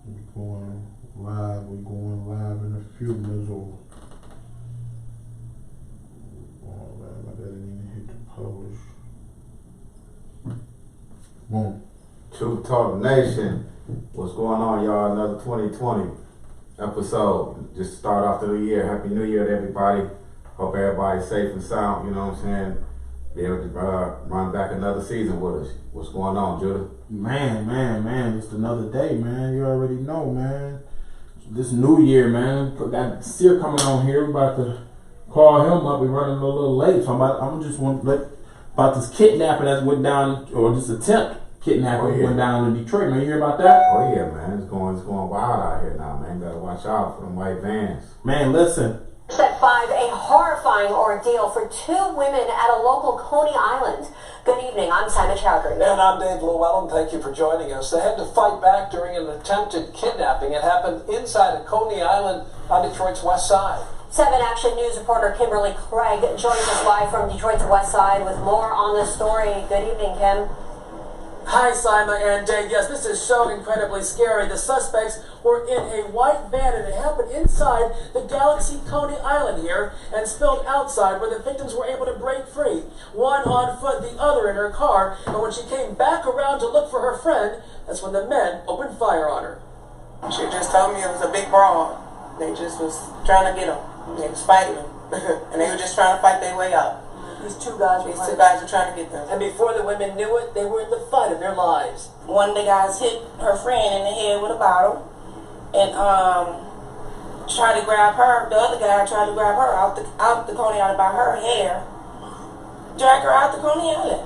We going live. We going live in a few mizzle. Oh man, I didn't even hit the publish. Boom. True Talk Nation, what's going on, y'all? Another 2020 episode. Just start off the new year. Happy New Year to everybody. Hope everybody's safe and sound. You know what I'm saying? Be able to run back another season with us. What's going on, Judah? Man, just another day, man. You already know, man. This new year, man. Got Aseer coming on here. We about to call him up. We're running a little late, so I'm just want to let about this kidnapping that went down, or this attempt kidnapping went down in Detroit. Man, you hear about that? Oh yeah, man. It's going wild out here now, man. Better watch out for them white vans. Man, listen. At 5, a horrifying ordeal for two women at a local Coney Island. Good evening, I'm Simon Chowdhury. And I'm Dave Llewellyn. Thank you for joining us. They had to fight back during an attempted kidnapping. It happened inside of Coney Island on Detroit's west side. 7 Action News reporter Kimberly Craig joins us live from Detroit's west side with more on the story. Good evening, Kim. Hi, Simon and Dave. Yes, this is so incredibly scary. The suspects were in a white van, and it happened inside the Galaxy Coney Island here and spilled outside, where the victims were able to break free. One on foot, the other in her car. And when she came back around to look for her friend, that's when the men opened fire on her. She just told me it was a big brawl. They just was trying to get him. They was fighting him. And they were just trying to fight their way out. These two guys were trying to get them. And before the women knew it, they were in the fight of their lives. One of the guys hit her friend in the head with a bottle and tried to grab her. The other guy tried to grab her out the Coney Island by her hair, drag her out the Coney Island,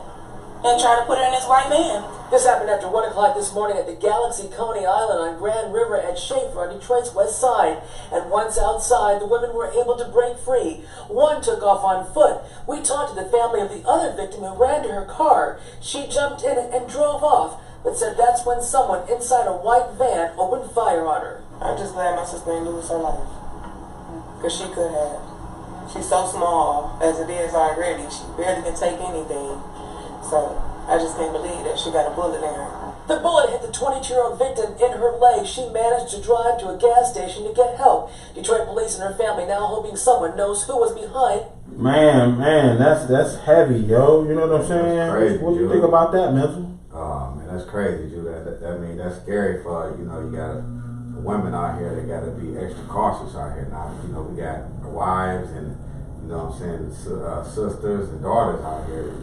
and try to put her in this white van. This happened after 1 o'clock this morning at the Galaxy Coney Island on Grand River at Schaefer on Detroit's west side. And once outside, the women were able to break free. One took off on foot. We talked to the family of the other victim who ran to her car. She jumped in and drove off, but said that's when someone inside a white van opened fire on her. I'm just glad my sister didn't lose her life, because she could have. She's so small as it is already. She barely can take anything. So I just can't believe that she got a bullet in her. The bullet hit the 22-year-old victim in her leg. She managed to drive to a gas station to get help. Detroit police and her family now hoping someone knows who was behind. Man, that's heavy, yo. You know what I'm saying? That's crazy, what do you think about that, Mental? Oh man, that's crazy, Judah. I mean, that's scary for, you got women out here. They got to be extra cautious out here now. We got wives and, sisters and daughters out here,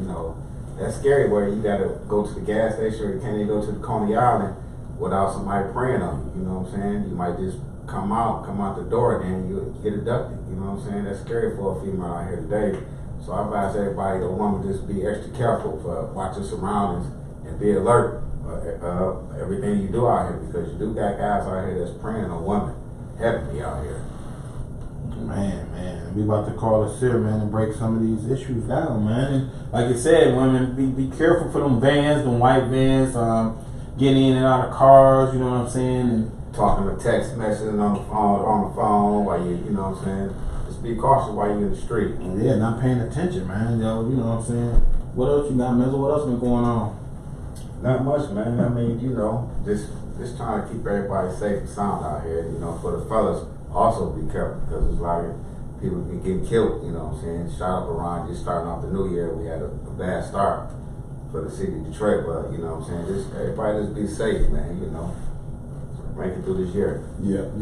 That's scary where you got to go to the gas station or you can't even go to the Coney Island without somebody praying on you. You know what I'm saying? You might just come out the door and you get abducted. You know what I'm saying? That's scary for a female out here today. So I advise everybody, the woman, just be extra careful for watch your surroundings and be alert everything you do out here, because you do got guys out here that's praying on women heavily out here. Man, we about to call Aseer, man, and break some of these issues down, man. And like you said, women, be careful for them vans, them white vans, getting in and out of cars, you know what I'm saying? And talking to text messaging on the phone while you know what I'm saying? Just be cautious while you're in the street. Yeah, not paying attention, man. Yo, you know what I'm saying? What else you got, Menzel? What else been going on? Not much, man. I mean, just trying to keep everybody safe and sound out here. For the fellas, also be careful, because there's a lot of people be getting killed, you know what I'm saying? Shot up around, just starting off the new year. We had a bad start for the city of Detroit, but you know what I'm saying? Everybody just be safe, man, Make it through this year. Yep.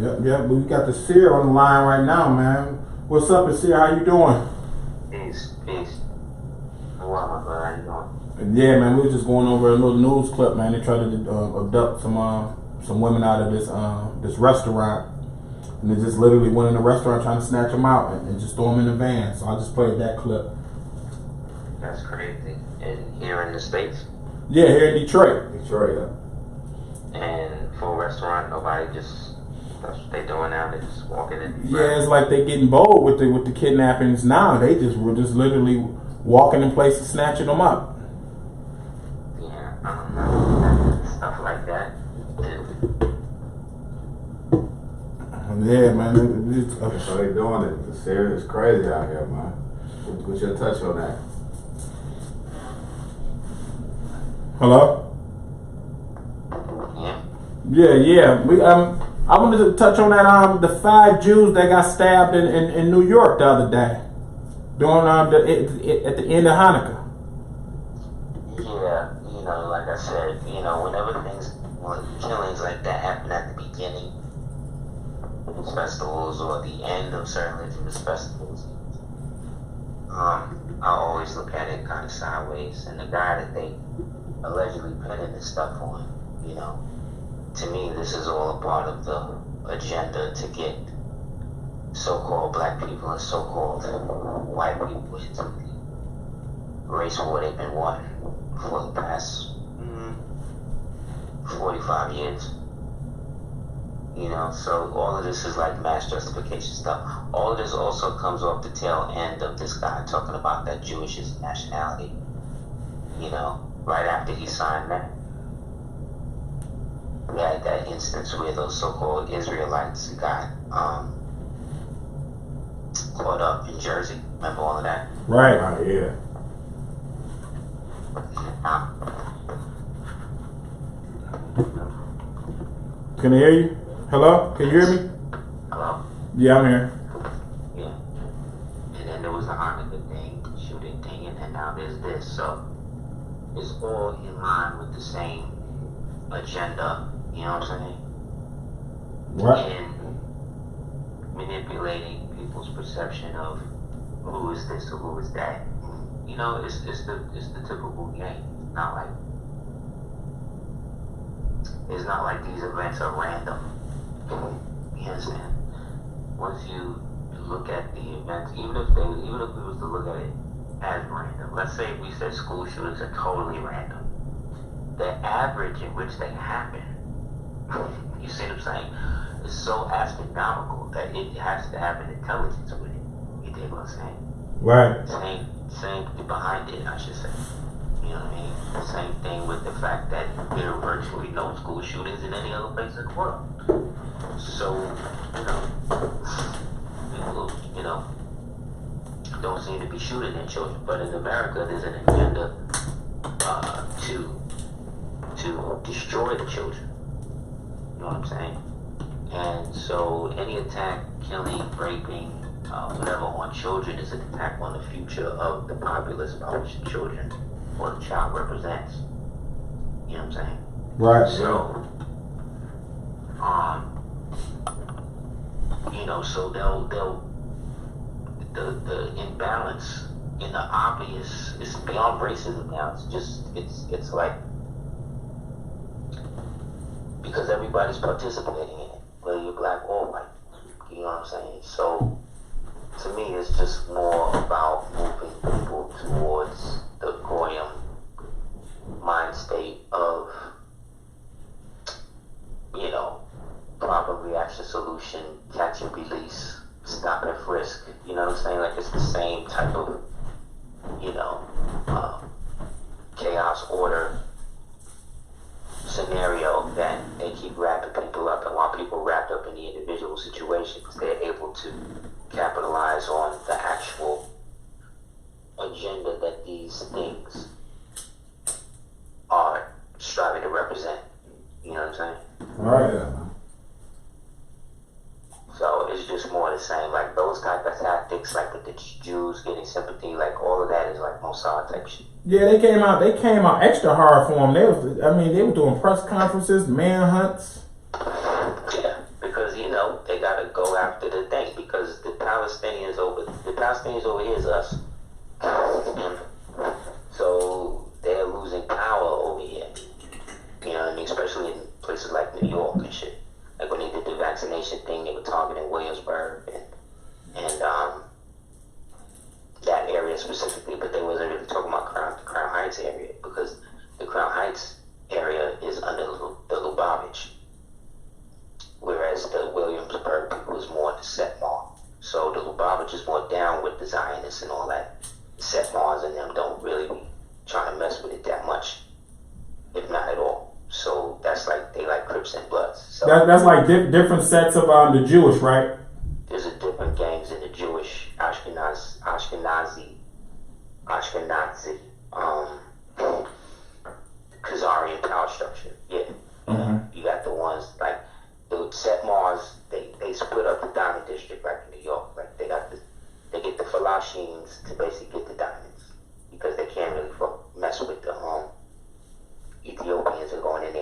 We got the Aseer on the line right now, man. What's up, Aseer? How you doing? Peace. Wow, how you doing? Yeah, man, we were just going over a little news clip, man. They tried to abduct some women out of this restaurant. And they just literally went in the restaurant trying to snatch them out and just throw them in the van. So I just played that clip. That's crazy. And here in the States? Yeah, here in Detroit. Detroit, yeah. And for a restaurant, nobody just, that's what they doing now, they just walking in. Yeah, it's like they getting bold with the kidnappings now. They were just literally walking in places snatching them up. Yeah, I don't know. Stuff like that. Yeah, man. So they doing it. The Aseer is crazy out here, man. What's your touch on that? Hello? Yeah. I wanted to touch on that. The 5 Jews that got stabbed in New York the other day, during at the end of Hanukkah. Yeah, like I said, whenever killings like that happen at the beginning of these festivals or the end of certain religious festivals, I always look at it kind of sideways. And the guy that they allegedly pinning this stuff on, to me, this is all a part of the agenda to get so-called black people and so-called white people into the race war they've been wanting for the past 45 years. So all of this is like mass justification stuff. All of this also comes off the tail end of this guy talking about that Jewish is nationality, right after he signed that. We had that instance where those so-called Israelites got caught up in Jersey. Remember all of that? Right. Yeah. Can I hear you? Hello? Can you hear me? Hello? Yeah, I'm here. Yeah. And then there was the Hanukkah thing, shooting thing, and then now there's this. So it's all in line with the same agenda, you know what I'm saying? Right. And manipulating people's perception of who is this or who is that. It's the typical game. It's not like these events are random. You understand? Once you look at the events, even if we was to look at it as random, let's say we said school shootings are totally random. The average in which they happen, you see what I'm saying, is so astronomical that it has to have an intelligence with it. You dig what I'm saying? Right. Same behind it, I should say. You know what I mean? The same thing with the fact that there are virtually no school shootings in any other place in the world. So, people, don't seem to be shooting their children. But in America, there's an agenda to destroy the children. You know what I'm saying? And so any attack, killing, raping, whatever on children is an attack on the future of the populace by which the children or the child represents. You know what I'm saying? Right. So, so they'll the imbalance in the obvious is beyond racism now. It's like because everybody's participating in it, whether you're black or white. You know what I'm saying? So to me, it's just more about moving people towards the Goyim mind state of, proper reaction solution, catch and release, stop and frisk. You know what I'm saying? Like it's the same type of, chaos order scenario that they keep wrapping people up, and while people wrapped up in the individual situations, they're able to capitalize on the actual agenda that these things are striving to represent. You know what I'm saying? Right. Yeah. So it's just more the same. Like those type of tactics, like with the Jews getting sympathy, like all of that is like Mossad type shit. Yeah, they came out extra hard for them. They were doing press conferences, manhunts. Yeah, because they gotta go after the thing because the Palestinians over here is us. And so they're losing power over here. You know what I mean? Especially in places like New York and shit. Like when they did the vaccination thing, they were targeting Williamsburg and that area specifically, but they wasn't really talking about Crown Heights area because the Crown Heights area is under the Lubavitch, whereas the Williamsburg people is more the Setmar. So the Lubavitch is more down with the Zionists and all that. The Setmars and them don't really be trying to mess with it that much, if not at all. So that's like they like Crips and Bloods. So That's like different sets of the Jewish, right? there's a different gangs in the Jewish Ashkenazi, Khazarian power structure. Yeah. Mm-hmm. You got the ones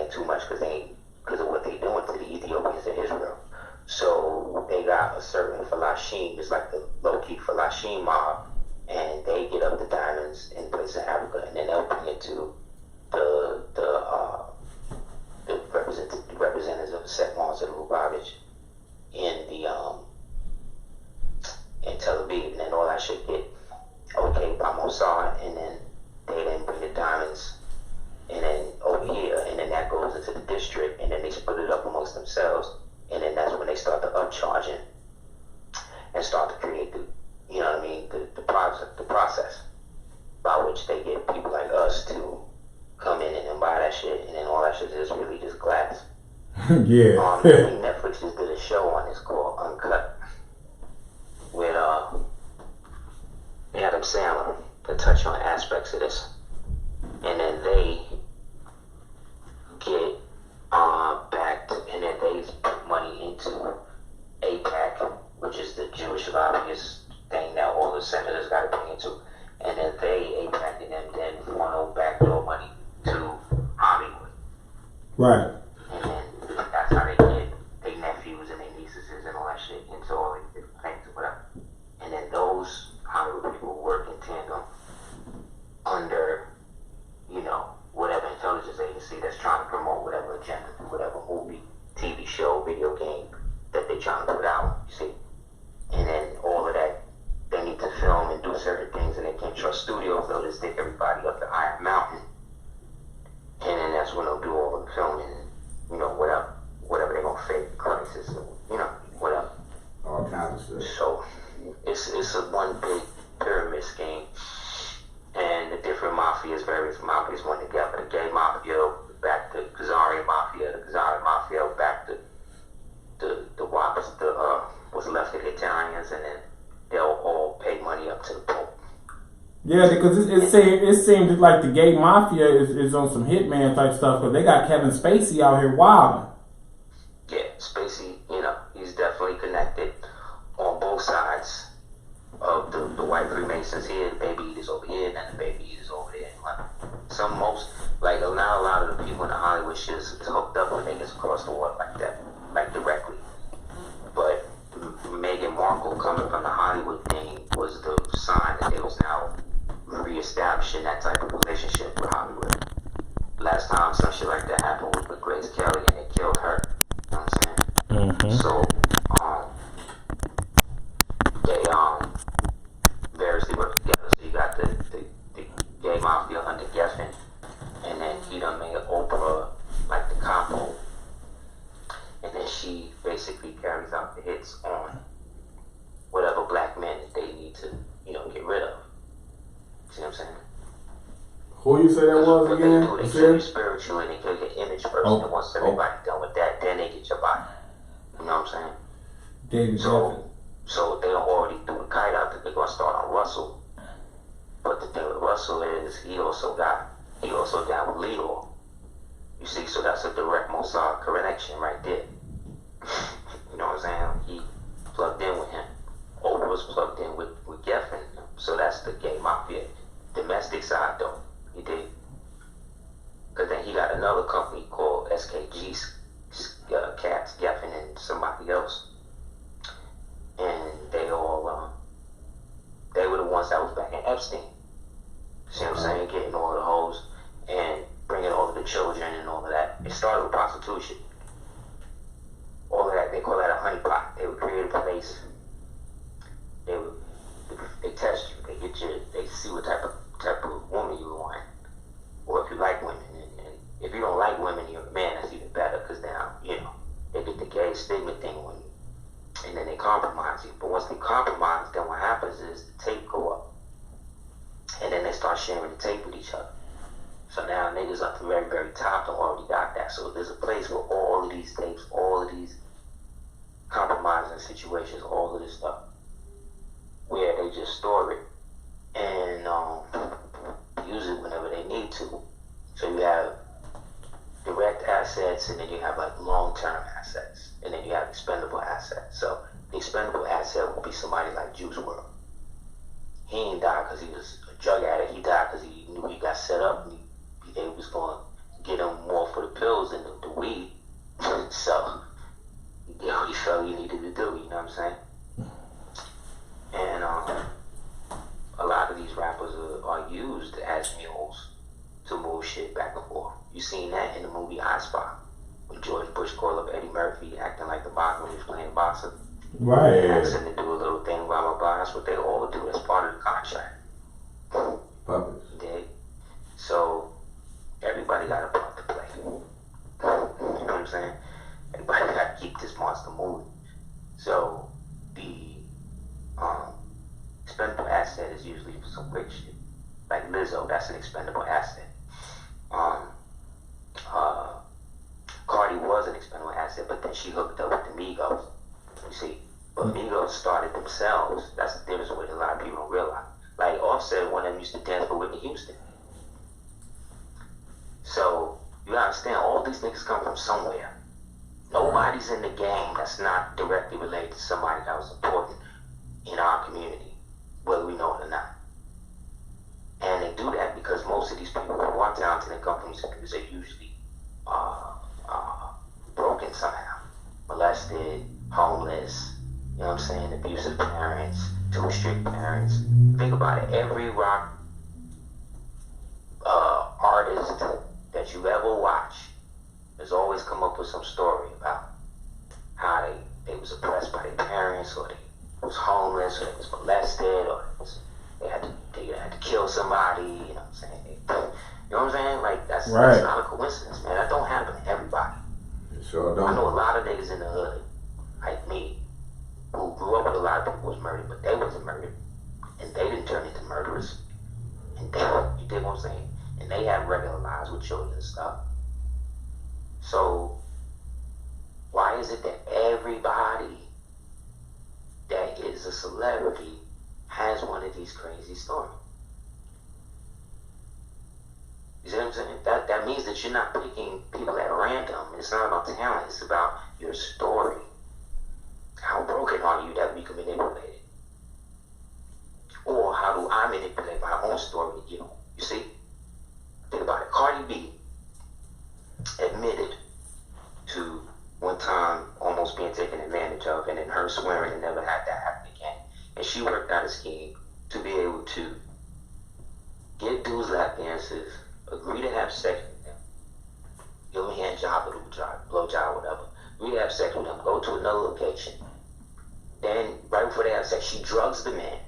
saying too much because of what they doing to the Ethiopians in Israel. So they got a certain Falashim, it's like the low-key Falashim mob, and they get up the diamonds in places in Africa, and then they'll bring it to the representatives of the Setmans of the Lubavitch in Tel Aviv, and then all that shit get okayed by Mossad, and then they then bring the diamonds and then over here, and then that goes into the district, and then they split it up amongst themselves, and then that's when they start the upcharging and start to create the, you know what I mean, the process by which they get people like us to come in and buy that shit, and then all that shit is really just glass. Yeah. I think Netflix just did a show on this called Uncut with Adam Sandler to touch on aspects of this, and then they get back to, and then they put money into AIPAC, which is the Jewish lobbyist thing that all the senators got to bring into, and then they AIPAC and them then funnel backdoor money to Hollywood. Right. And then that's how they get their nephews and their nieces and all that shit into all these different things or whatever. And then those Hollywood people work in tandem under, you know, whatever intelligence agency that's trying to promote whatever agenda, whatever movie, TV show, video game that they're trying to put out, you see. And then all of that, they need to film and do certain things, and they can't trust studios, they'll just take everybody up to Iron Mountain. And then that's when they'll do all the filming and, you know, whatever they're going to fake crisis, you know, whatever. All kinds of shit. So it's a one big pyramid scheme, and the different mafias, various mafias went together. The gay mafia back to Khazarian mafia, the Khazarian mafia back to the Wops, what's left of the Italians, and then they'll all pay money up to the Pope. Yeah, because it seems like the gay mafia is on some hitman type stuff, because they got Kevin Spacey out here wilding. Yeah, Spacey, you know, he's definitely connected on both sides of the white Freemasons here, the baby eaters over here, and then the baby eaters over there. Like not a lot of the people in the Hollywood shit is hooked up with niggas across the water like that, like directly. But Meghan Markle coming from the Hollywood thing was the sign that they was now reestablishing that type of relationship with Hollywood. Last time some shit like that happened was with Grace Kelly, and they killed her. You know what I'm saying? Mm-hmm. So, they variously work together. So you got the gay mafia under Geffen, and then he done made Oprah like the capo, and then she basically carries out the hits on whatever black men that they need to, you know, get rid of. See what I'm saying? Who you say that was what again? They do, they kill you spiritually, they kill your image first, and once everybody done with that, then they get your body. You know what I'm saying? David Geffen. So they already threw the kite out that they're gonna start on Russell. But the thing with Russell is he also down with Leroy. You see, so that's a direct Mossad connection right there. You know what I'm saying? He plugged in with him. Oprah was plugged in with Geffen. So that's the gay mafia. Domestic side though, he did. Because then he got another company called SKG Cats, Geffen and somebody else. And they all, they were the ones that was back in Epstein. See what I'm saying? Getting all the hoes and bringing all of the children and all of that. It started with prostitution. All of that, they call that a honeypot. They would create a place. They test you. They get you. They see what type of woman you want, or if you like women. And if you don't like women, you're a man. That's even better, because now they get the gay stigma thing on you, and then they compromise you. But once they compromise, then what happens is the tape go up, and then they start sharing the tape with each other. So now niggas up the very, very top don't already got that. So there's a place where all of these tapes, all of these compromising situations, all of this stuff, where they just store it and use it whenever they need to. So you have direct assets, and then you have like long-term assets, and then you have expendable assets. So the expendable asset will be somebody like Juice WRLD. He ain't died because he was a drug addict. He died because he knew he got set up, and they was going to get him more for the pills than movie I Spy, when George Bush called up Eddie Murphy acting like the boxer when he was playing boxer. Right. They asked him to do a little thing, blah, blah, blah. That's what they all do. That's part of the contract. Puppets. Dig? So, everybody got a part to play. You know what I'm saying? Everybody got to keep this monster moving. So, the expendable asset is usually for some quick shit. Like Lizzo, that's an expendable asset. Cardi was an expendable asset, but then she hooked up with the Migos. You see, but Migos started themselves. That's the difference with a lot of people don't realize. Like Offset, one of them used to dance for Whitney Houston. So you understand, all these niggas come from somewhere. Nobody's in the game that's not directly related to somebody that was important in our community, whether we know it or not. And they do that because most of these people who are talented and come from these communities are usually broken somehow, molested, homeless, you know what I'm saying, abusive parents, too strict parents. Think about it, every rock artist that you ever watch has always come up with some story about how they was oppressed by their parents, or they was homeless, or they was molested, or they had to kill somebody, you know what I'm saying? You know what I'm saying? Like, that's not a coincidence, man. That don't happen to everybody. Sure don't. I know a lot of niggas in the hood, like me, who grew up with a lot of people was murdered, but they wasn't murdered. And they didn't turn into murderers. And they, you dig what I'm saying? And they have regular lives with children and stuff. So, why is it that everybody that is a celebrity has one of these crazy stories? You see what I'm saying? That means that you're not picking people at random. It's not about talent. It's about your story. How broken are you that we can manipulate it? Or how do I manipulate my own story to get on? You see? Think about it. Cardi B admitted to one time almost being taken advantage of, and then her swearing and never had that happen again. And she worked out a scheme to be able to get dudes lap dances, agree to have sex with them, give them a hand job, a blow job, whatever, agree to have sex with them, go to another location. Then, right before they have sex, she drugs the man.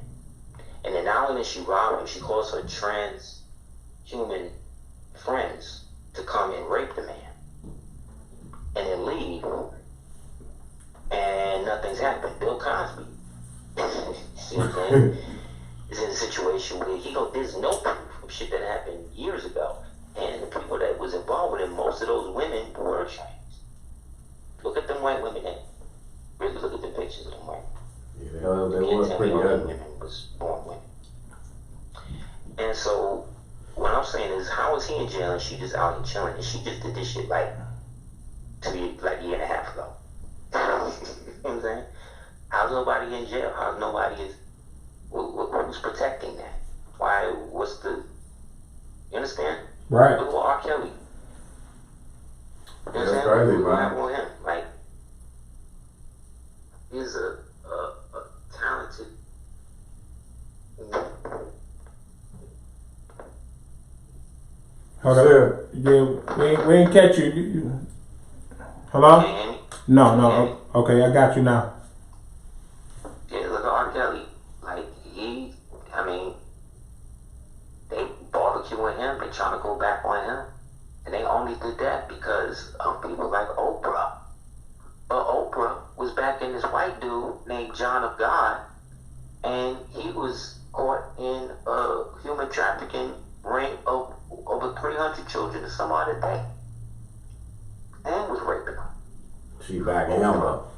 And then not only does she rob him, she calls her transhuman friends to come and rape the man. And then leave. And nothing's happened. Bill Cosby. See what I'm saying? Is in a situation where there's no proof of shit that happened years ago. And the people that was involved with him, most of those women were trans. Look at them white women there. Really look at the pictures of them white women. Yeah, they was pretty ugly. Women was born women. And so, what I'm saying is, how is he in jail and she just out here chilling? And she just did this shit like a year and a half ago. You know what I'm saying? How's nobody in jail? How's nobody who's protecting that? Why, you understand? Right. Look at R. Kelly. That's crazy, What happened man. with him? Like, he's a talented. Hold up. Yeah, we ain't catch you. Hello? Can you hear me? No. Okay, I got you now. Yeah, look at R. Kelly. Like, they barbecuing him, they trying to go back on him. And they only did that because of people like Oprah. But Oprah was backing this white dude named John of God, and he was caught in a human trafficking ring of over 300 children to some other day. And was raping them. She backing him up.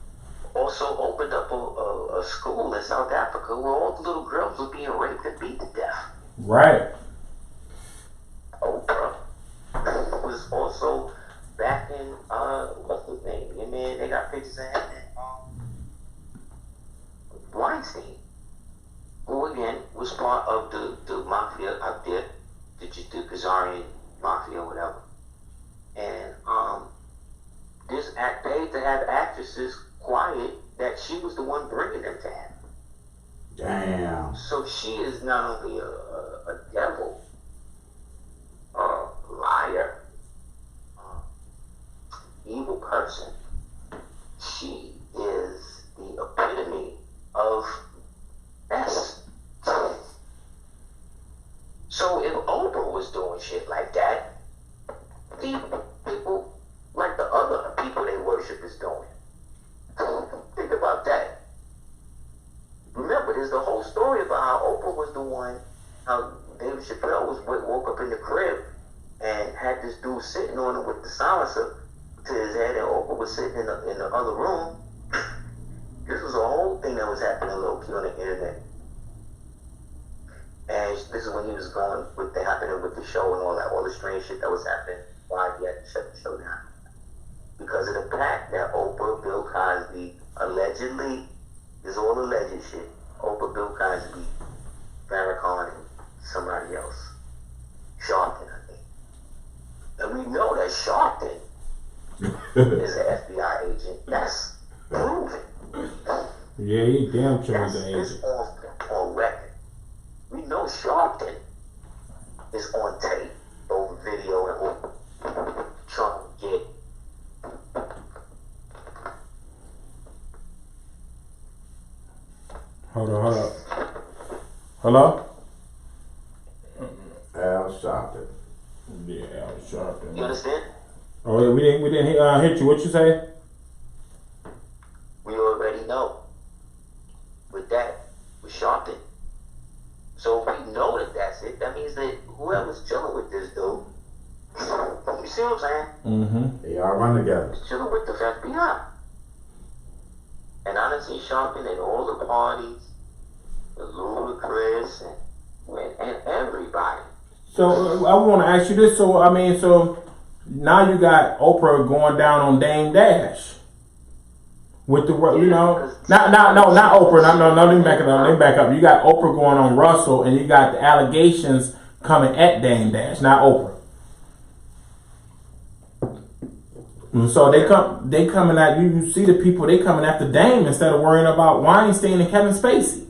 Also opened up a school in South Africa where all the little girls were being raped and beat to death. Right. Oprah was also backing, what's his name? Yeah, man, they got pictures of him and Weinstein, who again was part of the mafia out there, the Khazarian mafia or whatever. And this act paid to have actresses quiet that she was the one bringing them to him. Damn. So she is not only a devil, a liar, person. She is the epitome of S. So if Oprah was doing shit like that, people like the other people they worship is doing. Think about that. Remember, there's the whole story about how Oprah was the one, how David Chappelle woke up in the crib and had this dude sitting on him with the silencer to his head, and Oprah was sitting in the other room. This was a whole thing that was happening low-key on the internet. And this is when he was going with the happening with the show and all the strange shit that was happening, why he had to shut the show down. Because of the pact that Oprah, Bill Cosby, allegedly, this is all alleged shit, Oprah, Bill Cosby, Farrakhan, and somebody else. Sharpton, I think. And we know that Sharpton is an FBI agent. That's proven. Yeah, he damn sure is an agent. It's on record. We know Sharpton is on tape, over video, and trying to get Hold up. Hello? Al Sharpton. Yeah, Al Sharpton. You understand? Oh, yeah, we didn't hit you. What you say? We already know. With that, with Sharpton. So if we know that that's it, that means that whoever's chilling with this dude, you see what I'm saying? Mm-hmm. They all run together. He's chilling with the FBI. And I done seen Sharpton at all the parties, the Ludacris, and everybody. So I want to ask you this. So now you got Oprah going down on Dame Dash with the not Oprah. No, let me back it up. Let me back up. You got Oprah going on Russell, and you got the allegations coming at Dame Dash, not Oprah. And so they coming at you. You see the people they coming after Dame instead of worrying about Weinstein and Kevin Spacey.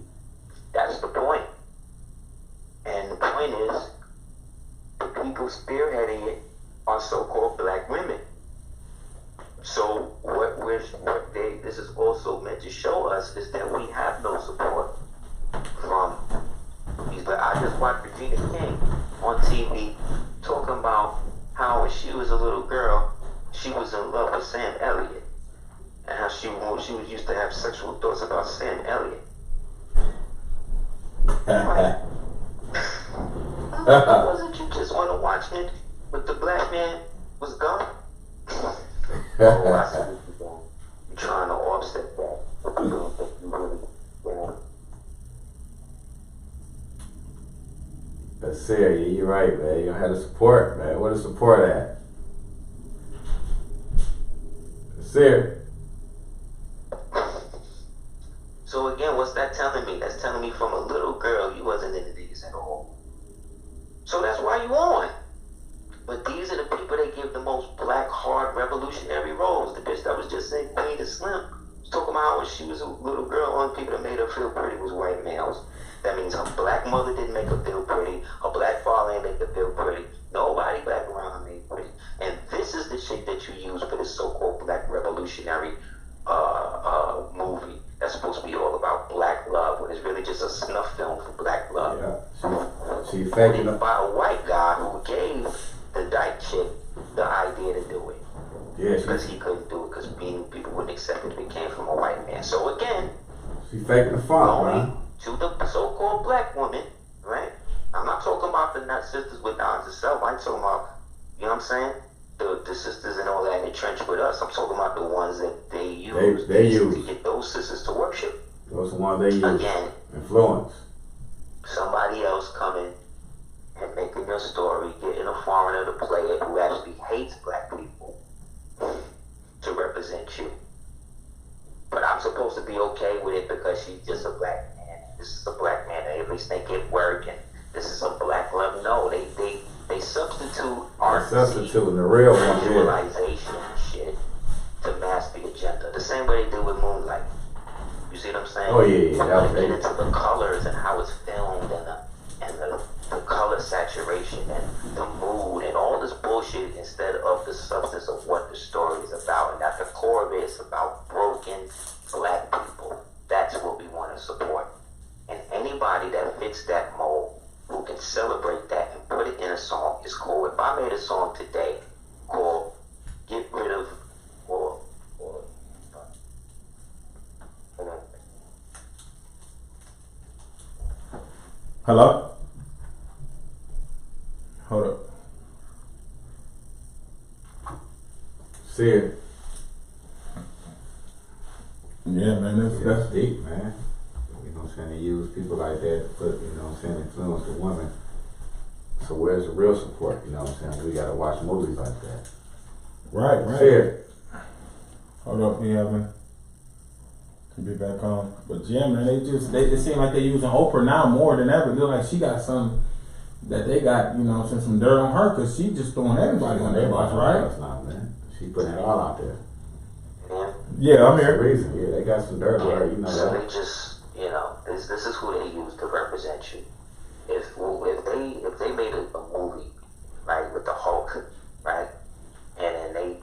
That's the point. And the point is, the people spearheading it are so-called black women. So this is also meant to show us is that we have no support from these. But I just watched Regina King on TV talking about how when she was a little girl, she was in love with Sam Elliott, and how she was used to have sexual thoughts about Sam Elliott. Wasn't you just want to watch it with the black man was gone? Oh, I see what you're doing. You're trying to offset that. But you don't think you really, Aseer, yeah, you're right, man. You don't have the support, man. Where the support at? Aseer. So again, what's that telling me? That's telling me from a little girl you wasn't into these at all. So that's why you on. But these are the people that give the most black, hard, revolutionary roles. The bitch that was just saying Queen is Slim was talking about how when she was a little girl, only people that made her feel pretty was white males. That means her black mother didn't make her feel pretty. Her black father ain't make her feel pretty. Nobody back around her made pretty. And this is the shit that you use for this so-called black revolutionary movie that's supposed to be all about black love, when it's really just a snuff film for black love. Yeah, she faking it. By a white guy who gave the dyke chick the idea to do it. Yeah, because he couldn't do it because people wouldn't accept it if it came from a white man. So again, she faking the fun, man. To the so-called black woman, right? I'm not talking about the not sisters with Don's itself. I'm talking about, you know what I'm saying? The sisters and all that in the trench with us. I'm talking about the ones that they use to get those sisters to worship. Those are the ones they use. Again, influence. Somebody else coming and making your story, getting a foreigner to play it who actually hates black people to represent you. But I'm supposed to be okay with it because she's just a black man. This is a black man, and at least they get work, and this is a black love. No, they substitute art, substituting the real one, visualization and shit to mask the agenda. The same way they do with Moonlight. You see what I'm saying? Oh yeah. That get into the colors and how it's filmed and the color saturation and the mood and all this bullshit instead of the substance of what the story is about. And that's Hello? Hold up. Aseer. Yeah, man, That's deep, man. You know what I'm saying? They use people like that to put, you know what I'm saying, influence the women. So where's the real support? You know what I'm saying? We gotta watch movies like that. Right. Aseer. Hold up, we having to be back on. But yeah, man, they just seem like they're using Oprah now more than ever. They're like she got some that they got, you know, some dirt on her because she just throwing everybody on their box, right? Now, man. She putting it all out there. Yeah. Yeah, I'm That's the here. reason. Yeah, they got some dirt on her. You know So that. they just, you know, this is who they use to represent you. If they made a movie, right, with the Hulk, right, and then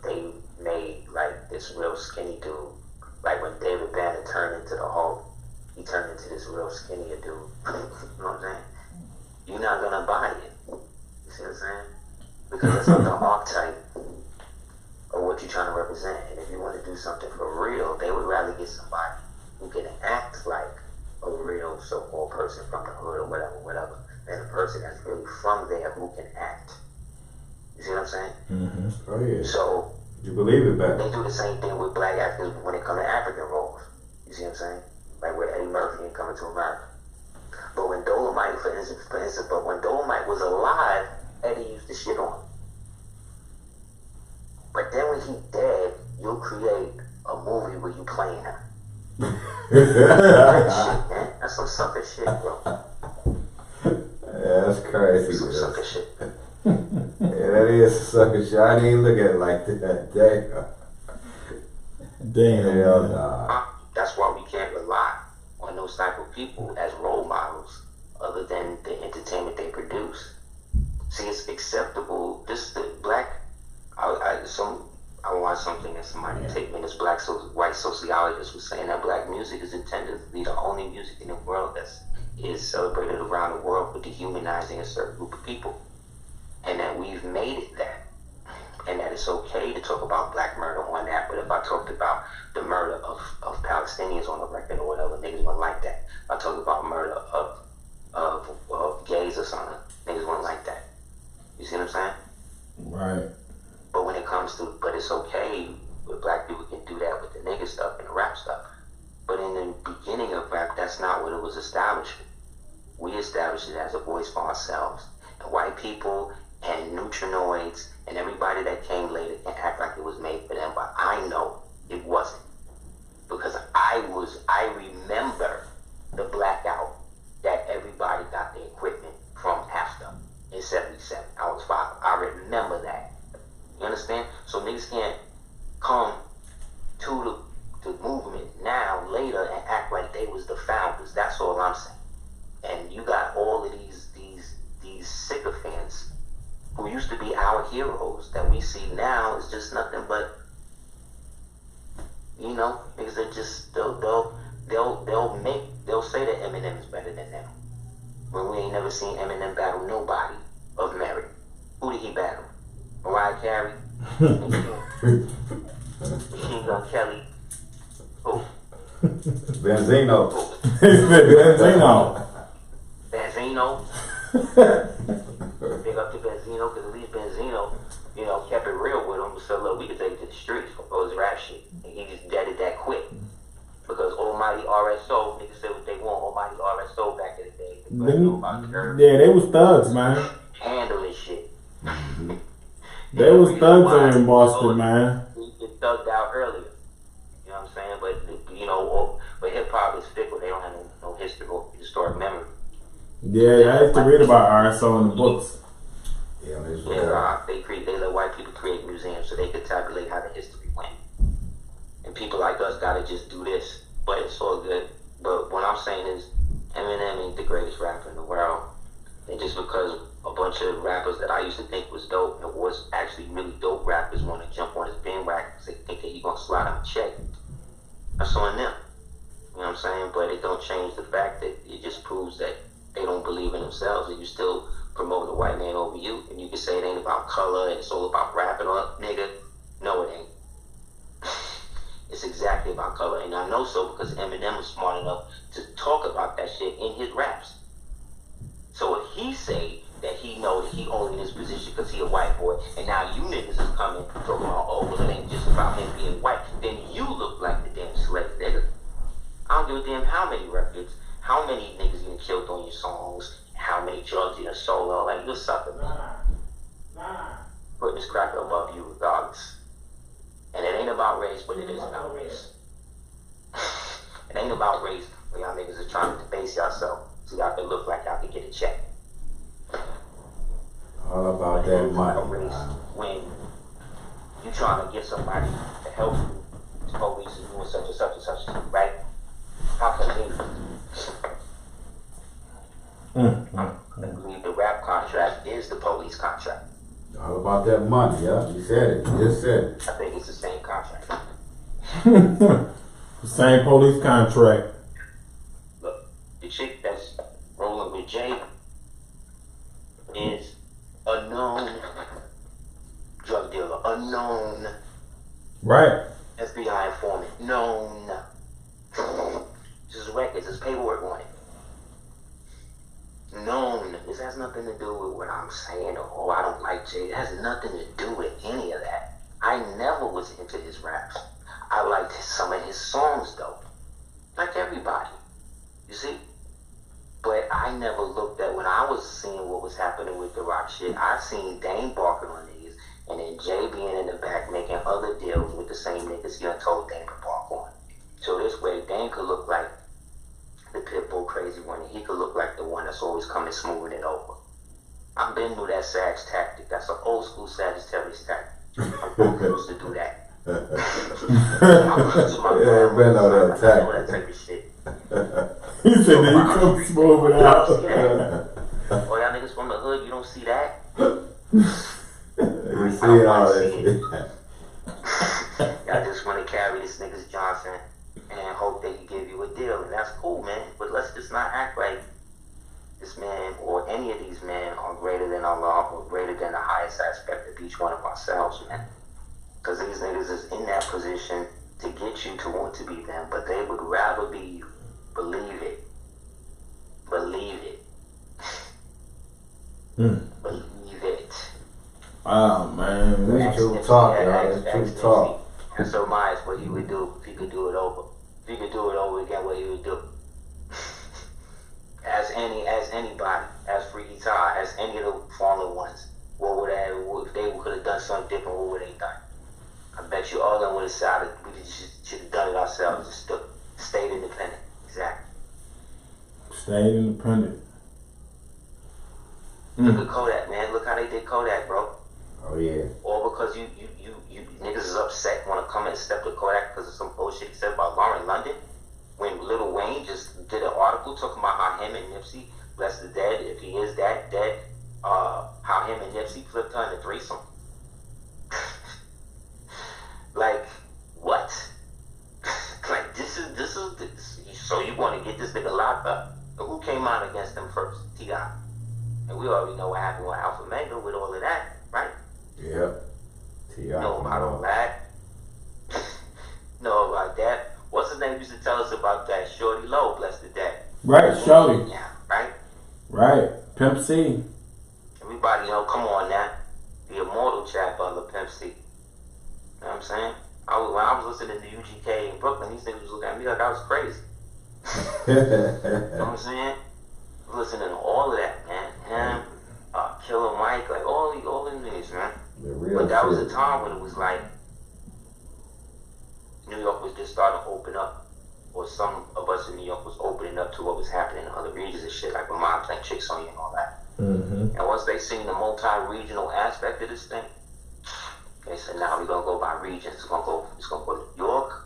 they made like this real skinny dude, like when David Banner turned into the Hulk, he turned into this real skinnier dude. You know what I'm saying? You're not gonna buy it. You see what I'm saying? Because it's not the archetype of what you're trying to represent. And if you want to do something for real, they would rather get somebody who can act like a real so-called person from the hood or whatever, than a person that's really from there who can act. You see what I'm saying? Mm-hmm. Oh yeah. So You believe it better. they do the same thing with black actors when it comes to African roles. You see what I'm saying? Like with Eddie Murphy in Coming to America. But when Dolomite, for instance, but when Dolomite was alive, Eddie used to shit on him. But then when he's dead, you'll create a movie where you playing him. That shit, man. That's some sucker shit, bro. Yeah, that's crazy. Some sucker shit. Yeah, that is sucker shit. I didn't even look at it like that. Damn. Hell Man. nah. That's why we can't rely on those type of people as role models other than the entertainment they produce. See, it's acceptable. The black, I watched something that somebody take me, this white sociologist was saying that black music is intended to be the only music in the world that is celebrated around the world for dehumanizing a certain group of people. And that we've made it that. And that it's okay to talk about black murder on that, but if I talked about the murder of Palestinians on the record or whatever, niggas wouldn't like that. If I talked about murder of gays or something, niggas wouldn't like that. You see what I'm saying? Right. But when it comes to, but it's okay, black people can do that with the nigga stuff and the rap stuff. But in the beginning of rap, that's not what it was established. We established it as a voice for ourselves. And white people and neutrinoids and everybody that came later can act like it was made for them, but I know it wasn't. Because I remember the blackout that everybody got the equipment from after in 77. I was 5. I remember that. You understand? So niggas can't come to the movement now, later, and act like they was the founders. That's all I'm saying. And you got all of these sycophants who used to be our heroes that we see now is just nothing but, you know, because they're just they'll say that Eminem is better than them when we ain't never seen Eminem battle nobody of merit. Who did he battle? Mariah Carey, Machine Kelly, who? Benzino. Benzino. Big up to Benzino, because at least Benzino, you know, kept it real with him. So look, we could take it to the streets for his rap shit, and he just deaded that quick. Because Almighty RSO, niggas say what they want. Almighty RSO back in the day. Yeah, they was thugs, man. Handling shit. They was thugs over in Boston, man. He get thugged out earlier. You know what I'm saying? But you know, but hip hop is fickle. They don't have no historic memory. Yeah, I used to read about RSO in the books. Yeah, they let white people create museums so they could tabulate how the history went. And people like us gotta just do this, but it's all good. But what I'm saying is, Eminem ain't the greatest rapper in the world. And just because a bunch of rappers that I used to think was dope and was actually really dope rappers want to jump on his bandwagon because they think that he's gonna slide him a check, that's on them. You know what I'm saying? But it don't change the fact that it just proves that they don't believe in themselves, and you still promoting the white man over you. And you can say it ain't about color and it's all about rapping on nigga. No, it ain't. It's exactly about color, and I know so because Eminem was smart enough to talk about that shit in his raps. he say that he know that he only in this position because he a white boy, and now you niggas is coming talking about, oh, well, it ain't just about him being white, then you look like the damn slave nigga. I don't give a damn how many records, how many niggas you done killed on your songs, how many drugs you done sold, all that. You a sucker, man. Putting this cracker above you regardless. And it ain't about race, but it is about race. It ain't about race, but y'all niggas are trying to debase yourself so y'all can look like y'all can get a check. All about that money. When you trying to get somebody to help you, the police is doing such and such and such, right? How convenient. I believe the rap contract is the police contract. All about that money, yeah. You said it. You just said it. I think it's the same contract. The same police contract. Look, the chick that's rolling with Jay is a known drug dealer, a known Right. FBI informant, known. This is records, there's paperwork on it. Known. This has nothing to do with what I'm saying, or oh, I don't like Jay. It has nothing to do with any of that. I never was into his raps. I liked some of his songs though. Like everybody. You see? But I never looked at when I was seeing what was happening with the rock shit. I seen Dane barking on niggas, and then Jay being in the back making other deals with the same niggas he done told Dane to bark on. So this way, Dane could look like the Pitbull crazy one, and he could look like the one that's always coming smoothing it over. I've been through that Sag tactic. That's an old school Sagittarius tactic. I'm used to do that. Yeah, been on that that type of shit. He said that he come smooth it out. Oh, y'all niggas from the hood, you don't see that? You see all that shit. Y'all just want to carry this nigga's Johnson and hope that he give you a deal, and that's cool, man. But let's just not act like this man or any of these men are greater than Allah or greater than the highest aspect of each one of ourselves, man. Because these niggas is in that position to get you to want to be them, but they would rather be you. Believe it. Believe it. Believe it. Oh man, That's true talk, y'all. That's true talk. And so Myers, what he would do if he could do it over. If he could do it over again, what he would do. As anybody, as Freaky Ty, as any of the fallen ones, what would they, if they could have done something different, what would they done? I bet you all of them would have decided we should have done it ourselves, just stayed independent. Exactly. Stayed independent. Look at Kodak, man. Look how they did Kodak, bro. Oh yeah. All because you niggas is upset, want to come and step to Kodak because of some bullshit he said about Lauren London. When Lil Wayne just did an article talking about how him and Nipsey, bless the dead, if he is that dead, how him and Nipsey flipped her in a threesome. Like, what? Like, this is so you want to get this nigga locked up. But who came out against him first? T.I. And we already know what happened with Alpha Mega with all of that, right? Yep. T.I. Know about all that. Know about that. What's his name used to tell us about that? Shorty Low, bless the dead. Right, Shorty. Yeah, right? Right. Pimp C. Everybody know, come on now. The immortal Chad Butler, Pimp C. You know what I'm saying? When I was listening to UGK in Brooklyn, these niggas was looking at me like I was crazy. You know what I'm saying? Listening to all of that, man. Him, Killer Mike, like all them niggas, man. But that was a time when it was like New York was just starting to open up, or some of us in New York was opening up to what was happening in other regions and shit, like Vermont playing Chicks on You and all that. Mm-hmm. And once they seen the multi-regional aspect of this thing, they said, now we're gonna go by regions. It's gonna go to New York,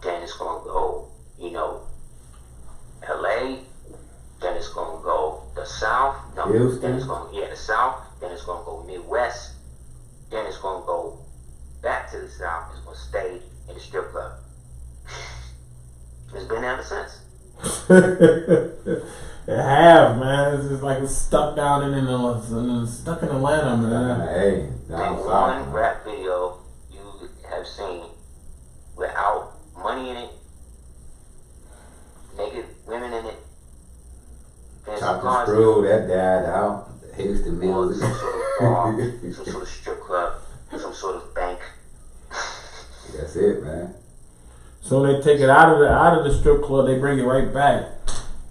then it's gonna go, LA, then it's gonna go the South, then it's gonna the South, then it's gonna go Midwest, then it's gonna go back to the South, it's gonna stay in the strip club. It's been ever since. It have, man. It's just like it's stuck down stuck in Atlanta, man. Hey, Name one rap video you have seen without money in it, naked women in it, dancing Popped and cars Screw, that died out. Houston or music. some sort of bar, some sort of strip club, some sort of bank. That's it, man. So they take it out of the strip club, they bring it right back.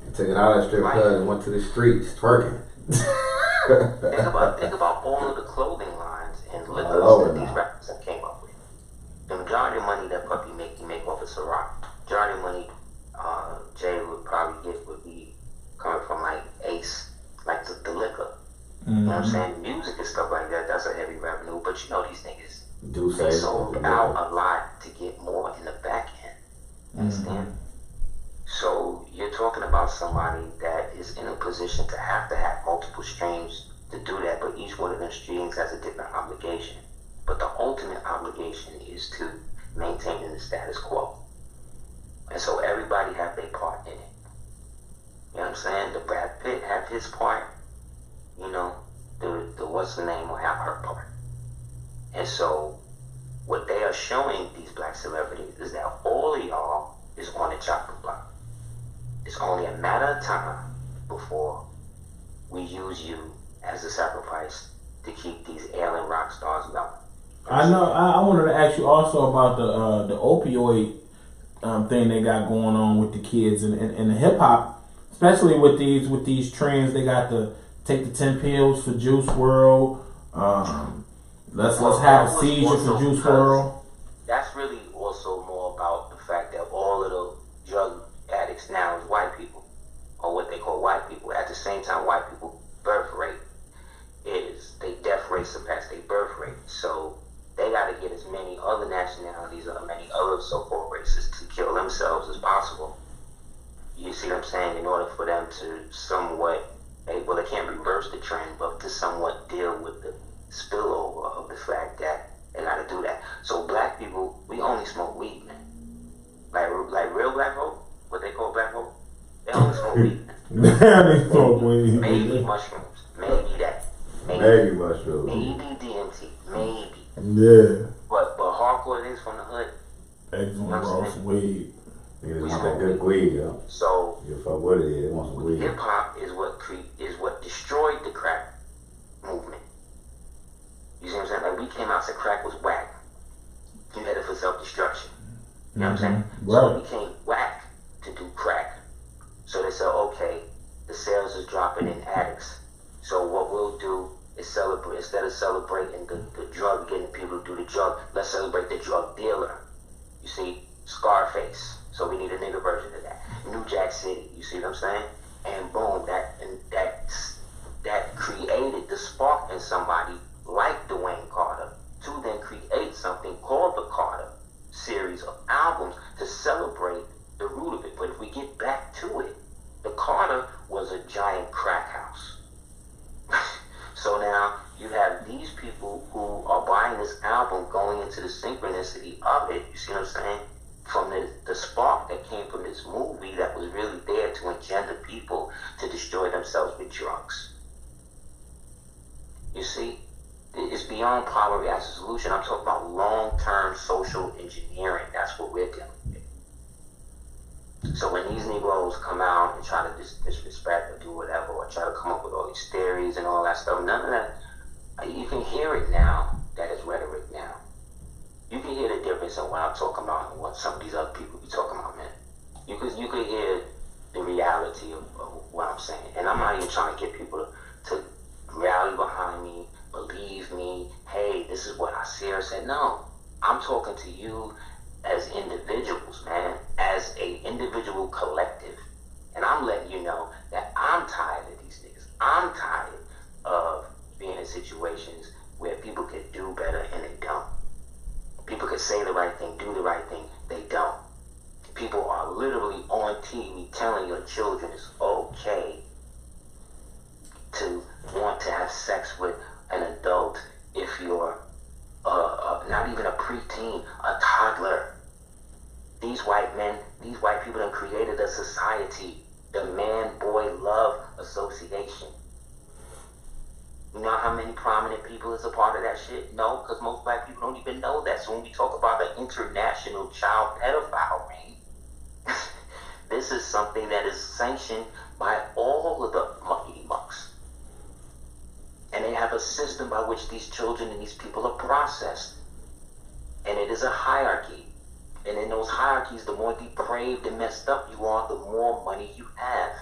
And took it out of the strip club and went to the streets twerking. Think about all of the clothing lines and liquors that these rappers came up with. The majority of money that Puppy make off of Ciroc. Majority of money Jay would probably get would be coming from like Ace, like the liquor. You know what I'm saying? Music and stuff like that, that's a heavy revenue. But you know these niggas, they sold out a lot to get more in the back end. You understand? So you're talking about somebody that is in a position to have multiple streams to do that, but each one of them streams has a different obligation. But the ultimate obligation is to maintain the status quo. And so everybody have their part in it. You know what I'm saying? The Brad Pitt have his part. You know, the what's the name will have her part. And so what they are showing these black celebrities is that all of y'all is on the chopping block. It's only a matter of time before we use you as a sacrifice to keep these ailing rock stars going. I know. I wanted to ask you also about the opioid thing they got going on with the kids and the hip hop, especially with these trends. They got to take the 10 pills for Juice WRLD. Let's have a seizure for Juice WRLD. That's really also more about the fact that all of the drug addicts now is white people, or what they call white people. At the same time, white people birth rate is their death rate surpass their birth rate. So they got to get as many other nationalities or many other so-called races to kill themselves as possible. You see what I'm saying? In order for them to somewhat, well, they can't reverse the trend, but to somewhat deal with the spillover of the fact that they got to do that. So black people, we only smoke weed, man. Like real black folk, what they call black folk, they only smoke weed. They smoke weed. Maybe mushrooms, maybe that. Maybe mushrooms. Maybe DMT, maybe. Yeah. But hardcore niggas from the hood. They just want to roll some weed. Niggas want that good weed, yo. So you fuck what it is, they want some weed. Hip hop is what destroyed the crack movement. You see what I'm saying? Like we came out and said crack was whack. You headed for self-destruction. You know what I'm saying? Right. So it became whack to do crack. So they said, okay, the sales is dropping in addicts. So what we'll do is celebrate, instead of celebrating the drug, getting people to do the drug, let's celebrate the drug dealer. You see, Scarface. So we need a nigga version of that. New Jack City. You see what I'm saying? And boom, that created the spark in somebody like Dwayne Carter to then create something called the Carter series of albums to celebrate the root of it. But if we get back to it, the Carter was a giant crack house. So now you have these people who are buying this album going into the synchronicity of it. You see what I'm saying? From the spark that came from this movie that was really there to engender people to destroy themselves with drugs. You see? It's beyond problem reaction solution. I'm talking about long-term social engineering. That's what we're dealing with. So when these Negroes come out and try to disrespect or do whatever, or try to come up with all these theories and all that stuff, none of that, you can hear it now, that is rhetoric now. You can hear the difference in what I'm talking about and what some of these other people be talking about, man. You could hear the reality of what I'm saying. And I'm not even trying to get people to rally behind me, believe me, hey, this is what Aseer said. No, I'm talking to you as individuals, man, as a individual collective. And I'm letting you know that I'm tired of these niggas. I'm tired of being in situations where people could do better and they don't. People could say the right thing, do the right thing, they don't. People are literally on TV telling your children it's okay to want to have sex with an adult if you're not even a preteen, a toddler. These white people have created a society, the Man-Boy Love Association. You know how many prominent people is a part of that shit? No, because most black people don't even know that. So when we talk about the international child pedophile ring, This is something that is sanctioned by all of the muckety mucks. And they have a system by which these children and these people are processed. And it is a hierarchy. And in those hierarchies, the more depraved and messed up you are, the more money you have.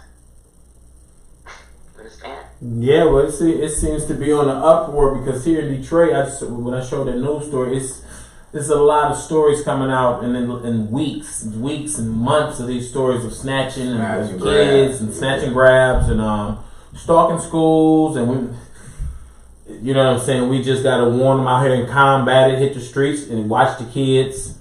You understand? Yeah, well, it seems to be on the upward because here in Detroit, when I showed that news story, there's a lot of stories coming out, and in weeks and months of these stories of snatching and kids and snatching grabs and stalking schools, and you know what I'm saying. We just gotta warn them out here and combat it, hit the streets and watch the kids,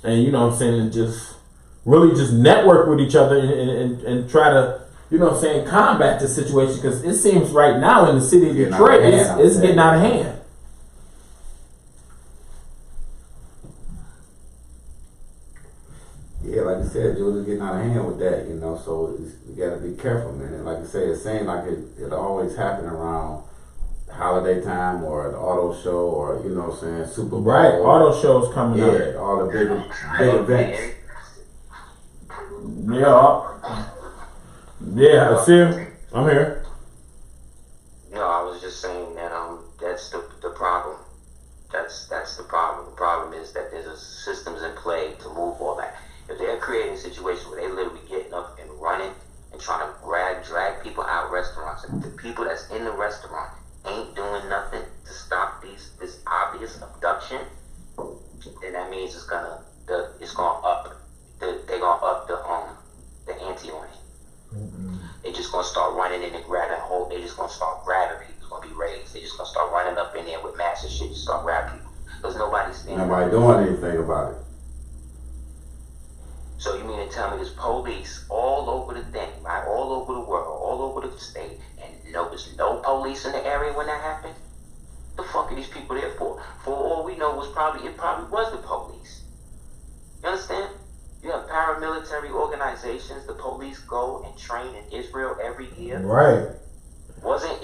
and you know what I'm saying, and just really just network with each other and try to, you know what I'm saying, combat this situation, because it seems right now in the city of Detroit it's getting out of hand. Yeah, like you said, Jules is getting out of hand with that, you know, so you gotta be careful, man. And like I said, it seems like it always happen around holiday time or the auto show or, you know what I'm saying, Super Bowl. Right, auto shows coming up. Yeah, all the big events. Yeah, Aseer, I'm here. No, I was just saying that that's the problem. That's the problem. The problem is that there's systems in play to move all that. If they're creating a situation where they literally getting up and running and trying to drag people out of restaurants, and the people that's in the restaurant ain't doing nothing to stop this obvious abduction, then that means they're gonna up the ante on it. Mm-hmm. They just gonna start running in and grabbing hold. They just gonna start grabbing people. It's gonna be raised. They just gonna start running up in there with mats and shit to start grabbing people. Because nobody's doing anything about it. So you mean to tell me there's police all over the thing, right? All over the world, all over the state, and there's no police in the area when that happened? The fuck are these people there for? For all we know, it probably was the police. You understand? You have paramilitary organizations. The police go and train in Israel every year. Right. Wasn't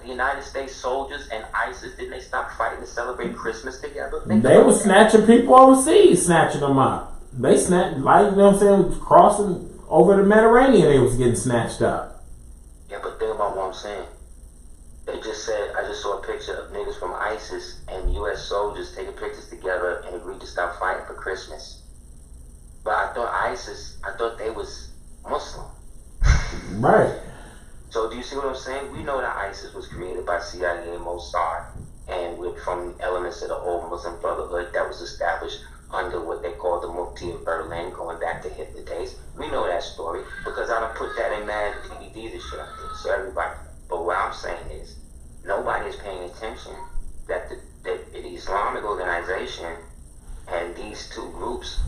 the United States soldiers and ISIS, didn't they stop fighting to celebrate Christmas together? They were snatching people overseas, snatching them up. They snatched, like, you know what I'm saying, crossing over the Mediterranean, they was getting snatched up. Yeah, but think about what I'm saying. They just said, I just saw a picture of niggas from ISIS and U.S. soldiers taking pictures together and agreed to stop fighting for Christmas. But I thought they was Muslim. Right. So do you see what I'm saying? We know that ISIS was created by CIA and Mossad, and from elements of the old Muslim Brotherhood that was established under what they call the Mufti of Berlin, going back to Hitler days. We know that story because I done put that in mad DVDs and shit out there, so everybody. But what I'm saying is, nobody is paying attention that the Islamic organization and these two groups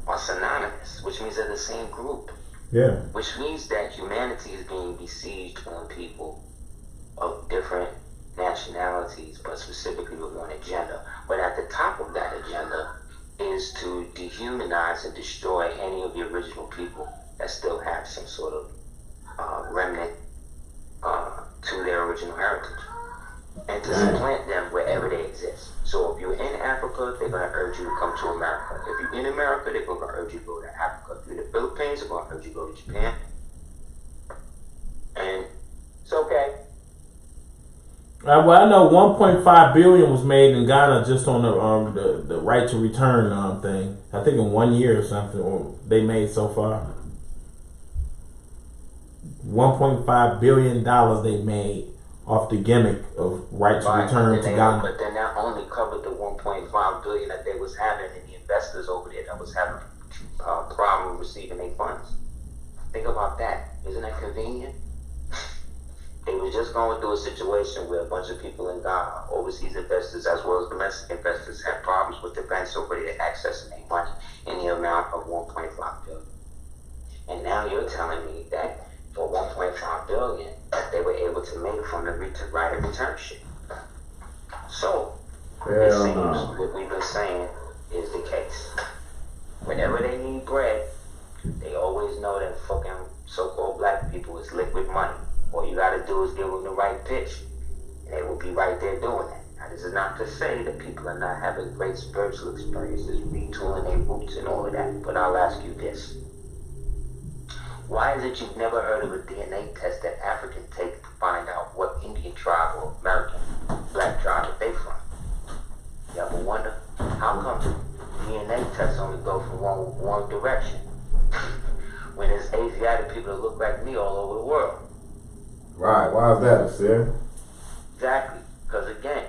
are synonymous, which means they're the same group. Yeah. Which means that humanity is being besieged on people of different nationalities, but specifically with one agenda. But at the top of that agenda is to dehumanize and destroy any of the original people that still have some sort of remnant to their original heritage, and to supplant them wherever they exist. So if you're in Africa, they're going to urge you to come to America. If you're in America, they're going to urge you to go to Africa. If you're in the Philippines, they're going to urge you to go to Japan. And it's okay. Well, I know 1.5 billion was made in Ghana just on the right to return thing. I think in 1 year or something, or they made so far. $1.5 billion they made off the gimmick of right to return to Ghana. But then that only covered the 1.5 billion that they was having, and the investors over there that was having a problem receiving their funds. Think about that. Isn't that convenient? They was just going through a situation where a bunch of people in Ghana, overseas investors as well as domestic investors, had problems with the banks over there accessing their money in the amount of 1.5 billion. And now you're telling me that for 1.5 billion that they were able to make from the right of return shit. So it seems what we've been saying is the case. Whenever they need bread, they always know that fucking so-called black people is liquid money. All you gotta do is give them the right pitch, and they will be right there doing it. Now, this is not to say that people are not having great spiritual experiences, retooling their roots and all of that. But I'll ask you this. Why is it you've never heard of a DNA test that Africans take to find out what Indian tribe or American black tribe that they from? You ever wonder how come DNA tests only go from one direction when there's Asiatic people that look like me all over the world? Right, why is that, Aseer? Exactly, because again,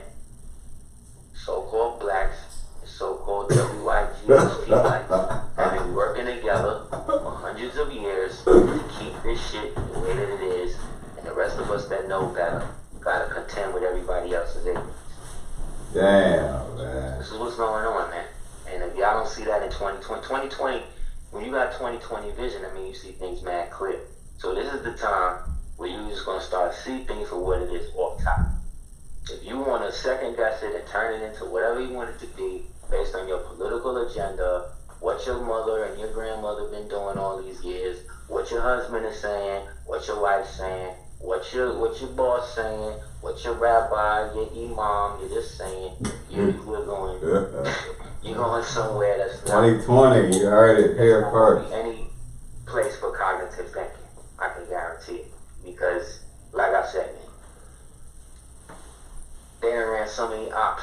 so-called blacks and so-called WIGHT have been working together for hundreds of years to keep this shit the way that it is, and the rest of us that know better gotta contend with everybody else's ignorance. Damn, man. This is what's going on, man. And if y'all don't see that in 2020, when you got 2020 vision, I mean, you see things mad clear. So this is the time where you're just gonna start to see things for what it is off top. If you want to second guess it and turn it into whatever you want it to be based on your political agenda, what your mother and your grandmother been doing all these years, what your husband is saying, what your wife's saying, what your boss saying, what your rabbi, your imam, you're just saying, you're going somewhere that's 2020, you heard it here first. Any place for cognitive thinking, I can guarantee it. Because, like I said, man, they done ran so many ops.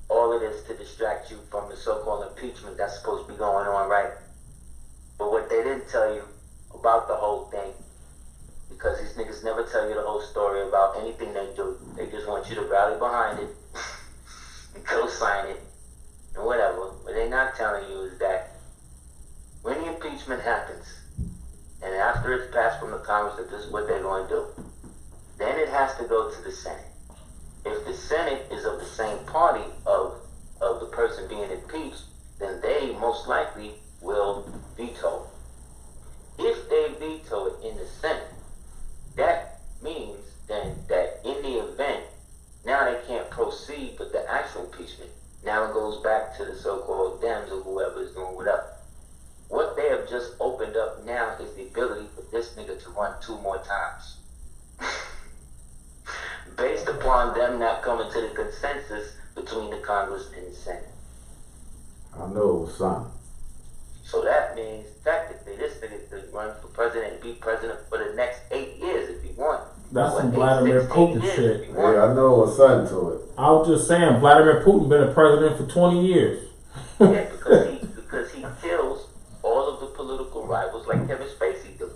All of this to distract you from the so-called impeachment that's supposed to be going on, right? But what they didn't tell you about the whole thing, because these niggas never tell you the whole story about anything they do. They just want you to rally behind it and co-sign it and whatever. What they're not telling you is that when the impeachment happens, and after it's passed from the Congress that this is what they're going to do, then it has to go to the Senate. If the Senate is of the same party of the person being impeached, then they most likely will veto it. If they veto it in the Senate, that means then that in the event, now they can't proceed with the actual impeachment. Now it goes back to the so-called Dems or whoever is doing whatever. What they have just opened up now is the ability for this nigga to run 2 more times. Based upon them not coming to the consensus between the Congress and the Senate. I know it was something. So that means technically this nigga could run for president and be president for the next 8 years if he wants. That's some Vladimir Putin shit. Yeah, I know it was something to it. I was just saying, Vladimir Putin been a president for 20 years. Yeah, because he kills all of the political rivals like Kevin Spacey do.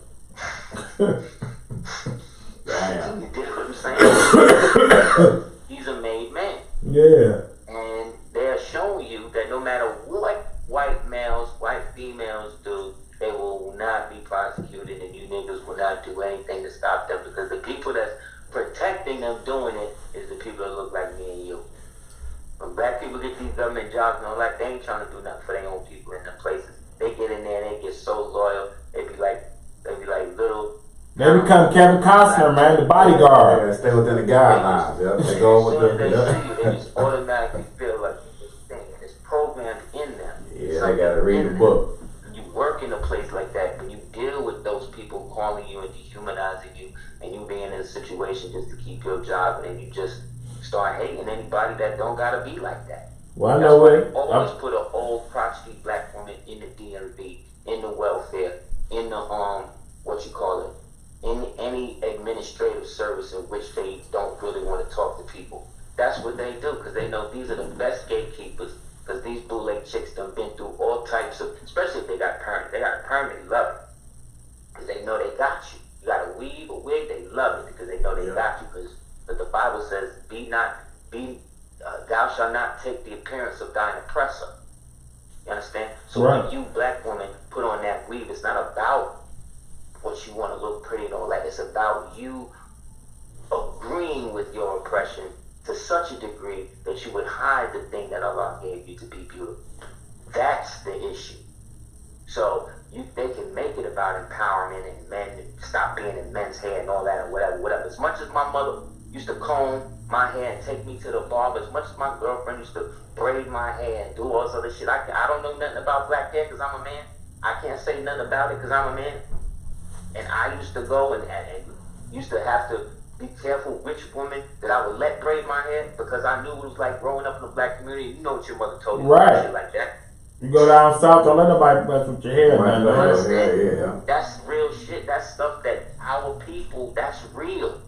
Damn. You dig what I'm saying? He's a made man. Yeah. And they're showing you that no matter what white males, white females do, they will not be prosecuted, and you niggas will not do anything to stop them, because the people that's protecting them doing it is the people that look like me and you. When black people get these government jobs and all that, they ain't trying to do nothing for their own people in them places. They get in there and they get so loyal. They be like little. They become Kevin Costner, man, the bodyguard. Yeah, stay within the guidelines. Yep. They go with They the. see you, they just automatically feel like you just thing. It's programmed in them. Yeah, they gotta read the book. You work in a place like that, when you deal with those people calling you and dehumanizing you, and you being in a situation just to keep your job, and then you just start hating anybody that don't gotta be like that. Well, I know what. Always put an old crotchety black woman in the DMV, in the welfare, in the what you call it, in any administrative service in which they don't really want to talk to people. That's what they do, because they know these are the best gatekeepers. Because these blue lake chicks done been through all types of, especially if they got permanent. They got a permanent, they love it. Because they know they got you. You got a weave, a wig, they love it because they know they got you. Because the Bible says, thou shalt not take the appearance of thine oppressor. You understand? So when you, black woman, put on that weave, it's not about what you want to look pretty and all that. It's about you agreeing with your oppression to such a degree that you would hide the thing that Allah gave you to be beautiful. That's the issue. So they can make it about empowerment and men stop being in men's hair and all that and whatever. As much as my mother used to comb my hair and take me to the barber, as much as my girlfriend used to braid my hair and do all this other shit, I don't know nothing about black hair because I'm a man. I can't say nothing about it because I'm a man. And I used to go and used to have to be careful which woman that I would let braid my hair, because I knew it was like growing up in the black community. You know what your mother told you, shit like that. You go down south, don't let nobody mess with your hair. Right, Man. yeah. That's real shit. That's stuff that our people, that's real.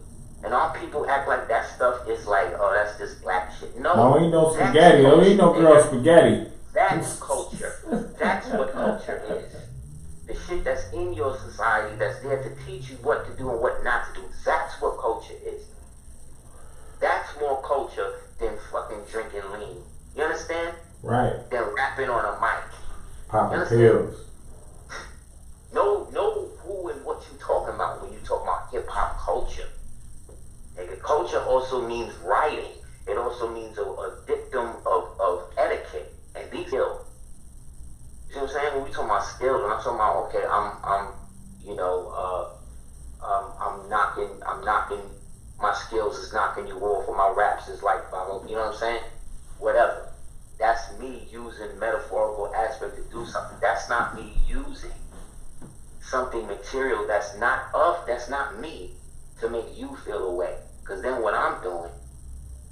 And our people act like that stuff is like, oh, that's just black shit. No, ain't no spaghetti. There ain't no girl spaghetti. That's culture. That's what culture is. The shit that's in your society that's there to teach you what to do and what not to do. That's what culture is. That's more culture than fucking drinking lean. You understand? Right. Than rapping on a mic. Popping pills. Know who and what you talking about when you talk about hip hop culture. Nigga, culture also means writing. It also means a dictum of etiquette and detail. You see what I'm saying? When we talking about skills, when I'm talking about, okay, I'm knocking, my skills is knocking you off, or my raps is like, you know what I'm saying? Whatever. That's me using metaphorical aspect to do something. That's not me using something material that's not me to make you feel away. Because then what I'm doing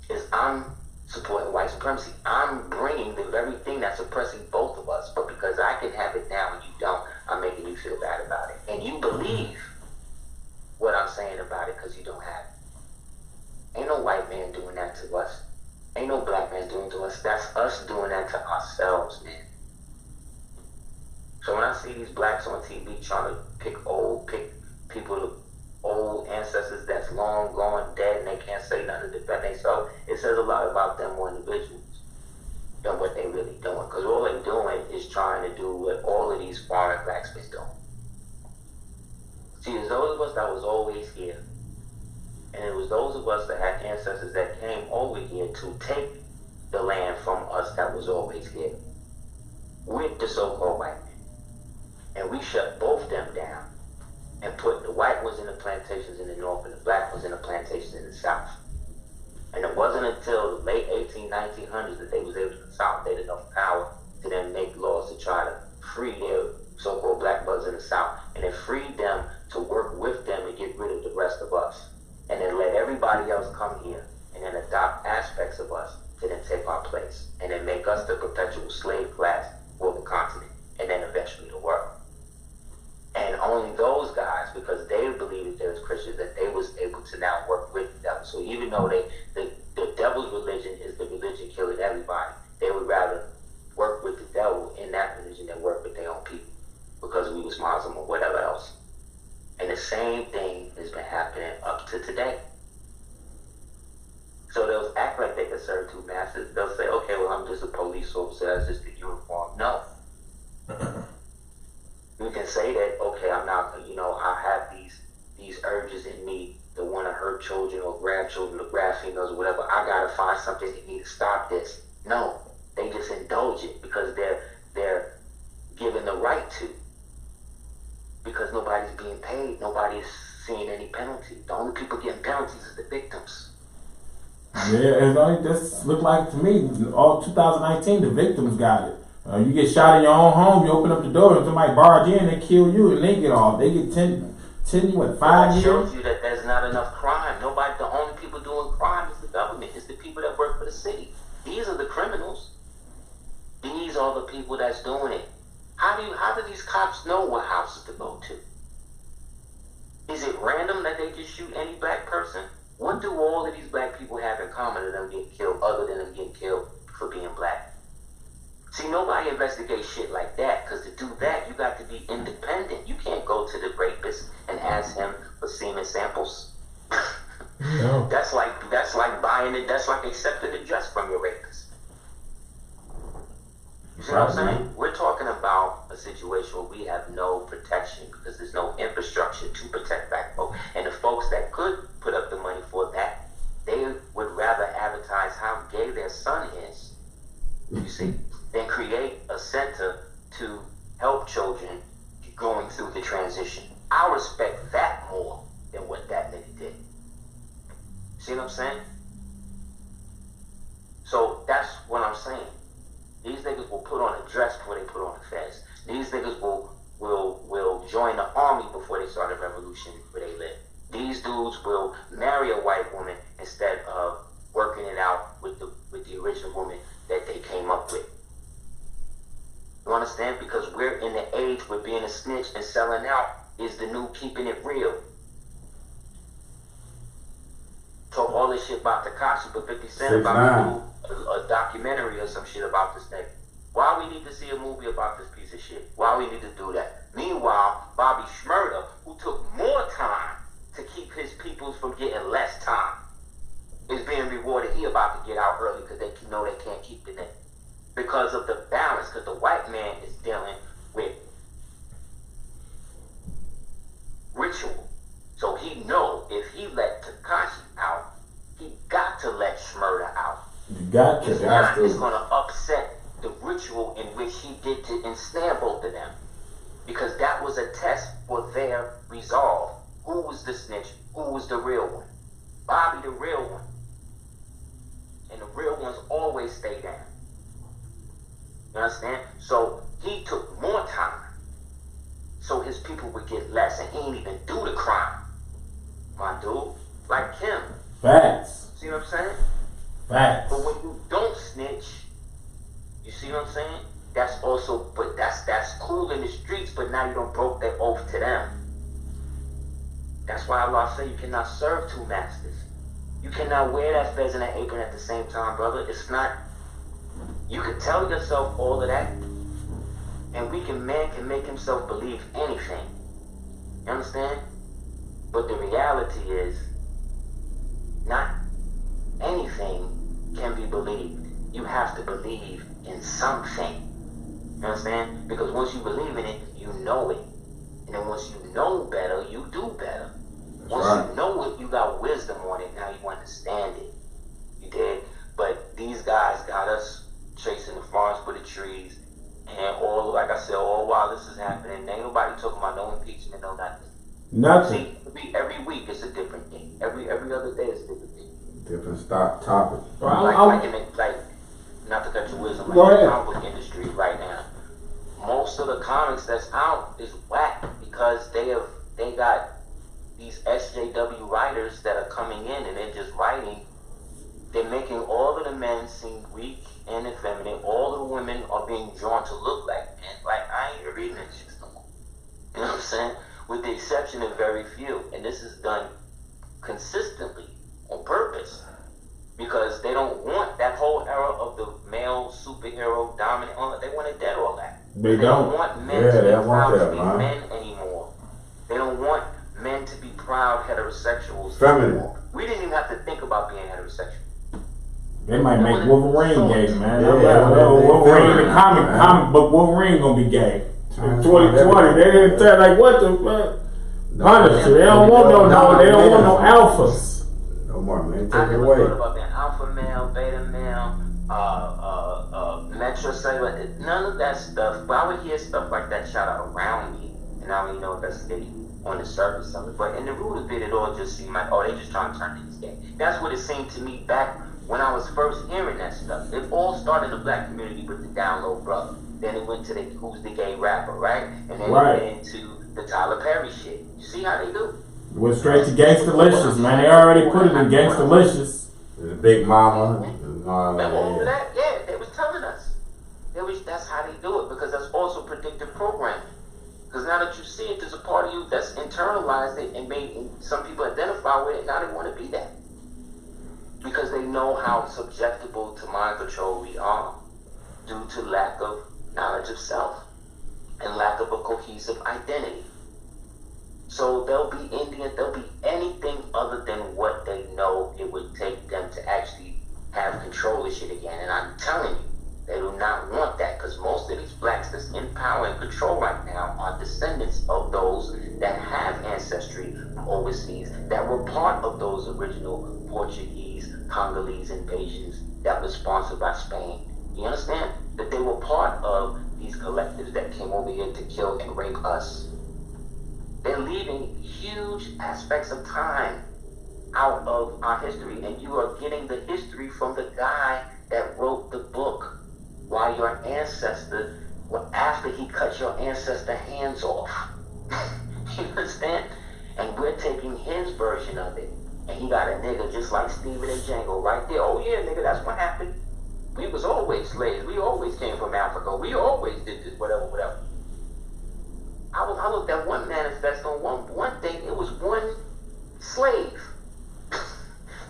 is I'm supporting white supremacy. I'm bringing the very thing that's oppressing both of us, but because I can have it now and you don't, I'm making you feel bad about it. And you believe what I'm saying about it because you don't have it. Ain't no white man doing that to us. Ain't no black man doing it to us. That's us doing that to ourselves, man. So when I see these blacks on TV trying to pick people, old ancestors that's long gone, dead, and they can't say nothing to defend themselves, it says a lot about them more individuals than what they really doing. Because all they're doing is trying to do what all of these foreign blacks been doing. See, there's those of us that was always here. And it was those of us that had ancestors that came over here to take the land from us that was always here with the so-called white men. And we shut both them down and put the white ones in the plantations in the north and the black ones in the plantations in the south. And it wasn't until the late 1900s that they was able to consolidate enough power to then make laws to try to free their so-called black brothers in the south. And it freed them to work with them and get rid of the rest of us. And then let everybody else come here and then adopt aspects of us to then take our place. And then make us the perpetual slave class for the continent. And then eventually the world. And only those guys, because they believed that they was Christians, that they was able to now work with the devil. So even though the devil's religion is the religion killing everybody, they would rather work with the devil in that religion than work with their own people, because we was Muslim or whatever else. And the same thing has been happening up to today. So they'll act like they can serve two masters. They'll say, okay, well, I'm just a police officer, that's just a uniform. No. You can say that, okay, I'm not, I have these urges in me to want to hurt children or grandchildren or grab females or whatever. I got to find something in me to stop this. No, they just indulge it because they're given the right to. Because nobody's being paid, nobody's seeing any penalty. The only people getting penalties is the victims. Yeah, it's like this look like to me, all 2019, the victims got it. You get shot in your own home, you open up the door and somebody barge in, they kill you and they get off. They get 10 what, 5 years? It shows you that there's not enough crime. The only people doing crime is the government. It's the people that work for the city. These are the criminals. These are the people that's doing it. How do these cops know what houses to go to? Is it random that they just shoot any black person? What do all of these black people have in common to them getting killed other than them getting killed for being black? See, nobody investigates shit like that, because to do that, you got to be independent. You can't go to the rapist and ask him for semen samples. No. That's like buying it. That's like accepting a dress from your rapist. You see what I'm saying? We're talking about a situation where we have no protection because there's no infrastructure to protect black folk. And the folks that could put up the money for that, they would rather advertise how gay their son is, you see, than create a center to help children going through the transition. I respect that more than what that nigga did. See what I'm saying? So that's what I'm saying. These niggas will put on a dress before they put on a fez. These niggas will join the army before they start a revolution where they live. These dudes will marry a white woman instead of working it out with the original woman that they came up with. understand? Because we're in the age where being a snitch and selling out is the new keeping it real. Talk all this shit about Tekashi, but 50 Cent about to do a documentary or some shit about this nigga. Why we need to see a movie about this piece of shit? Why we need to do that? Meanwhile, Bobby Shmurda, who took more time to keep his peoples from getting less time, is being rewarded. He about to get out early because they know they can't keep the nigga. Because of the balance, because the white man is dealing with ritual. So he know if he let Tekashi out, he got to let Shmurda out. You got to. If not, it's going to upset the ritual in which he did to ensnare both of them. Because that was a test for their resolve. Who was the snitch? Who was the real one? Bobby the real one. And the real ones always stay down. You understand? So he took more time so his people would get less, and he ain't even do the crime. My dude, like him. Facts. See what I'm saying? Facts. But when you don't snitch, you see what I'm saying? That's also, but that's cool in the streets, but now you don't broke that oath to them. That's why Allah say you cannot serve two masters. You cannot wear that fez and that apron at the same time, brother. It's not. You can tell yourself all of that, and man can make himself believe anything. You understand? But the reality is, not anything can be believed. You have to believe in something. You understand? Because once you believe in it, you know it. And then once you know better, you do better. Once you know it, you got wisdom on it. Now you understand it. You did. But these guys got us chasing the forest for the trees. And all, like I said, all while this is happening, ain't nobody talking about no impeachment, no nothing. Nothing. See, every week it's a different thing. Every other day it's a different thing. Different topic. Like, not to cut your wisdom, like the comic book industry right now. Most of the comics that's out is whack because they got these SJW writers that are coming in and they're just writing. They're making all of the men seem weak and effeminate. All of the women are being drawn to look like men. Like, I ain't even reading that shit no more. You know what I'm saying? With the exception of very few. And this is done consistently on purpose. Because they don't want that whole era of the male superhero dominant. They want to dead all that. They don't want men to be proud to be men anymore. They don't want men to be proud heterosexuals. Feminine. We didn't even have to think about being heterosexual. They might make Wolverine gay, man. Yeah, Wolverine, the comic book Wolverine gonna be gay. 2020, they didn't say like what the fuck. Honestly, they don't want they don't want no alphas. No more, man. I Take it never away. thought about being alpha male, beta male, metrocellular, none of that stuff. But I would hear stuff like that shot out around me, and I don't even know if that's gay on the surface of it. But in the root of it all just seemed like, oh, they just trying to turn niggas gay. That's what it seemed to me back when I was first hearing that stuff. It all started in the black community with the Down Low brother. Then it went to the Who's the Gay Rapper, right? And then it went into the Tyler Perry shit. You see how they do? It went straight to Gangstalicious, man. They already put it in Gangstalicious. The Big Mama. All of that, yeah, they was telling us. That's how they do it, because that's also predictive programming. Because now that you see it, there's a part of you that's internalized it and made some people identify with it. Now they want to be that. Because they know how susceptible to mind control we are due to lack of knowledge of self and lack of a cohesive identity. So they'll be Indian, they'll be anything other than what they know it would take them to actually have control of shit again. And I'm telling you, they do not want that, because most of these blacks that's in power and control right now are descendants of those that have ancestry from overseas, that were part of those original Portuguese, Congolese invasions that were sponsored by Spain. You understand? That they were part of these collectives that came over here to kill and rape us. They're leaving huge aspects of time out of our history, and you are getting the history from the guy that wrote the book while your ancestor, after he cut your ancestor hands off. You understand? And we're taking his version of it. And he got a nigga just like Steven and Django right there. Oh yeah, nigga, that's what happened. We was always slaves. We always came from Africa. We always always did this, whatever. I looked at one manifesto on one thing. It was one slave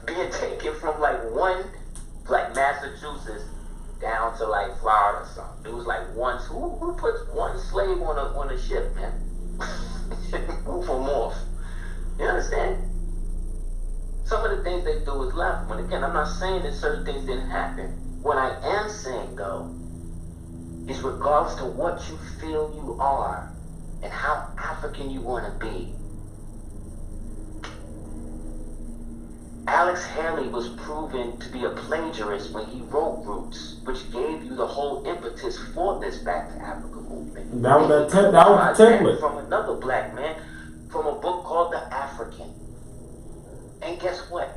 being taken from like Massachusetts down to like Florida or something. It was like who puts one slave on a ship, man? Move them off. You understand? Some of the things they do is left. When again, I'm not saying that certain things didn't happen. What I am saying though is regardless to what you feel you are and how African you want to be, Alex Haley was proven to be a plagiarist when he wrote Roots, which gave you the whole impetus for this Back to Africa movement. That was the template. From another black man, from a book called The African. And guess what?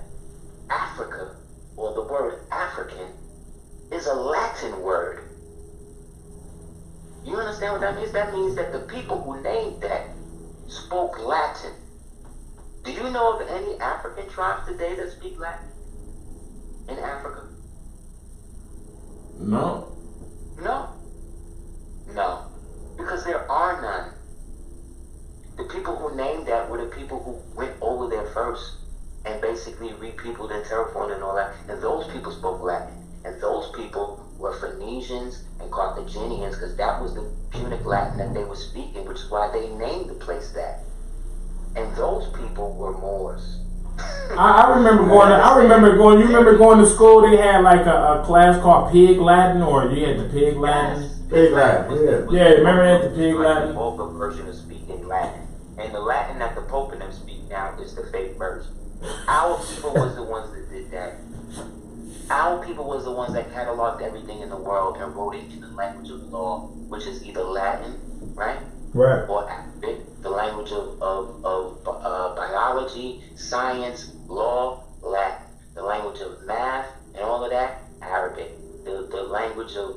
Africa, or the word African, is a Latin word. You understand what that means? That means that the people who named that spoke Latin. Do you know of any African tribes today that speak Latin in Africa? No. No. Because there are none. The people who named that were the people who went over there first and basically repeopled and terraformed and all that. And those people spoke Latin. And those people were Phoenicians and Carthaginians, because that was the Punic Latin that they were speaking, which is why they named the place that. And those people were Moors. I remember going. You remember going to school? They had like a class called Pig Latin, or you had the Pig Latin. Yes. Pig Latin, yeah. Remember that the Pig Latin? The vulgar version of speaking Latin, and the Latin that the Pope and them speak now is the fake version. Our people was the ones that did that. Our people was the ones that cataloged everything in the world and wrote it in the language of law, which is either Latin, right? Right. Or Arabic, the language of biology, science, law, Latin. The language of math and all of that, Arabic. The language of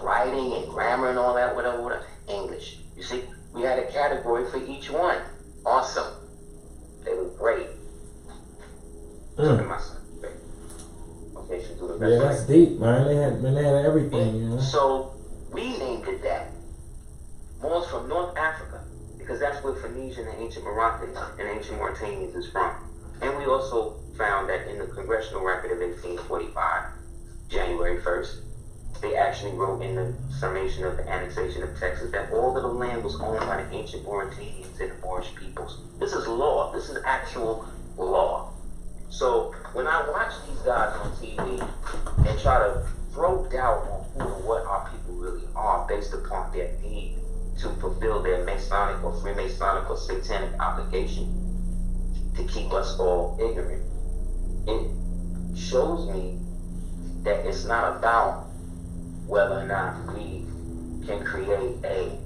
writing and grammar and all that, whatever, English. You see, we had a category for each one. Awesome. They were great. My son, great. Okay, should do the best. Yeah, that's deep, man. They had everything, you know. So we named it that. Moors from North Africa, because that's where Phoenician and ancient Moroccans and ancient Mauritanians is from. And we also found that in the congressional record of 1845, January 1st, they actually wrote in the summation of the annexation of Texas that all of the land was owned by the ancient Mauritanians and the Moorish peoples. This is law. This is actual law. So when I watch these guys on TV and try to throw doubt on who and what our people really are based upon their need to fulfill their Masonic or Freemasonic or Satanic obligation to keep us all ignorant, it shows me that it's not about whether or not we can create a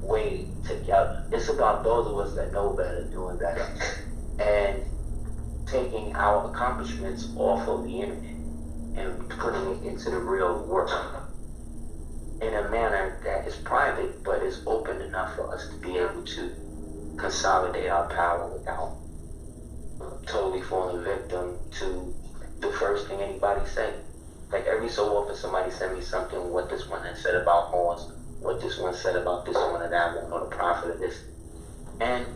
way together. It's about those of us that know better doing better and taking our accomplishments off of the internet and putting it into the real world in a manner that is private but is open enough for us to be able to consolidate our power without totally falling victim to the first thing anybody say. Like every so often somebody send me something, what this one has said about Moors, what this one said about this one and that one, or the prophet of this. And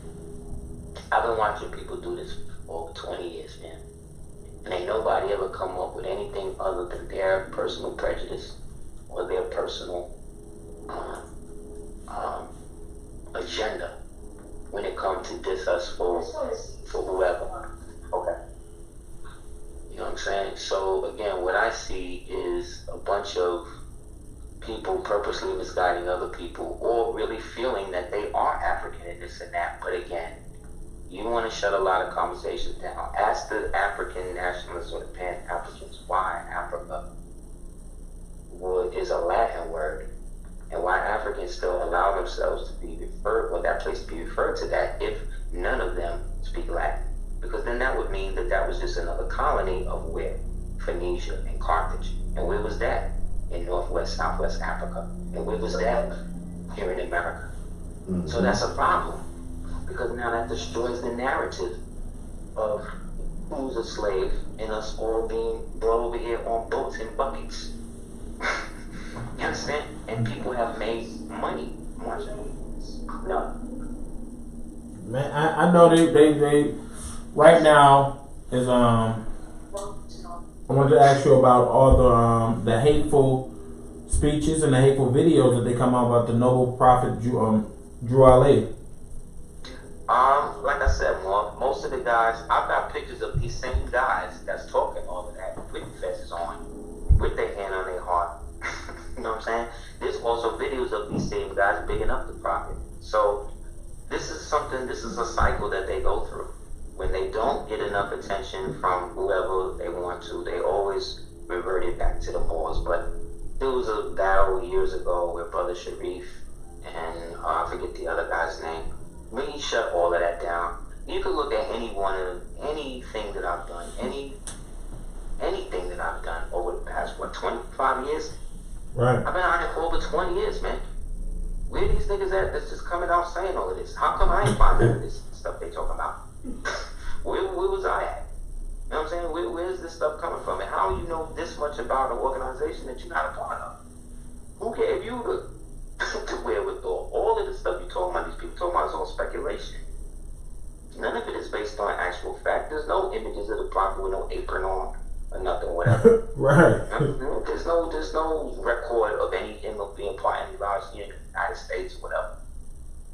I've been watching people do this for over 20 years, man. And ain't nobody ever come up with anything other than their personal prejudice or their personal agenda when it comes to diss us for whoever. Okay. You know what I'm saying? So again, what I see is a bunch of people purposely misguiding other people or really feeling that they are African and this and that. But again, you want to shut a lot of conversations down. Ask the African nationalists or the Pan-Africans why Africa is a Latin word and why Africans still allow themselves to be referred, or that place to be referred to that, if none of them speak Latin. Because then that would mean that that was just another colony of where? Phoenicia and Carthage. And where was that? In Southwest Africa. And where was that? Here in America. Mm-hmm. So that's a problem. Because now that destroys the narrative of who's a slave and us all being brought over here on boats and buckets. and people have made money watching it. No. Man, I know they right now is I wanted to ask you about all the hateful speeches and the hateful videos that they come out about the noble prophet Drew Ali. Like I said, most of the guys, I've got pictures of these same guys that's talking all of that with vests on, with their hand on their heart. You know what I'm saying? There's also videos of these same guys bigging up the prophet. So this is a cycle that they go through. When they don't get enough attention from whoever they want to, they always revert it back to the Moors. But there was a battle years ago with Brother Sharif and I forget the other guy's name. When he shut all of that down, you could look at anything that I've done, anything that I've done over the past 25 years. Right. I've been on it for over 20 years, man. Where are these niggas at that's just coming out saying all of this? How come I ain't find none of this stuff they talking about? Where was I at? You know what I'm saying? Where's this stuff coming from? And how you know this much about an organization that you're not a part of? Who gave you the wherewithal? All of the stuff you talking about, these people talking about is all speculation. None of it is based on actual fact. There's no images of the prophet with no apron on or nothing, whatever. Right. There's no record of anything of being part of any large in the United States or whatever.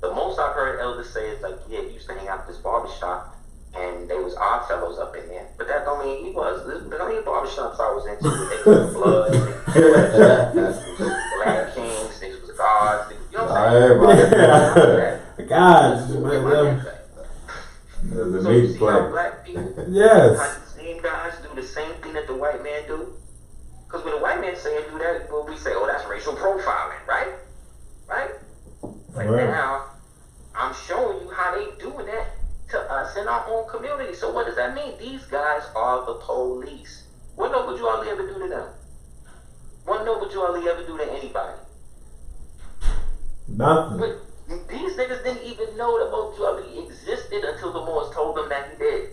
The most I've heard elders say is like, yeah, he used to hang out at this barbershop and there was odd fellows up in there. But that don't mean he was. There's only barbershops I was into. They was blood, Black Kings, niggas was gods. You know what I'm saying? Gods. So you see how black people, Yes. how the same guys do the same thing that the white man do? Because when the white man say do that, well, we say, oh, that's racial profiling, right? Right? But Right. now, I'm showing you how they doing that to us in our own community. So what does that mean? These guys are the police. What no would you Ali ever do to them? What no would you Ali ever do to anybody? Nothing. But these niggas didn't even know that Moju Ali existed until the Moors told them that he did.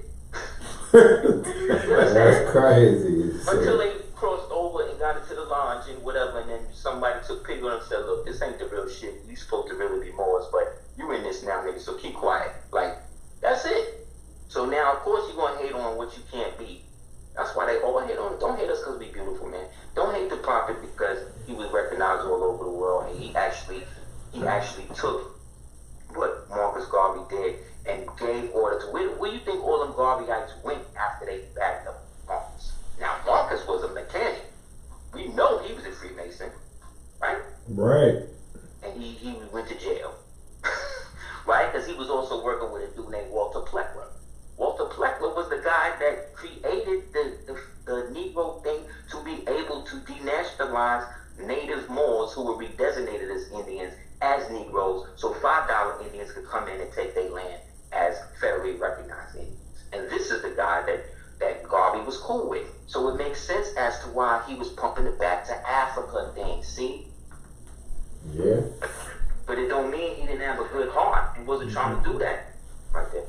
That's crazy. Until they crossed over and got into the lodge and whatever, and then somebody took pity on them and said, look, this ain't the real shit. You supposed to really be Moors, but you in this now, nigga, so keep quiet. Like, that's it. So now, of course, you're going to hate on what you can't be. That's why they all hate on. Don't hate us because we beautiful, man. Don't hate the prophet because he was recognized all over the world, and he actually took what Marcus Garvey did and gave order to. Where you think all them Garveyites went after they backed up Marcus? Now, Marcus was a mechanic. We know he was a Freemason, right? Right. And he went to jail, right? Because he was also working with a dude named Walter Pleckler. Walter Pleckler was the guy that created the Negro thing to be able to denationalize native Moors who were redesignated as Indians as Negroes, so $5 Indians could come in and take their land as federally recognized Indians. And this is the guy that Garvey was cool with. So it makes sense as to why he was pumping it back to Africa thing, see? Yeah. But it don't mean he didn't have a good heart. He wasn't trying to do that right there.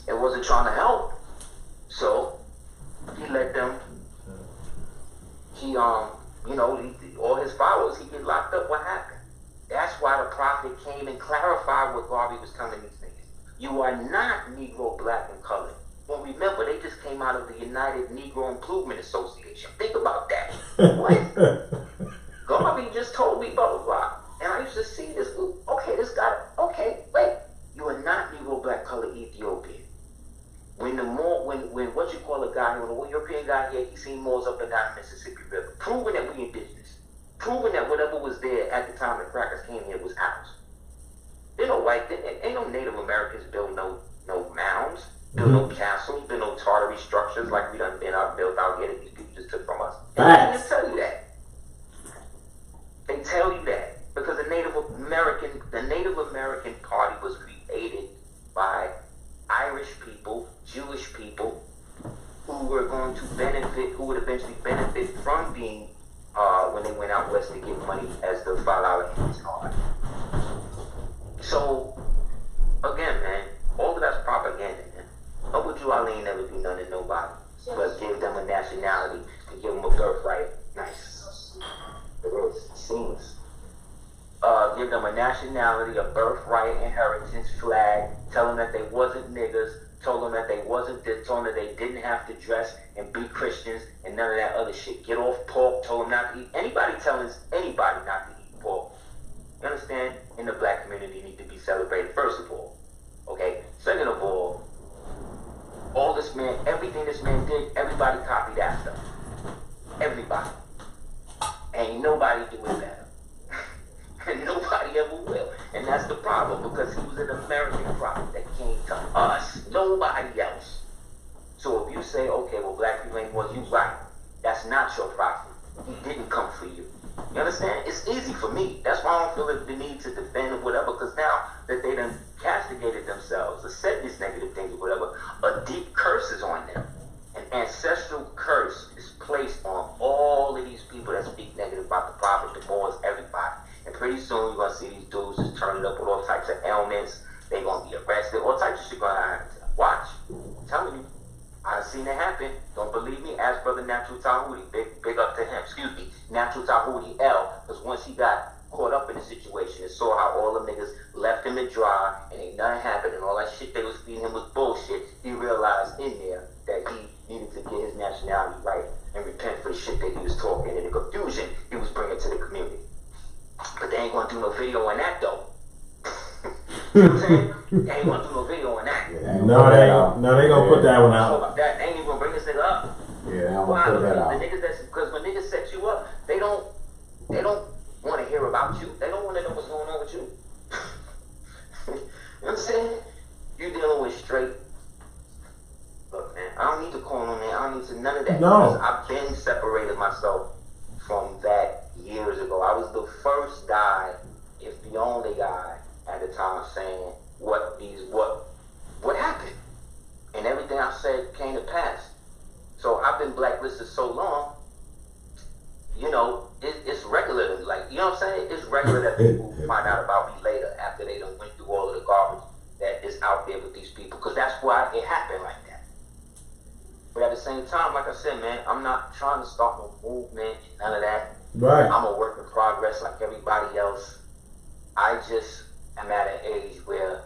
It wasn't trying to help. So he let them, all his followers, he get locked up. What happened? That's why the prophet came and clarified what Garvey was telling these niggas. You are not Negro, black, and colored. Well, remember, they just came out of the United Negro Improvement Association. Think about that. What? Garvey just told me blah, blah, blah. And I used to see this. Okay, this guy, okay, wait. You are not Negro, black, colored, Ethiopian. When what you call a guy, when a European guy here, he seen Moors up and down the Mississippi River, proving that we indigenous, proving that whatever was there at the time the crackers came here was ours. Ain't no Native Americans build no mounds, build no castles, build no Tartary structures like we done built out here that these people just took from us. They just tell you that. They tell you that because the Native American Party was created by Irish people, Jewish people, who were going to benefit, who would eventually benefit from being, when they went out west to get money as the $5 Indians and all that. So, again, man, all of that's propaganda, man. Abu Ali ain't never do nothing to nobody, but give them a nationality and give them a birthright. Nice. It was seamless. give them a nationality, a birthright, inheritance, flag, tell them that they wasn't niggas, told them that they wasn't this, told them that they didn't have to dress and be Christians and none of that other shit. Get off pork, told them not to eat. Anybody telling anybody not to eat pork, you understand, in the black community need to be celebrated, first of all. Okay? Second of all this man, everything this man did, everybody copied after. Everybody. Ain't nobody do it better. And nobody ever will. And that's the problem, because he was an American prophet that came to us, nobody else. So if you say, okay, well, black people ain't what you right, that's not your prophet. He didn't come for you. You understand? It's easy for me. That's why I don't feel the need to defend or whatever, because now that they done castigated themselves or said these negative things or whatever, a deep curse is on them. An ancestral curse is placed on all of these people that speak negative about the prophet, the boys, everybody. And pretty soon you're gonna see these dudes just turning up with all types of ailments. They gonna be arrested, all types of shit gonna happen. Watch. I'm telling you. I've seen it happen. Don't believe me? Ask Brother Natural Tahuti. Big up to him. Excuse me. Natural Tahuti L. Because once he got caught up in the situation and saw how all the niggas left him to dry and ain't nothing happened and all that shit they was feeding him was bullshit, he realized in there that he needed to get his nationality right and repent for the shit that he was talking and the confusion he was bringing to the community. But they ain't gonna do no video on that though. You know what I'm saying? They ain't gonna do no video on that. Yeah, they gonna put that one out. That ain't even gonna bring this nigga up. Yeah, they don't put that out. The niggas because when niggas set you up, they don't want to hear about you. They don't want to know what's going on with you. You know what I'm saying? You dealing with straight. Look, man, I don't need to call on man. I don't need to none of that. No. I've been separated myself from that years ago. I was the first guy, if the only guy at the time, saying what happened, and everything I said came to pass. So I've been blacklisted so long, you know, it's regular. Like, you know what I'm saying? It's regular that people find out about me later after they done went through all of the garbage that is out there with these people, because that's why it happened like that. But at the same time, like I said, man, I'm not trying to start no movement, none of that. Right. I'm a work in progress like everybody else. I just am at an age where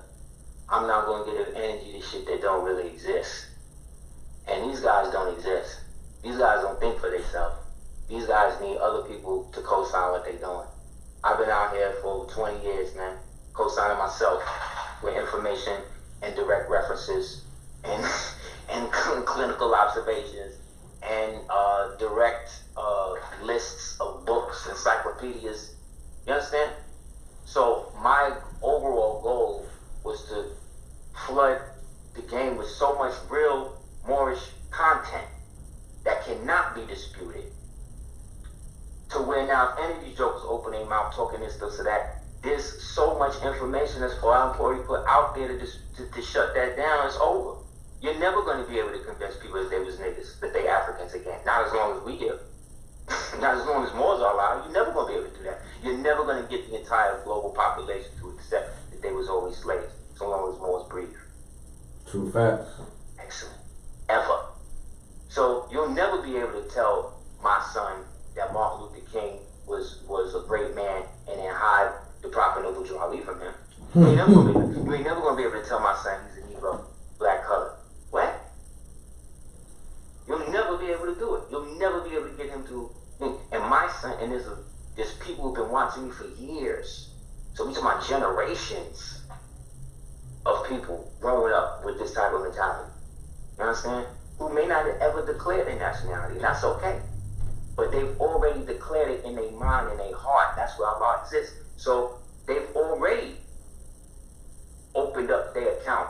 I'm not going to give energy to shit that don't really exist. And these guys don't exist. These guys don't think for themselves. These guys need other people to co-sign what they're doing. I've been out here for over 20 years, man, co-signing myself with information and direct references and clinical observations and direct lists of books, encyclopedias. You understand? So my overall goal was to flood the game with so much real Moorish content that cannot be disputed, to where now if any of these jokers open their mouth talking this, this, or that, there's so much information that's already put out there to shut that down. It's over. You're never going to be able to convince people that they was niggas, that they Africans again. Not as long as we do. Not as long as Moors are alive. You're never going to be able to do that. You're never going to get the entire global population to accept that they was always slaves, so long as Moors breathe. True facts. Excellent. Ever. So you'll never be able to tell my son that Martin Luther King was a great man and then hide the Prophet Noble Drew Ali from him. You ain't never going to be able to tell my son he's a Negro, black color. What? You'll never be able to do it. You'll never be able to get him to. And my son, and there's people who've been watching me for years. So we're talking about generations of people growing up with this type of mentality. You understand? Who may not have ever declared their nationality, and that's okay. But they've already declared it in their mind and their heart. That's where Allah exists. So they've already opened up their account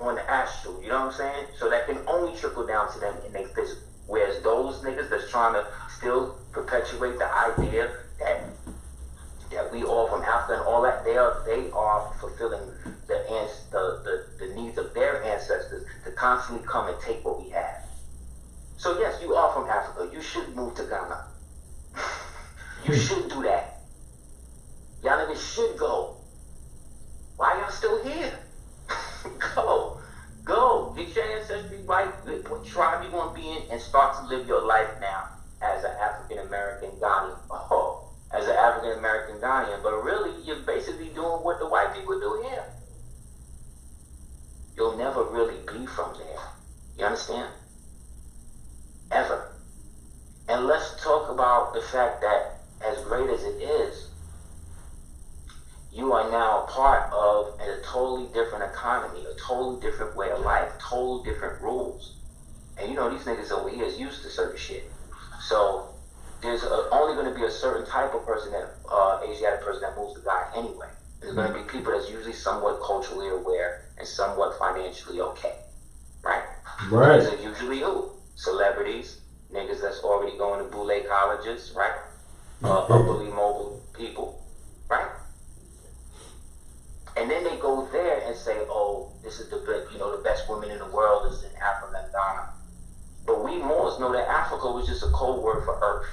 on the astral, you know what I'm saying? So that can only trickle down to them in their physical. Whereas those niggas that's trying to still perpetuate the idea that we all from Africa and all that, they are fulfilling the needs of their ancestors to constantly come and take what we have. So yes, you are from Africa. You should move to Ghana. You should do that. Y'all niggas should go. Why y'all still here? Go. Get your ancestry right. What tribe you want to be in, and start to live your life now as an African American Ghanaian. As an African American Ghanaian. But really, the fact that as great as it is, you are now a part of a totally different economy, a totally different way of life, totally different rules. And you know, these niggas over here is used to certain shit. So there's only going to be a certain type of person, that Asiatic person that moves to God anyway. There's going to be people that's usually somewhat culturally aware and somewhat financially okay, right? Right. These are usually who? Celebrities, niggas that's already going to boule colleges, right? Upperly mobile people, right? And then they go there and say, oh, this is the best women in the world is in Africa and Ghana. But we Moors know that Africa was just a code word for earth.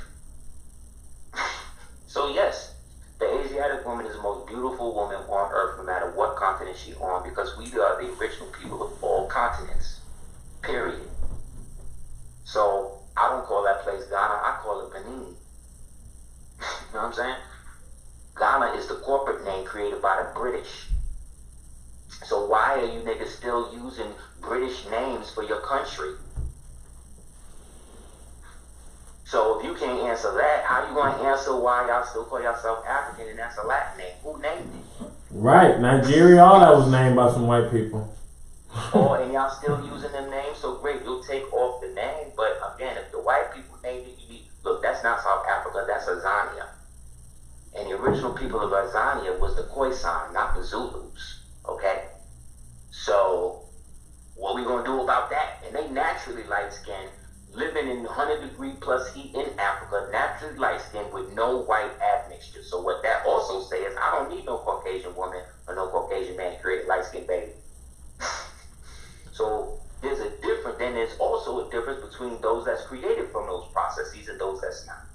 So yes, the Asiatic woman is the most beautiful woman on earth, no matter what continent she's on, because we are the original people of all continents, period. So I don't call that place Ghana, I call it Benin. You know what I'm saying? Ghana is the corporate name created by the British. So why are you niggas still using British names for your country? So if you can't answer that, how you going to answer why y'all still call yourself African and that's a Latin name? Who named it? Right. Nigeria, all that was named by some white people. And y'all still using them names? So great, you'll take off the name. But again, if the white people named it, look, that's not South Africa, that's Azania. And the original people of Azania was the Khoisan, not the Zulus. Okay? So what we going to do about that? And they naturally light-skinned, living in 100-degree plus heat in Africa, naturally light-skinned with no white admixture. So what that also says is I don't need no Caucasian woman or no Caucasian man to create a light-skinned baby. So there's a difference. Then there's also a difference between those that's created from those processes and those that's not.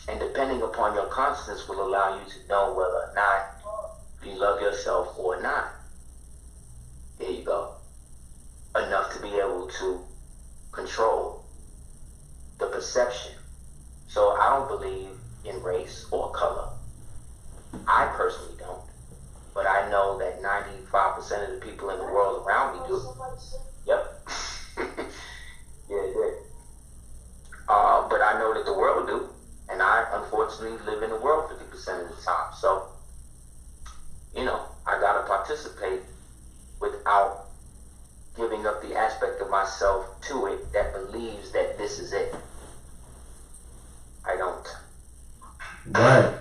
And depending upon your consciousness will allow you to know whether or not you love yourself or not. There you go. Enough to be able to control the perception. So I don't believe in race or color. I personally don't. But I know that 95% of the people in the world around me do. Yep. Yeah, it did. But I know that the world do. And I, unfortunately, live in the world 50% of the time. So, you know, I got to participate without giving up the aspect of myself to it that believes that this is it. I don't. Right.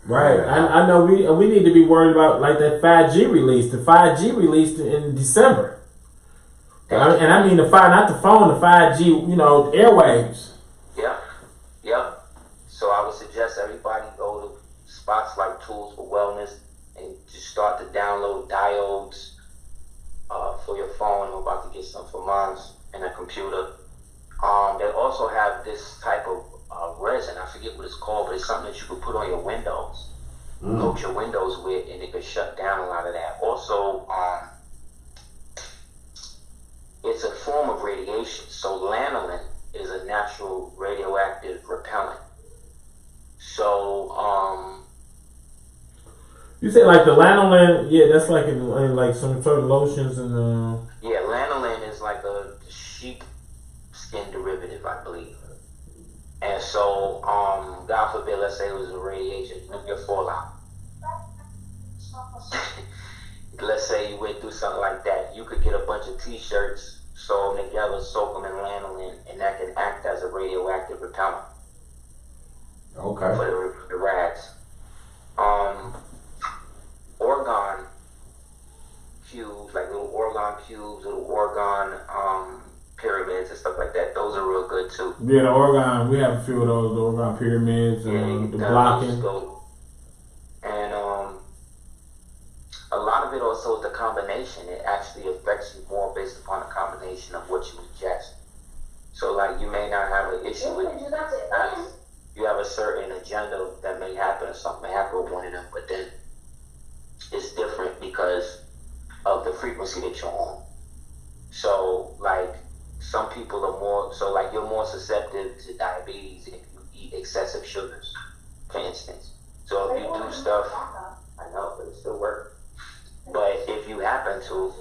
Right. I know we need to be worried about like that 5G release. The 5G released in December. And I mean the 5, not the phone, the 5G, you know, airwaves. Yep. So I would suggest everybody go to spots like Tools for Wellness and just start to download diodes for your phone. I'm about to get some for mine and a computer. They also have this type of resin. I forget what it's called, but it's something that you can put on your windows, coat your windows with, and it could shut down a lot of that. Also, it's a form of radiation. So lanolin is a natural radioactive repellent. So, you say like the lanolin, yeah, that's like in like some sort of lotions and yeah, lanolin is like a sheep skin derivative, I believe. And so, God forbid, let's say it was a radiation, nuclear fallout. Let's say you went through something like that, you could get a bunch of t-shirts, sew them together, soak them in lanolin, and that can act as a radioactive repellent. Okay. For the rags. Orgone cubes, like little orgone cubes, little orgone pyramids and stuff like that. Those are real good too. yeah, the orgone. We have a few of those, the orgone pyramids, the blocking. And a lot of it also is the combination. It actually affects you more based upon the combination of what you ingest. So like you may not have an issue with it. You have a certain agenda that may happen or something may happen with one of them, but then it's different because of the frequency that you're on. So like some people are more, so like you're more susceptible to diabetes if you eat excessive sugars, for instance. So if you do stuff, I know, but it still works. But if you happen to,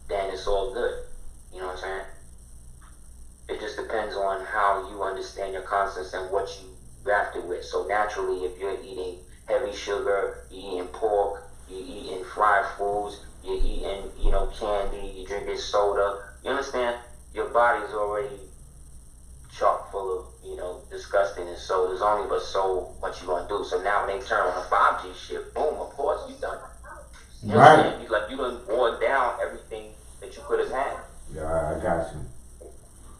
then it's all good. You know what I'm saying? It just depends on how you understand your consciousness what you grafted with. So naturally, if you're eating heavy sugar, you're eating pork, you're eating fried foods, you're eating, candy, you're drinking soda, you understand? Your body's already chock full of, disgusting, and so there's only but so much you're gonna do. So now when they turn on the 5G shit, boom, of course you done. You know what I'm saying? You done boiled down everything that you could have had. Yeah, I got you.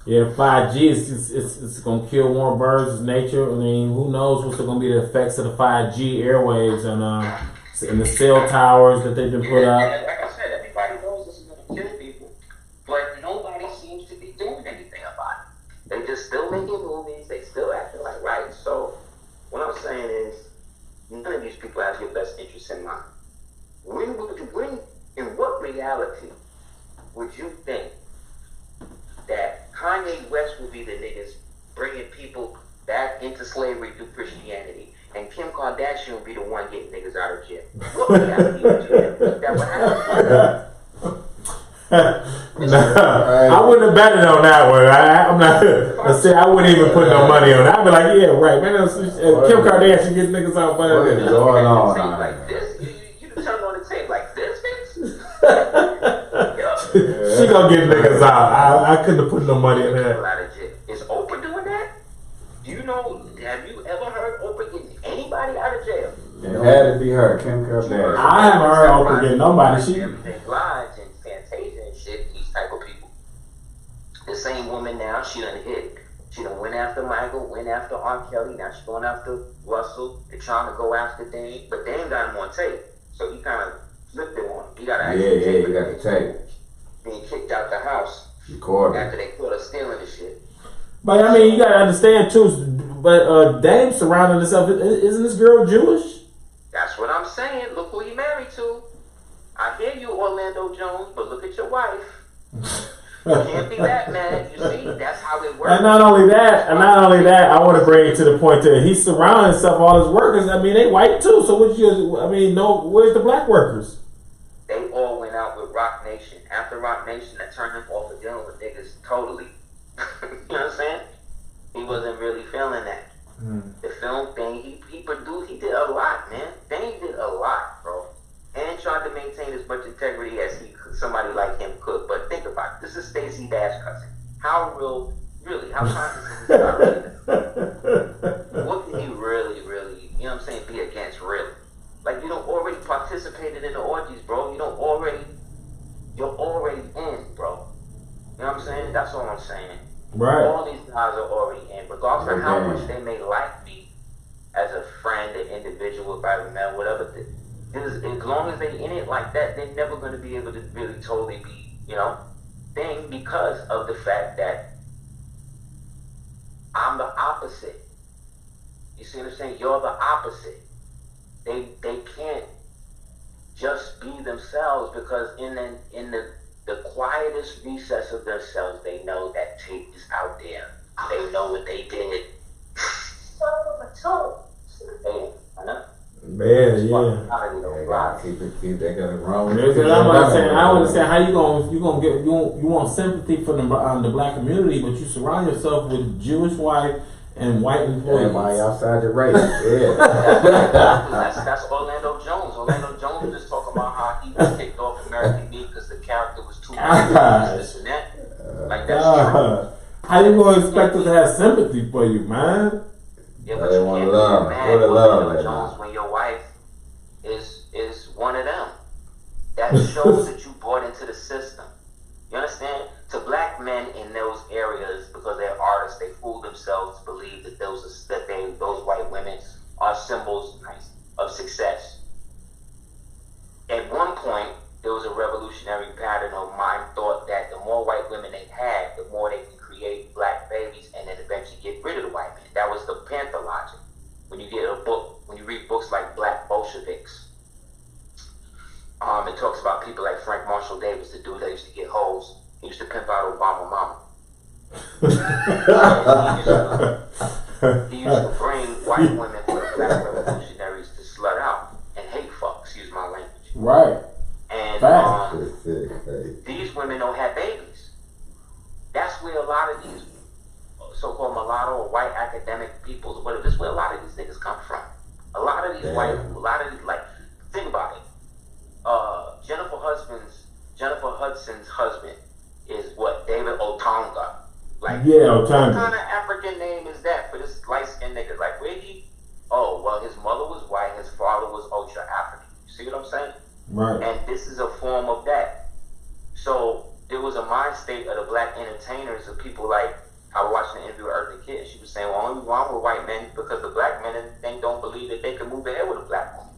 Yeah, 5G it's gonna kill more birds. It's nature. I mean, who knows what's gonna be the effects of the 5G airwaves and the cell towers that they've been put up. And like I said, everybody knows this is gonna kill people, but nobody seems to be doing anything about it. They just still making movies. They still acting like right. So what I'm saying is, none of these people have your best interests in mind. In what reality would you think that Kanye West will be the niggas bringing people back into slavery through Christianity, and Kim Kardashian will be the one getting niggas out of jail? What reality would you think that would happen? I wouldn't have betted on that one. I'm not. I wouldn't even put no money on that. I'd be like, yeah, right, man. Kim Kardashian getting niggas out. What is going on? Like this, you turn on the tape like this, bitch. She gonna get niggas out. I couldn't have put no money in that. Is Oprah doing that? Do you know? Have you ever heard Oprah getting anybody out of jail? It had to be her, Kim Kardashian. I haven't heard Oprah get nobody. She Blige and Fantasia and shit. These type of people. The same woman now. She done hit. She done went after Michael, went after R. Kelly. Now she's going after Russell. They're trying to go after Dame, but Dame got him on tape, so he kind of flipped it on him. He got you got the tape. Being kicked out the house. Recorded. After they caught her stealing the shit. But I mean, you gotta understand too. But Dame surrounding herself. Isn't this girl Jewish? That's what I'm saying. Look who he married to. I hear you, Orlando Jones, but look at your wife. You can't be that mad. You see, that's how it works. And not only that, I want to bring it to the point that he's surrounding himself all his workers. I mean, they white too. So where's the black workers? They all went out with Rock Nation. After Rock Nation, that turned him off of dealing with niggas totally. You know what I'm saying? He wasn't really feeling that. The film thing, he produced, he did a lot, man. Dame did a lot, bro. And tried to maintain as much integrity as somebody like him could. But think about it. This is Stacey Dash cousin. How real, really, how conscious is this about really? What can he really, you know what I'm saying, be against, really? Like, you don't already participated in the orgies, bro. You're already in, bro. You know what I'm saying? That's all I'm saying. Right. All these guys are already in, regardless of how much they may like me as a friend, an individual, private man, whatever. As long as they in it like that, they're never going to be able to really totally be, thing, because of the fact that I'm the opposite. You see what I'm saying? You're the opposite. They can't just be themselves, because in the quietest recess of themselves, they know that tape is out there. They know what they did. Hey, I know. Man, Keep that going wrong. I understand how you gonna get you want sympathy from the black community, but you surround yourself with Jewish wife and white employees. Everybody outside the race, yeah. That's Orlando Jones. Orlando Jones was just talking about how he was kicked off American Meat because the character was too much this and that. Like that's true. How you gonna expect us to have sympathy for you, man? Yeah, but you can't be mad at Orlando Jones when your wife is one of them. That shows that you bought into the system. You understand? To black men in those areas, because they're artists, they fool themselves to believe that those white women are symbols of success. At one point, there was a revolutionary pattern of mind thought that the more white women they had, the more they can create black babies and then eventually get rid of the white men. That was the Panther logic. When you read books like Black Bolsheviks, it talks about people like Frank Marshall Davis, the dude that used to get hoes. He used to pimp out Obama mama. He used to bring white women for the black revolutionaries to slut out and hate fuck, excuse my language. Right. And these women don't have babies. That's where a lot of these so-called mulatto or white academic peoples, of these white, think about it. Jennifer Hudson's husband is what? David Otunga. Like, Yeah, what Otunga. kind of African name is that for this light-skinned nigga? Like, where he? Oh, well, his mother was white, his father was ultra African. You see what I'm saying? Right. And this is a form of that. So there was a mind state of the black entertainers of people like, I was watching an interview with Eartha Kitt. She was saying, well, only wrong with white men because the black men they don't believe that they can move ahead with a black woman.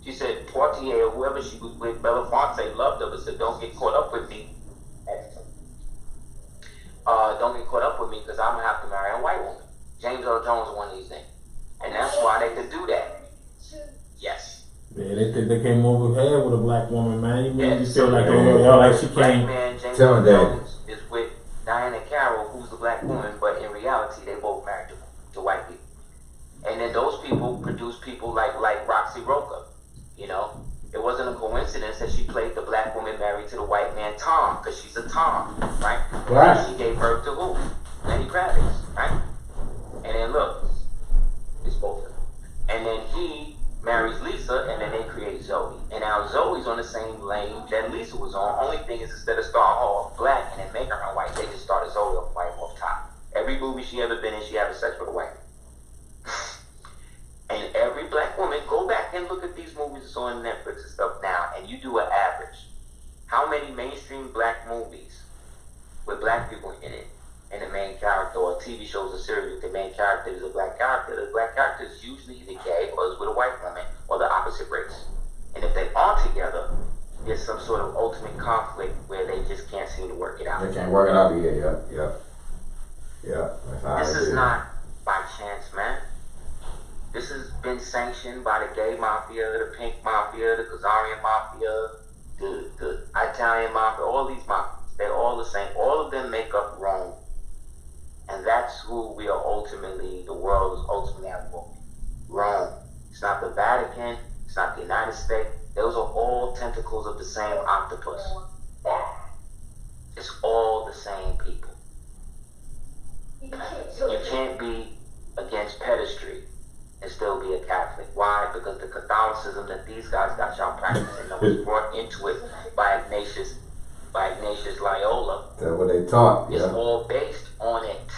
She said Portier or whoever she was with, Belafonte, loved her, but said, don't get caught up with me. Don't get caught up with me because I'm going to have to marry a white woman. James Earl Jones is one of these things. And that's why they could do that. Yes. Yeah, they think they can't move ahead with a black woman, man. You mean Yeah, you so feel like she black can't. man, James Tell Earl me that. Jones is with Diana Carroll, who's the black woman, but in reality, they both married to white people. And then those people produce people like Roxy Roca. You know, it wasn't a coincidence that she played the black woman married to the white man Tom, because she's a Tom, right? Right. She gave birth to who? Lenny Kravitz, right? And then look, it's both of them. And then he marries Lisa, and then they create Zoe. And now Zoe's on the same lane that Lisa was on. Only thing is, instead of starting her off black and then making her white, they just started Zoe off white off top. Every movie she ever been in, she having sex with a white man. And every black woman, go back and look at these movies that's on Netflix and stuff now, and you do an average. How many mainstream black movies with black people in it, and the main character, or TV shows or series, the main character is a black character? The black character is usually either gay or is with a white woman or the opposite race. And if they are together, there's some sort of ultimate conflict where they just can't seem to work it out. They can't work it out. Yeah. That's how This I is do. not by chance, man. This has been sanctioned by the gay mafia, the pink mafia, the Khazarian mafia, the Italian mafia, all these mafias. They're all the same. All of them make up Rome. And that's who we are ultimately, the world is ultimately at war. Rome. It's not the Vatican. It's not the United States. Those are all tentacles of the same octopus. It's all the same people. You can't be against pedestry and still be a Catholic. Why? Because the Catholicism that these guys got y'all practicing that was brought into it by Ignatius Loyola, That's what they taught. is Yeah. all based on it.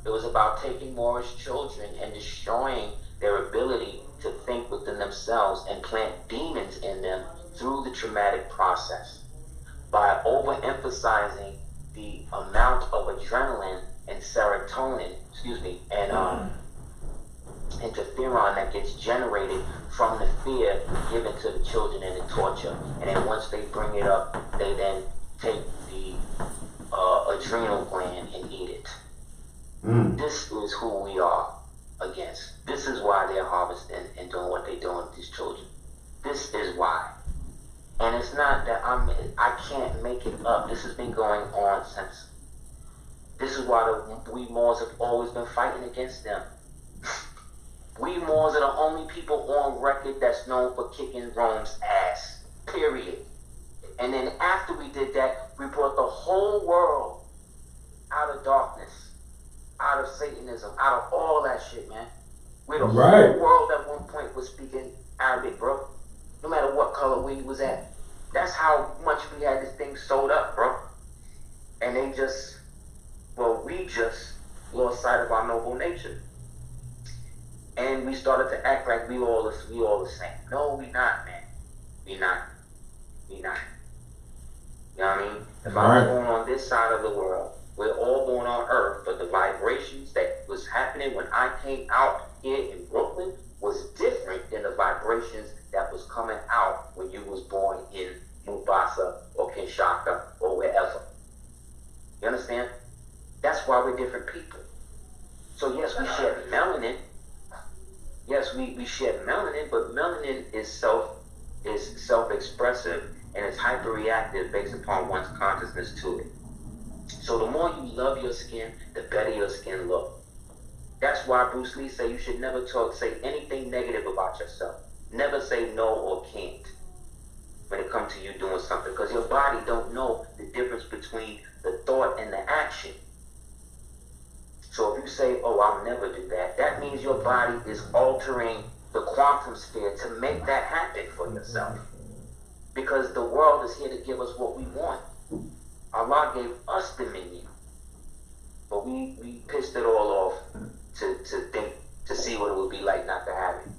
It was about taking Moorish children and destroying their ability to think within themselves and plant demons in them through the traumatic process by overemphasizing the amount of adrenaline and serotonin, and interferon that gets generated from the fear given to the children in the torture. And then once they bring it up, they then take the adrenal gland and eat it. This is who we are against. This is why they're harvesting and doing what they're doing with these children. This is why. And it's not that I can't make it up. This has been going on since. This is why we Moors have always been fighting against them. We Moors are the only people on record that's known for kicking Rome's ass. Period. And then after we did that, we brought the whole world out of darkness, out of Satanism, out of all that shit, man. We're the whole world at one point was speaking Arabic, bro. No matter what color we was at. That's how much we had this thing sold up, bro. And we just lost sight of our noble nature. And we started to act like we all the same. No, we not, man. We not. You know what I mean? If I was born on this side of the world, we're all born on Earth, but the vibrations that was happening when I came out here in Brooklyn was different than the vibrations that was coming out when you was born in Mombasa or Kinshasa or wherever. You understand? That's why we're different people. So yes, we shed melanin. Yes, we shed melanin, but melanin is self-expressive and it's hyperreactive based upon one's consciousness to it. So the more you love your skin, the better your skin look. That's why Bruce Lee say you should never say anything negative about yourself. Never say no or can't when it comes to you doing something, because your body don't know the difference between the thought and the action. So if you say, oh, I'll never do that, that means your body is altering the quantum sphere to make that happen for yourself. Because the world is here to give us what we want. Allah gave us dominion. But we pissed it all off to see what it would be like not to have it.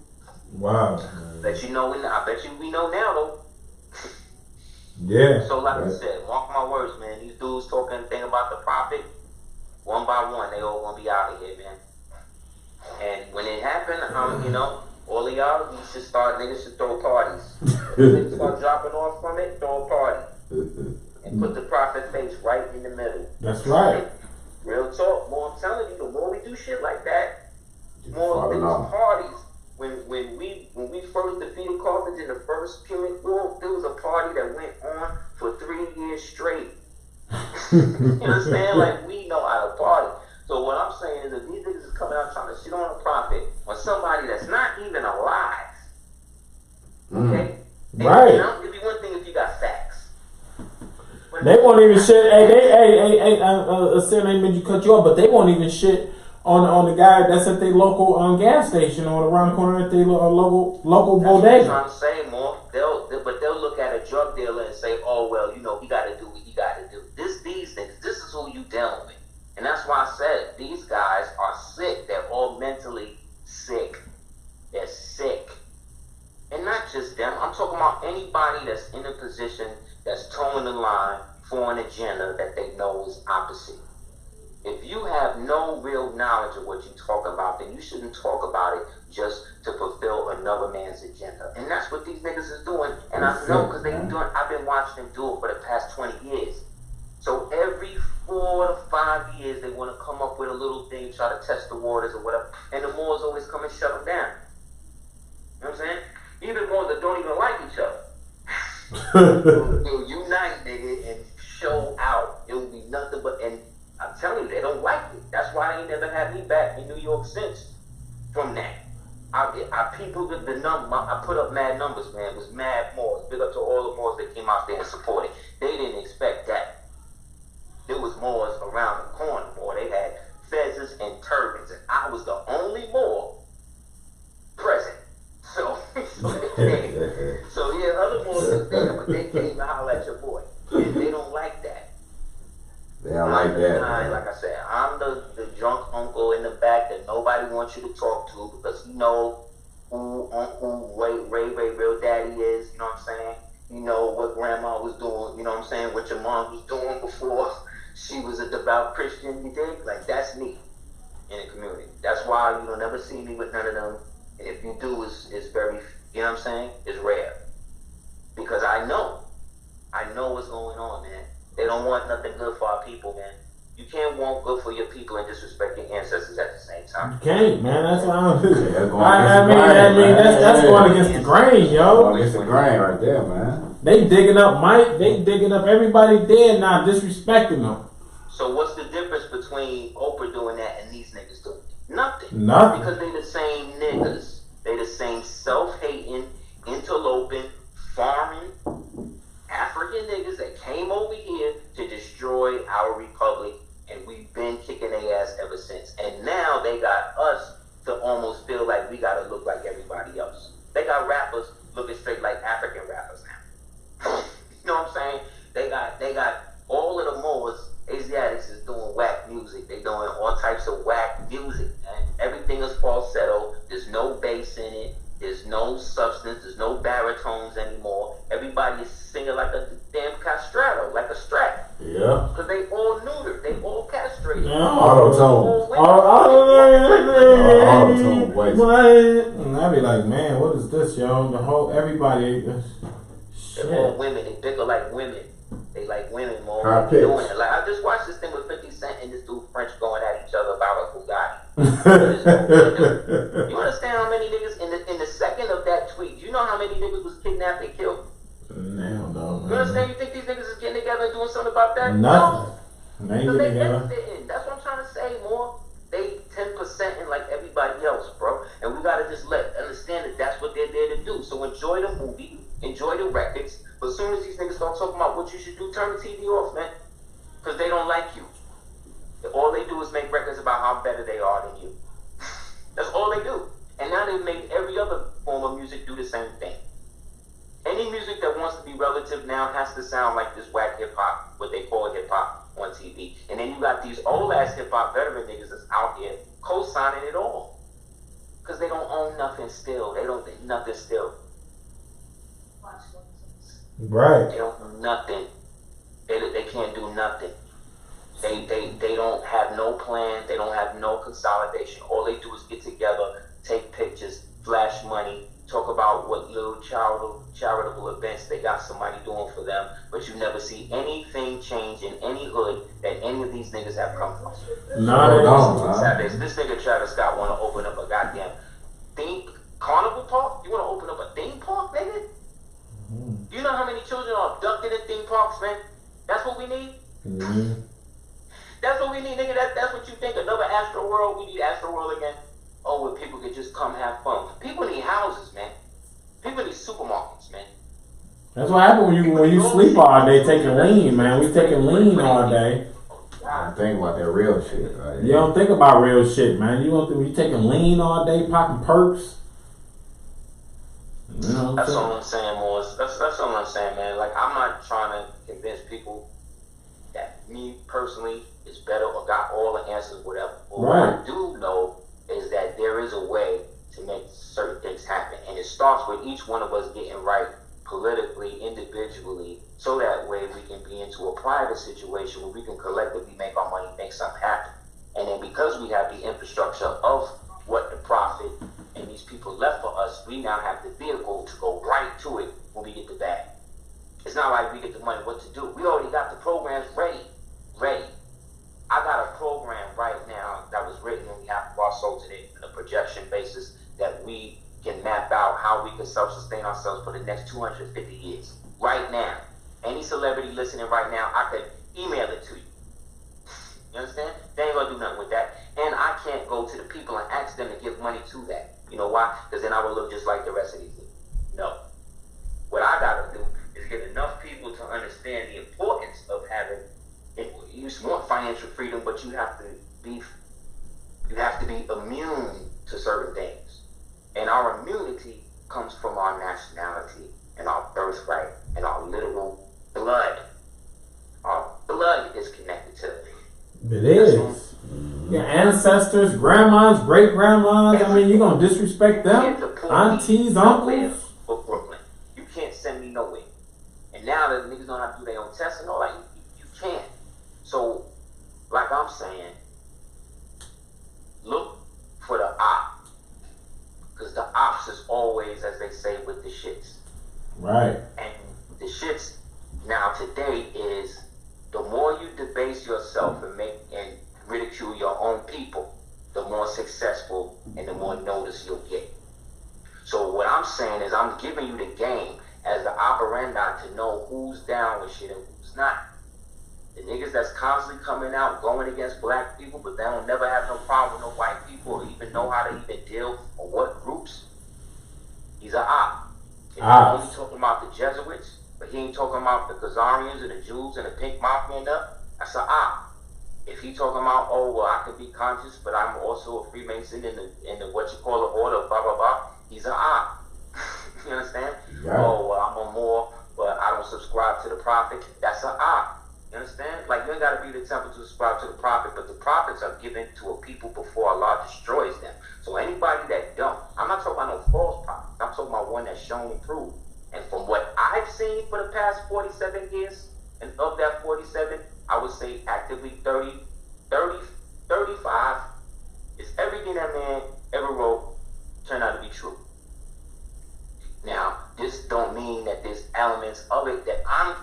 Wow. Let you know, I bet you we know now though. Yeah. So like I said, mark my words, man. These dudes talking thing about the prophet, one by one, they all gonna be out of here, man. And when it happened, you know, all of y'all, niggas should throw parties. Niggas start dropping off from it, throw a party. And put the prophet face right in the middle. That's right. Real talk. More, I'm telling you, the more we do shit like that, more there was parties. When we first defeated Carthage in the first Punic War, there was a party that went on for 3 years straight. You know what I'm saying? Like, we know how to party. So what I'm saying is, if these niggas is coming out trying to shit on a prophet, on somebody that's not even alive, okay? Right. And I'll give you one thing if you got facts. They won't even shit. Aseer, I meant to cut you off, but they won't even shit on the guy that's at their local gas station or around the corner at their local bodega. That's what I'm trying to say, more. They'll look at a drug dealer and say, oh well, you know, he got to do what he got to do. These niggas, this is who you dealing with, and that's why I said these guys are sick. They're all mentally sick. They're sick, and not just them. I'm talking about anybody that's in a position that's towing the line for an agenda that they know is opposite. If you have no real knowledge of what you talk about, then you shouldn't talk about it just to fulfill another man's agenda. And that's what these niggas is doing. And I know because I've been watching them do it for the past 20 years. So every 4 to 5 years, they want to come up with a little thing, try to test the waters or whatever. And the Moors always come and shut them down. You know what I'm saying? Even Moors that don't even like each other. They'll unite, nigga, and show out. It will be nothing but, and I'm telling you, they don't like it. That's why they ain't never had me back in New York since. From that, I people the number. I put up mad numbers, man. It was mad Moors. Big up to all the Moors that came out there and supported. They didn't expect that. There was Moors around the corner, boy. They had fezzes and turbans, and I was the only Moor present. So yeah, other Moors was there, but they came to holler at your boy. And they don't like that. They don't like that. Like I said, I'm the drunk uncle in the back that nobody wants you to talk to because you know who Ray real daddy is, you know what I'm saying? You know what grandma was doing, you know what I'm saying? What your mom was doing before she was a devout Christian, you dig? Like, that's me in the community. That's why you don't never see me with none of them. And if you do, it's very, you know what I'm saying? It's rare. Because I know what's going on, man. They don't want nothing good for our people, man. You can't want good for your people and disrespect your ancestors at the same time. You can't, man. That's what I'm doing. I mean, that's going against the grain, yo. Going against the grain right there, man. They digging up Mike. They digging up everybody dead now, disrespecting them. So what's the difference between Oprah doing that and these niggas doing it? Nothing. Nothing. Because they the same niggas. They the same self-hating, interloping, farming, African niggas that came over here to destroy our republic, and we've been kicking their ass ever since. And now they got us to almost feel like we gotta look like everybody else. They got rappers looking straight like African rappers now. You know what I'm saying? They got all of the Moors, Asiatics is doing whack music. They doing all types of whack music, man. Everything is falsetto. There's no bass in it. There's no substance. There's no baritones anymore. Everybody is singing like a damn castrato, like a strat. Yeah. Because they all neutered. They all castrated. Auto-tune. Auto-tune. And I be like, man, what is this, yo? The whole, everybody. They're all women. They bigger like women. They like women more. High Doing pitch. it. Like, I just watched this thing with 50 Cent and this dude French going at each other about a Bugatti. You understand how many niggas in the second of that tweet? You know how many niggas was kidnapped and killed? No, no. You understand? You think these niggas is getting together and doing something about that? Nothing. No. They ain't So getting they together. benefiting. That's what I'm trying to say, more. They 10% in like everybody else, bro. And we gotta just understand that that's what they're there to do. So enjoy the movie, enjoy the records. But as soon as these niggas start talking about what you should do, turn the TV off, man. Because they don't like you. All they do is make records about how better they are than you. That's all they do. And now they've made every other form of music do the same thing. Any music that wants to be relative now has to sound like this whack hip hop, what they call hip hop on TV. And then you got these old ass hip hop veteran niggas that's out here co-signing it all. Because they don't own nothing still. They don't think nothing still. Right. They don't do nothing. They can't do nothing. They don't have no plan. They don't have no consolidation. All they do is get together, take pictures, flash money, talk about what little charitable events they got somebody doing for them, but you never see anything change in any hood that any of these niggas have come from. No. This nigga Travis Scott want to open up a goddamn carnival park? You want to open up a theme park, nigga? You know how many children are abducted in theme parks, man? That's what we need? That's what we need, nigga. That's what you think? Another Astro World? We need Astro World again? Oh, where people can just come have fun. People need houses, man. People need supermarkets, man. That's what happens when you sleep all day taking lean, man. We taking lean all day. I don't think about that real shit. Right? You don't think about real shit, man. You taking lean all day, popping perks. You know that's all I'm saying, Morris. That's all I'm saying, man. Like, I'm not trying to convince people that me personally is better or got all the answers, whatever. But what I do know is that there is a way to make certain things happen. And it starts with each one of us getting right politically, individually, so that way we can be into a private situation where we can collectively make our money, make something happen. And then because we have the infrastructure of what the profit and these people left for us, we now have the vehicle to go right to it when we get the bag. It's not like we get the money, what to do. We already got the programs ready. I got a program right now that was written on behalf of our soldiers on a projection basis that we can map out how we can self-sustain ourselves for the next 250 years. Right now. Any celebrity listening right now, I could email it to you. You understand? They ain't gonna do nothing with that. And I can't go to the people and ask them to give money to that. You know why? Because then I would look just like the rest of these people. No. What I gotta do is get enough people to understand the importance of having you want financial freedom, but you have to be immune to certain things. And our immunity comes from our nationality and our birthright and our literal blood. Our blood is connected to it. It is. Your ancestors, grandmas, great grandmas. I mean, you gonna disrespect them? Aunties, uncles. For Brooklyn, you can't send me nowhere. And now that niggas don't have to do their own tests and all that, you can't. So, like I'm saying, look for the op. Because the ops is always, as they say, with the shits. Right. And the shits now today is the more you debase yourself and ridicule your own people, the more successful and the more notice you'll get. So what I'm saying is I'm giving you the game as the operandi to know who's down with shit and who's not. The niggas that's constantly coming out going against black people, but they don't never have no problem with no white people or even know how to even deal or what groups. He's an op. And he's only talking about the Jesuits, but he ain't talking about the Khazarians and the Jews and the Pink Mafia and that. That's an op. If he talking about, oh well, I can be conscious, but I'm also a Freemason in the what you call the order, blah blah blah. He's an op. You understand? Yeah. Oh well, I'm a Moor, but I don't subscribe to the prophet. That's an op. You understand? Like, you ain't got to be the temple to subscribe to the prophet, but the prophets are given to a people before Allah destroys them. So anybody that don't, I'm not talking about no false prophets. I'm talking about one that's shown and proved. And from what I've seen for the past 47 years, and of that 47, I would say actively 35 is everything that man ever wrote turned out to be true. Now, this don't mean that there's elements of it that I'm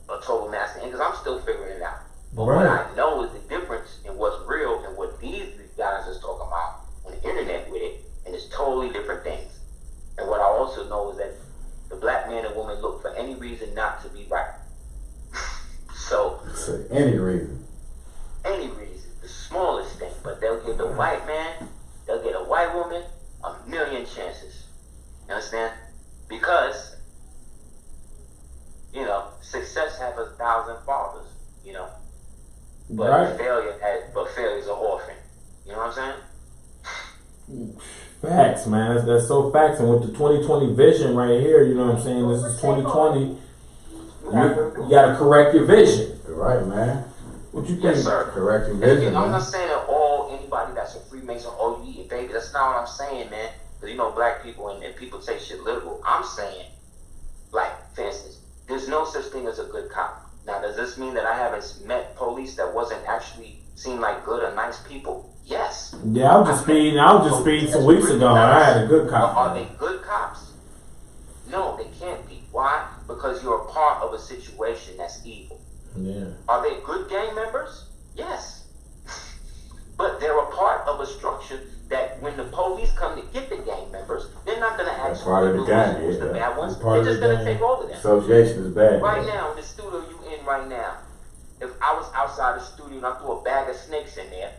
a total master in, because I'm still figuring it out. But what I know is the difference in what's real and what these guys is talking about on the internet with it, and it's totally different things. And what I also know is that the black man and woman look for any reason not to be right. So any reason, the smallest thing, but they'll give the white man, they'll get a white woman, 1,000,000 chances. You understand? Because success has 1,000 fathers, but failure is an orphan. You know what I'm saying? Facts, man. That's so facts. And with the 2020 vision right here, you know what I'm saying? This is 2020. You gotta correct your vision. You're right, man. What you think? Yes, sir. Correct your vision, And I'm man. not saying that anybody that's a Freemason, you eating baby. That's not what I'm saying, man. Because you know, black people and people take shit literal. I'm saying, like, for instance, there's no such thing as a good cop. Now, does this mean that I haven't met police that wasn't actually seem like good or nice people? Yes. Yeah, I was just speeding some weeks ago. I had a good cop. Are they good cops? No, they can't be. Why? Because you're a part of a situation that's evil. Yeah. Are they good gang members? Yes. But they're a part of a structure that when the police come to get the gang members, they're not going to ask part of the gang, who's the bad ones. Part They're of just the going to gang. take all of them. Association is bad. Right man. now, in the studio you in right now, if I was outside the studio and I threw a bag of snakes in there,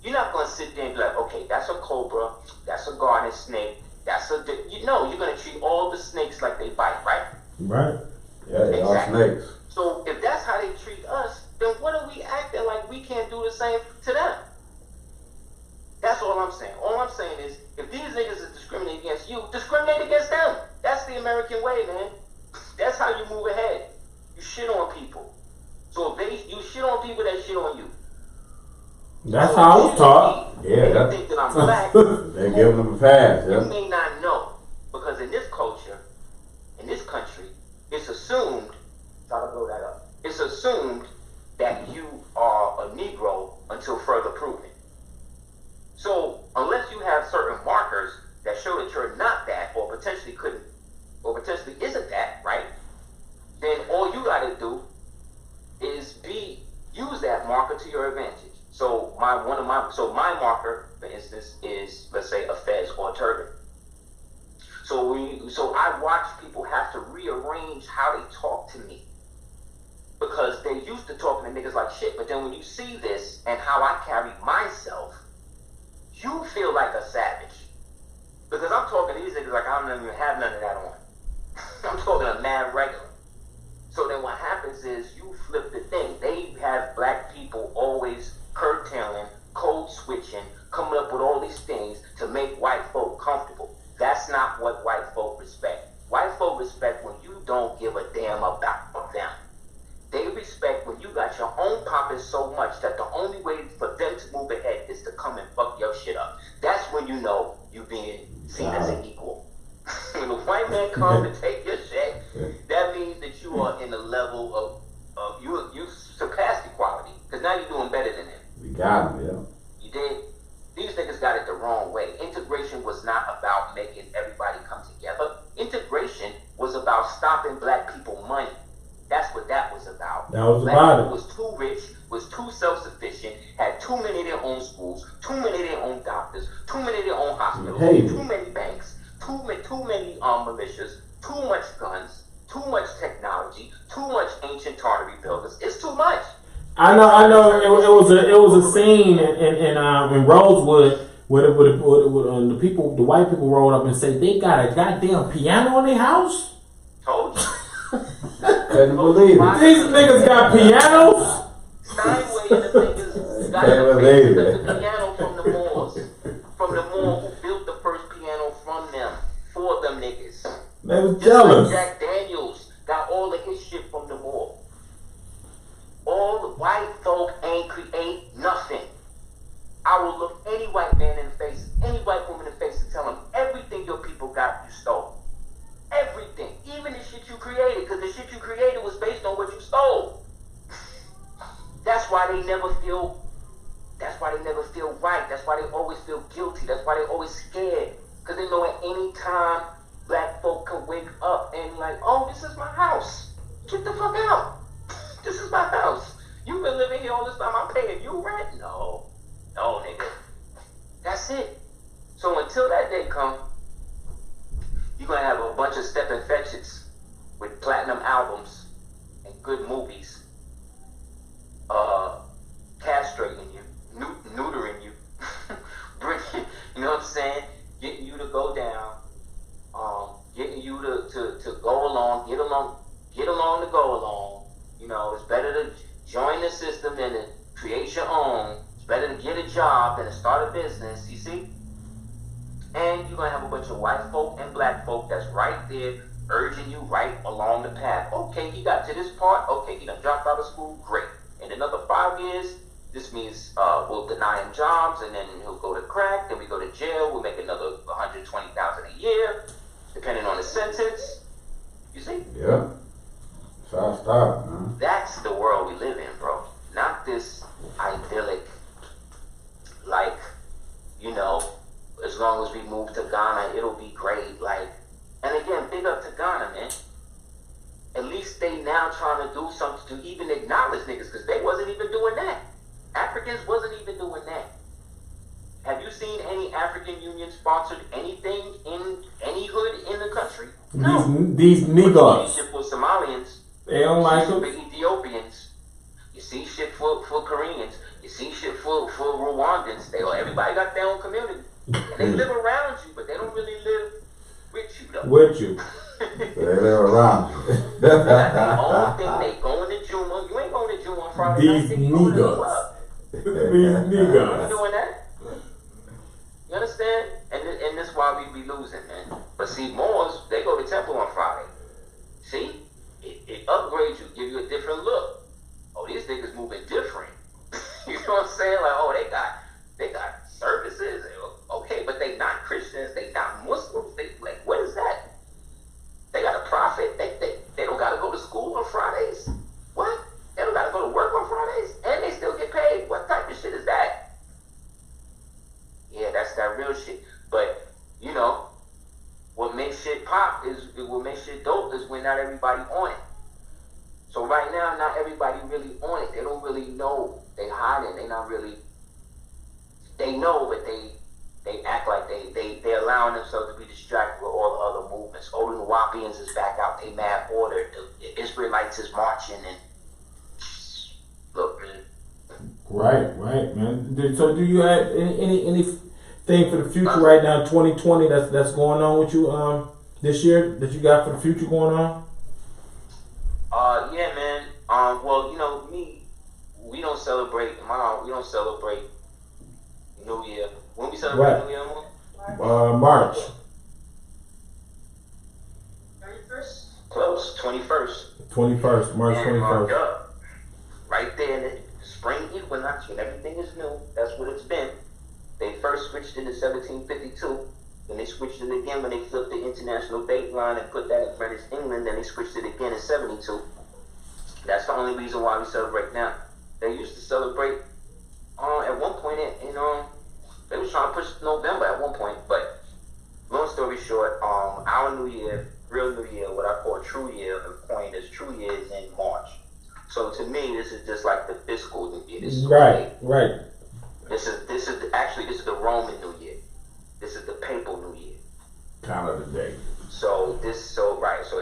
you're not going to sit there and be like, okay, that's a cobra, that's a garnet snake, you're going to treat all the snakes like they bite, right? Right. Yeah, they all Exactly. snakes. So if that's how they treat us, then what are we acting like we can't do the same to them? That's all I'm saying. All I'm saying is, if these niggas is discriminating against you, discriminate against them. That's the American way, man. That's how you move ahead. You shit on people. So if you shit on people that shit on you. That's how I was taught. Yeah, You that, think that I'm black, they're giving them a pass. you Yeah. may not know. Because in this culture, in this country, it's assumed, try to blow that up, it's assumed that you are a Negro until further proven. So unless you have certain markers that show that you're not that, or potentially isn't that, right? Then all you gotta do is use that marker to your advantage. So my marker, for instance, is, let's say, a fez or a turban. So I watch people have to rearrange how they talk to me. Because they used to talking to niggas like shit, but then when you see this and how I carry myself, you feel like a savage. Because I'm talking to these niggas like I don't even have none of that on. I'm talking to mad regular. So then what happens is you flip the thing. They have black people always curtailing, code switching, coming up with all these things to make white folk comfortable. That's not what white folk respect. White folk respect when you don't give a damn about them. They respect when you got your own popping so much that the only way for them to move ahead is to come and fuck your shit up. That's when you know you being seen as an equal. When a white man comes to take your shit, that means that you are in a level of you surpassed equality. Because now you're doing better than them. We got them, yeah. You did. These niggas got it the wrong way. Integration was not about making everybody come together. Integration was about stopping black people money. That's what that was about. That was Black about people it. was too rich, was too self-sufficient, had too many of their own schools, too many of their own doctors, too many of their own hospitals, too many banks, too many militias, too much guns, too much technology, too much ancient Tartary buildings. It's too much. I know. It was a scene in Rosewood where the white people rolled up and said they got a goddamn piano in their house. Told you. Couldn't believe it. These niggas got pianos. Steinway and the niggas got Can't the believe basis it. of the piano from the Moors. From the Moor who built the first piano from them, for them niggas. They was Just jealous. like Jack Daniels got all of his shit from the Moor. All the white folk ain't create nothing. I will look any white man in the face, any white woman in the face and tell them everything your people got, you stole. Everything. Even the shit you created, because the shit you created was based on what you stole. That's why they never feel right. That's why they always feel guilty. That's why they always scared. Because they know at any time black folk can wake up and like, oh, this is my house. Get the fuck out. This is my house. You've been living here all this time. I'm paying you rent? No, nigga. That's it. So until that day comes, you're going to have a bunch of stepping fetches with platinum albums and good movies, castrating you, neutering you, bringing, you know what I'm saying, getting you to go down, getting you to go along, get along to go along. You know, it's better to join the system than to create your own. It's better to get a job than to start a business, you see? then you're gonna have a bunch of white folk and black folk that's right there urging you right along the path. Okay, he got to this part. Okay, he done dropped out of school. Great. In another 5 years, this means we'll deny him jobs, and then he'll go to crack. Then we go to jail. We'll make another $120,000 a year, depending on the sentence. You see? Yeah. So I started, man. That's the world we live in, bro. Not this idyllic, like, you know, as long as we move to Ghana, it'll be great. Like, and again, big up to Ghana, man. At least they now trying to do something to even acknowledge niggas, because they wasn't even doing that. Africans wasn't even doing that. Have you seen any African Union sponsored anything in any hood in the country? No. These niggas. Shit for Somalians. They don't like them. them. Ethiopians. You see shit for Koreans. You see shit for Rwandans. Everybody got their own community. And they live around you, but they don't really live with you though. With you. They live around you. They got their own thing. They going to Juma. You ain't going to Juma on Friday night. These niggas. These niggas. You doing that? You understand? And that's why we be losing, man. But see, Moors, they go to temple on Friday. See? It upgrades you, give you a different look. Oh, these niggas moving different. You know what I'm saying? Like, oh, they got services. Okay, but they not Christians. They not Muslims. They like, what is that? They got a prophet. They don't got to go to school on Fridays. What? They don't got to go to work on Fridays, and they still get paid. What type of shit is that? Yeah, that's that real shit. But you know, what makes shit pop what makes shit dope is when not everybody on it. So right now, not everybody really on it. They don't really know. They hiding. They not really. They know, but they act like they're allowing themselves to be distracted with all the other movements. Oh, the Wapians is back out. They mad order. The Israelites is marching and look, man. Right, man. So, do you have anything for the future right now, 2020? That's going on with you this year that you got for the future going on? Yeah, man. Well, you know, we don't celebrate. We don't celebrate New Year. When we celebrate New Year, March. 31st. Close. 21st. 21st. March 21st. Right there in the spring equinox when everything is new. That's what it's been. They first switched it in 1752. Then they switched it again when they flipped the international date line and put that in Greenwich, England. Then they switched it again in 72. That's the only reason why we celebrate now. They used to celebrate at one point they was trying to push November at one point, but long story short, our New Year, real New Year, what I call true year, the point is true year is in March. So to me, this is just like the fiscal New Year. This is right. This is actually the Roman New Year. This is the Papal New Year. Count of the day. So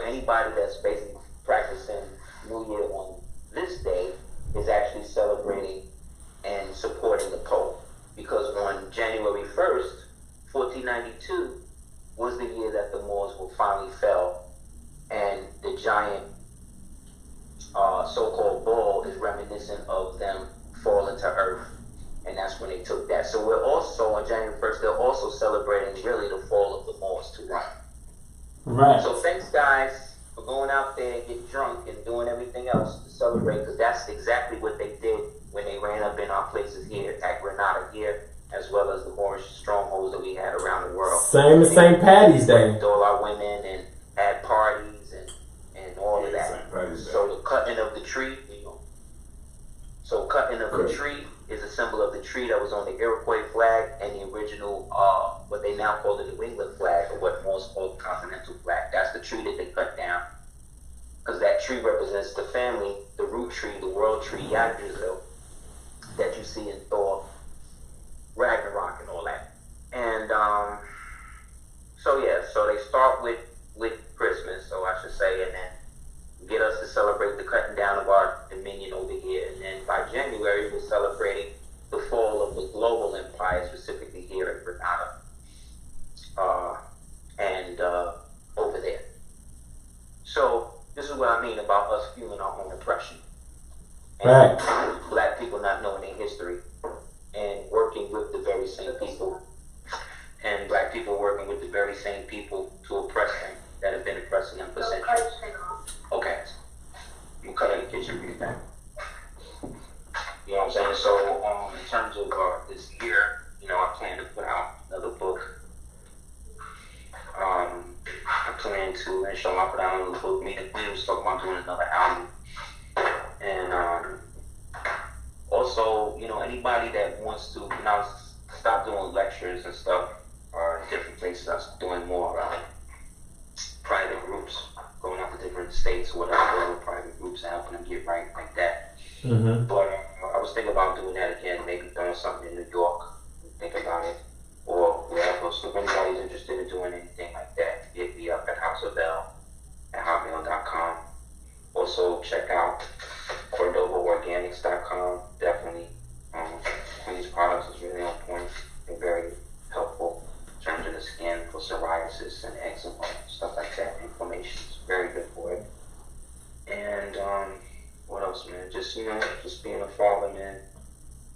anybody that's basically practicing New Year on this day is actually celebrating and supporting the Pope. Because on January 1st, 1492, was the year that the Moors finally fell, and the giant so-called ball is reminiscent of them falling to earth, and that's when they took that. So we're also, on January 1st, they're also celebrating really the fall of the Moors to Rome. Right. So thanks, guys, for going out there and getting drunk and doing everything else to celebrate, because that's exactly what they did when they ran up in our places here at Grenada here, as well as the Moorish strongholds that we had around the world. Same as St. Patty's Day. With all our women and had parties and all of that. So the cutting of the tree, the tree is a symbol of the tree that was on the Iroquois flag and the original, what they now call the New England flag, or what most call the Continental flag. That's the tree that they cut down. Because that tree represents the family, the root tree, the world tree, Yggdrasil, that you see in Thor, Ragnarok, and all that. And so they start with Christmas, so I should say, and then get us to celebrate the cutting down of our dominion over here. And then by January, we're celebrating the fall of the global empire, specifically here in Grenada and over there. So this is what I mean about us fueling our own oppression. And black people not knowing their history and working with the very same people. And black people working with the very same people to oppress them that have been oppressing them for centuries. Okay. You cut in the kitchen, bring it back. You know what I'm saying? So, in terms of this year, you know, I plan to put out another book. I plan to, inshallah, put out another book. Me and Queen was talking about doing another album. And also, you know, anybody that wants to, you know, stop doing lectures and stuff, or in different places, I'm doing more private groups, going out to different states or whatever, going with private groups and helping them get right like that. Mm-hmm. But I was thinking about doing that again, maybe doing something in New York, think about it, or wherever. So if anybody's interested in doing anything like that, hit me up at houseofbell@hotmail.com. Also check out CordovaOrganics.com, definitely. Queen's products is really on point and very helpful in terms of the skin for psoriasis and eczema, stuff like that, inflammation. It's very good for it. And what else, man? Just, you know, just being a father, man.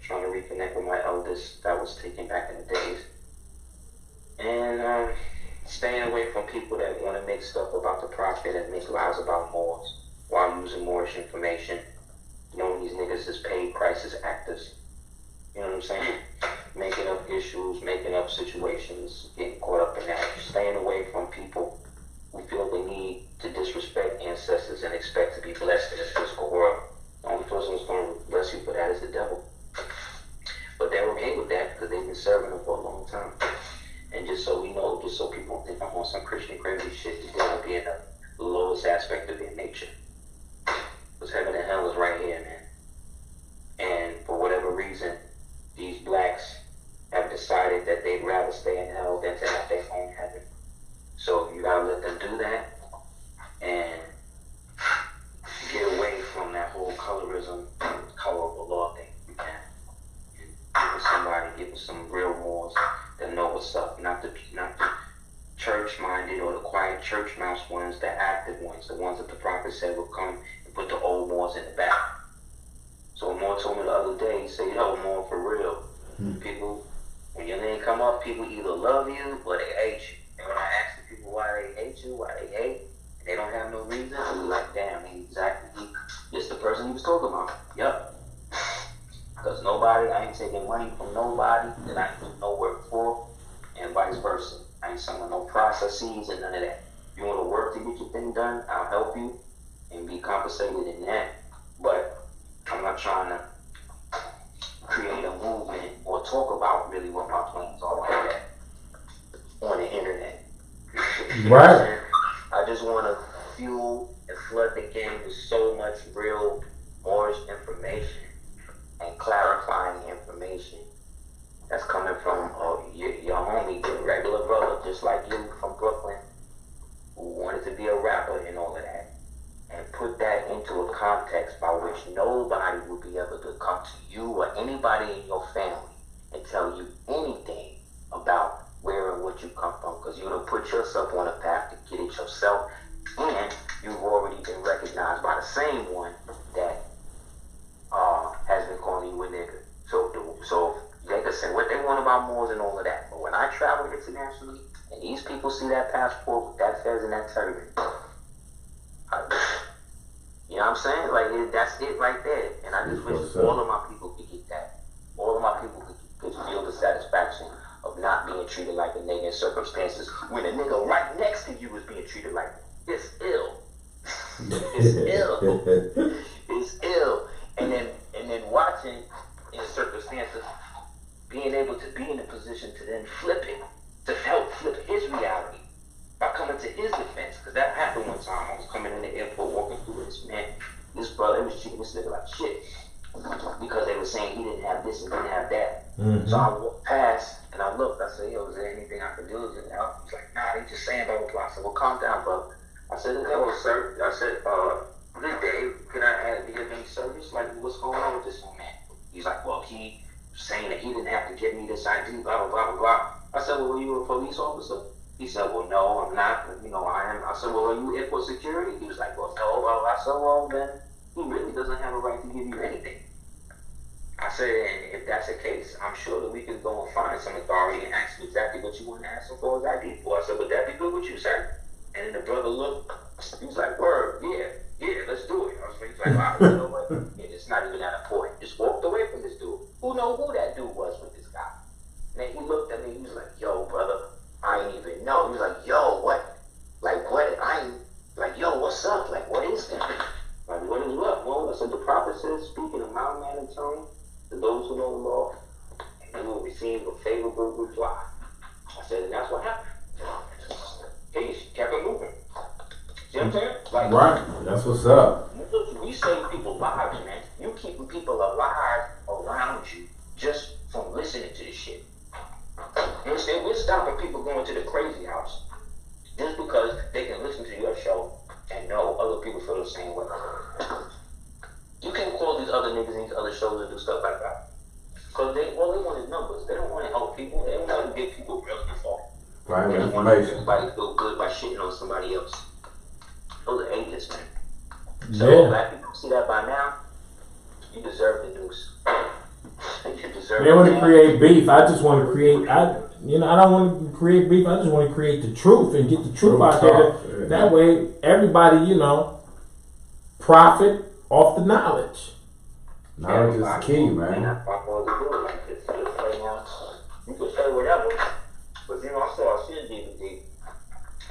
Trying to reconnect with my eldest that was taken back in the days. And staying away from people that want to make stuff about the prophet and make lies about Moors while using Moorish information. Knowing these niggas is paid crisis actors. You know what I'm saying? Making up issues, making up situations, getting caught up in that. Staying away from people who feel the need to disrespect ancestors and expect to be blessed in this physical world. The only person who's going to bless you for that is the devil. But they're okay with that because they've been serving them for a long time. And just so we know, just so people don't think I'm on some Christian crazy shit, they're going to be in the lowest aspect of their nature. Because heaven and hell is right here, man. And for whatever reason, these blacks have decided that they'd rather stay in hell than to have their own heaven. So you gotta let them do that and get away from that whole colorism, color of the law thing. You can. And give with somebody, give with some real Moors that know what's up, not the church-minded or the quiet church mouse ones, the active ones, the ones that the prophet said would come and put the old Moors in the back. So Moore told me the other day, he said, yo, Moore, for real. People, when your name come up, people either love you or they hate you. And when I ask the people why they hate you, why they hate, and they don't have no reason, I'm like, damn, he exactly, just the person he was talking about. Yep. Because I ain't taking money from nobody that I ain't doing no work for, and vice versa. I ain't selling no processes and none of that. If you want to work to get your thing done, I'll help you and be compensated in that. But I'm not trying to create a movement or talk about really what my plans are like that on the internet. Right. I just want to fuel and flood the game with so much real Moorish information and clarifying information that's coming from your homie, the regular brother, just like you from Brooklyn, who wanted to be a rapper and all of that. And put that into a context by which nobody will be able to come to you or anybody in your family and tell you anything about where and what you come from, because you done put yourself on a path to get it yourself, and you've already been recognized by the same one that has been calling you a nigga. So they can say what they want about Moors and all of that, but when I travel internationally and these people see that passport with that fez and that turban, you know what I'm saying? Like, that's it right there. And I just wish all of my people could get that. All of my people could feel the satisfaction of not being treated like a nigga in circumstances when a nigga right next to you is being treated like it's ill. It's ill. It's ill. And then watching in circumstances, being able to be in a position to then flip it, to help flip his reality by coming to his defense, because that happened one time. I was coming in the airport, walking through this man, this brother was treating this nigga like shit, because they were saying he didn't have this and didn't have that. Mm-hmm. So I walked past, and I looked, I said, yo, is there anything I can do? Is it help? He's like, nah, they just saying blah, blah, blah. I said, well, calm down, bro. I said, hello, sir. I said, good day, can I be of any service? Like, what's going on with this young man? He's like, well, he saying that he didn't have to give me this ID, blah, blah, blah, blah, blah. I said, well, were you a police officer? He said, well, no, I'm not. You know, I am. I said, well, are you airport security? He was like, well, no. I said, well, then he really doesn't have a right to give you anything. I said, and if that's the case, I'm sure that we can go and find some authority and ask him exactly what you want to ask him for his ID for. I said, would that be good with you, sir? And then the brother looked, he was like, word, yeah, let's do it. I was like, wow, you know what? Yeah, it's not even that important. Just walked away from this dude. Who know who that dude was with this guy? And then he looked at me, he was like, yo, brother, I ain't even know. He was like, yo, what? Like, what? I ain't, like, yo, what's up? Like, what is that? Like, what is what? Well, I said, the prophet says, speaking of mild mannered tongue, to those who know the law, and will receive a favorable reply. I said, and that's what happened. Peace. Kept it moving. See what I'm saying? Like, right. That's what's up. We save people lives, man. You keeping people alive around you just from listening to this shit. You understand? We're stopping people going to the crazy house just because they can listen to your show and know other people feel the same way. You can't call these other niggas and these other shows and do stuff like that. Because all they want is numbers. They don't want to help people. They don't want to get people real info. Right, They don't want information. everybody to feel good by shitting on somebody else. Those are atheists, man. Yeah. So black people see that by now, you deserve the news. You deserve They want to create beef. I just want to create. I don't want to create beef. I just want to create the truth and get the truth out there. That way, everybody, profit off the knowledge. Knowledge is key, man. That's what I'm going to do. Like, just right now, you can say whatever, but I saw a shit DVD,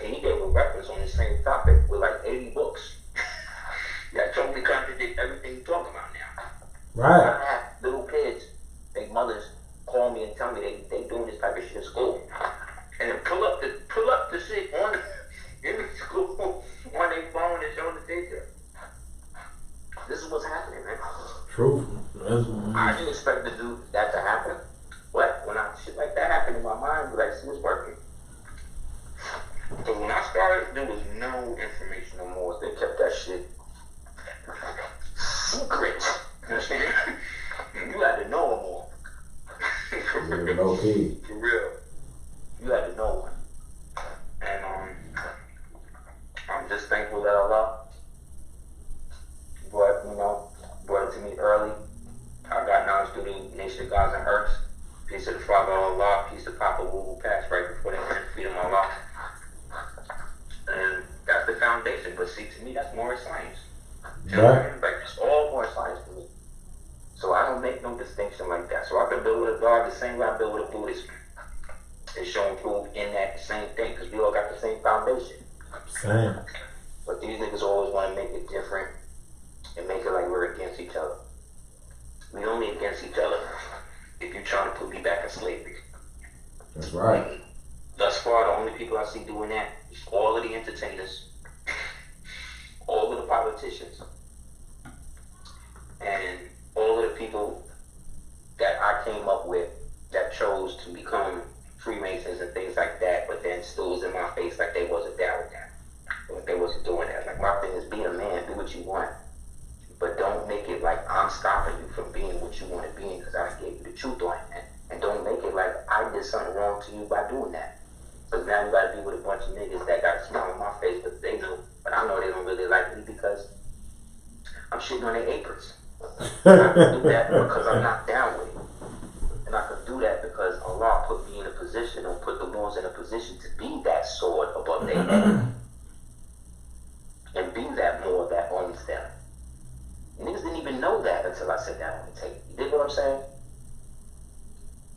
and he gave a reference on the same topic with like 80 books that totally contradict everything you're talking about now. Right. I have little kids, their mothers call me and tell me they doing this type of shit in school, and then pull up the shit on in the school on their phone and show the teacher. This is what's happening, man. Truth. I didn't expect that to happen. But when shit like that happened in my mind, like, see what's working. So when I started, there was no information no more. They kept that shit secret. You understand? You had to know more. For real. No key. For real. You had to know. And I'm just thankful that Allah brought it to me early. I got knowledge through the Nation of Gods and Earths. Peace to the Father Allah, peace to Papa who passed right before they went to freedom Allah. And that's the foundation. But see, to me, that's more science. You know what I mean? Like, it's all more science to me. So I don't make no distinction like that. So I can build with a God the same way I build with a Buddhist. And show and prove in that same thing, because we all got the same foundation. Same. But these niggas always want to make it different and make it like we're against each other. We only against each other if you're trying to put me back in slavery. That's right. Thus far, the only people I see doing that is all of the entertainers, all of the politicians, and all of the people that I came up with that chose to become Freemasons and things like that, but then still was in my face like they wasn't down with that. Like they wasn't doing that. Like, my thing is, be a man, do what you want. But don't make it like I'm stopping you from being what you want to be, because I gave you the truth on it. And don't make it like I did something wrong to you by doing that. Because now you got to be with a bunch of niggas that got a smile on my face, but they know. But I know they don't really like me because I'm shitting on their aprons. And I can do that because I'm not down with it. And I can do that because Allah put me in a position, or put the Moors in a position to be that sword above their head. And be that Moor that owns them. Niggas didn't even know that until I sat down on the tape. You dig what I'm saying?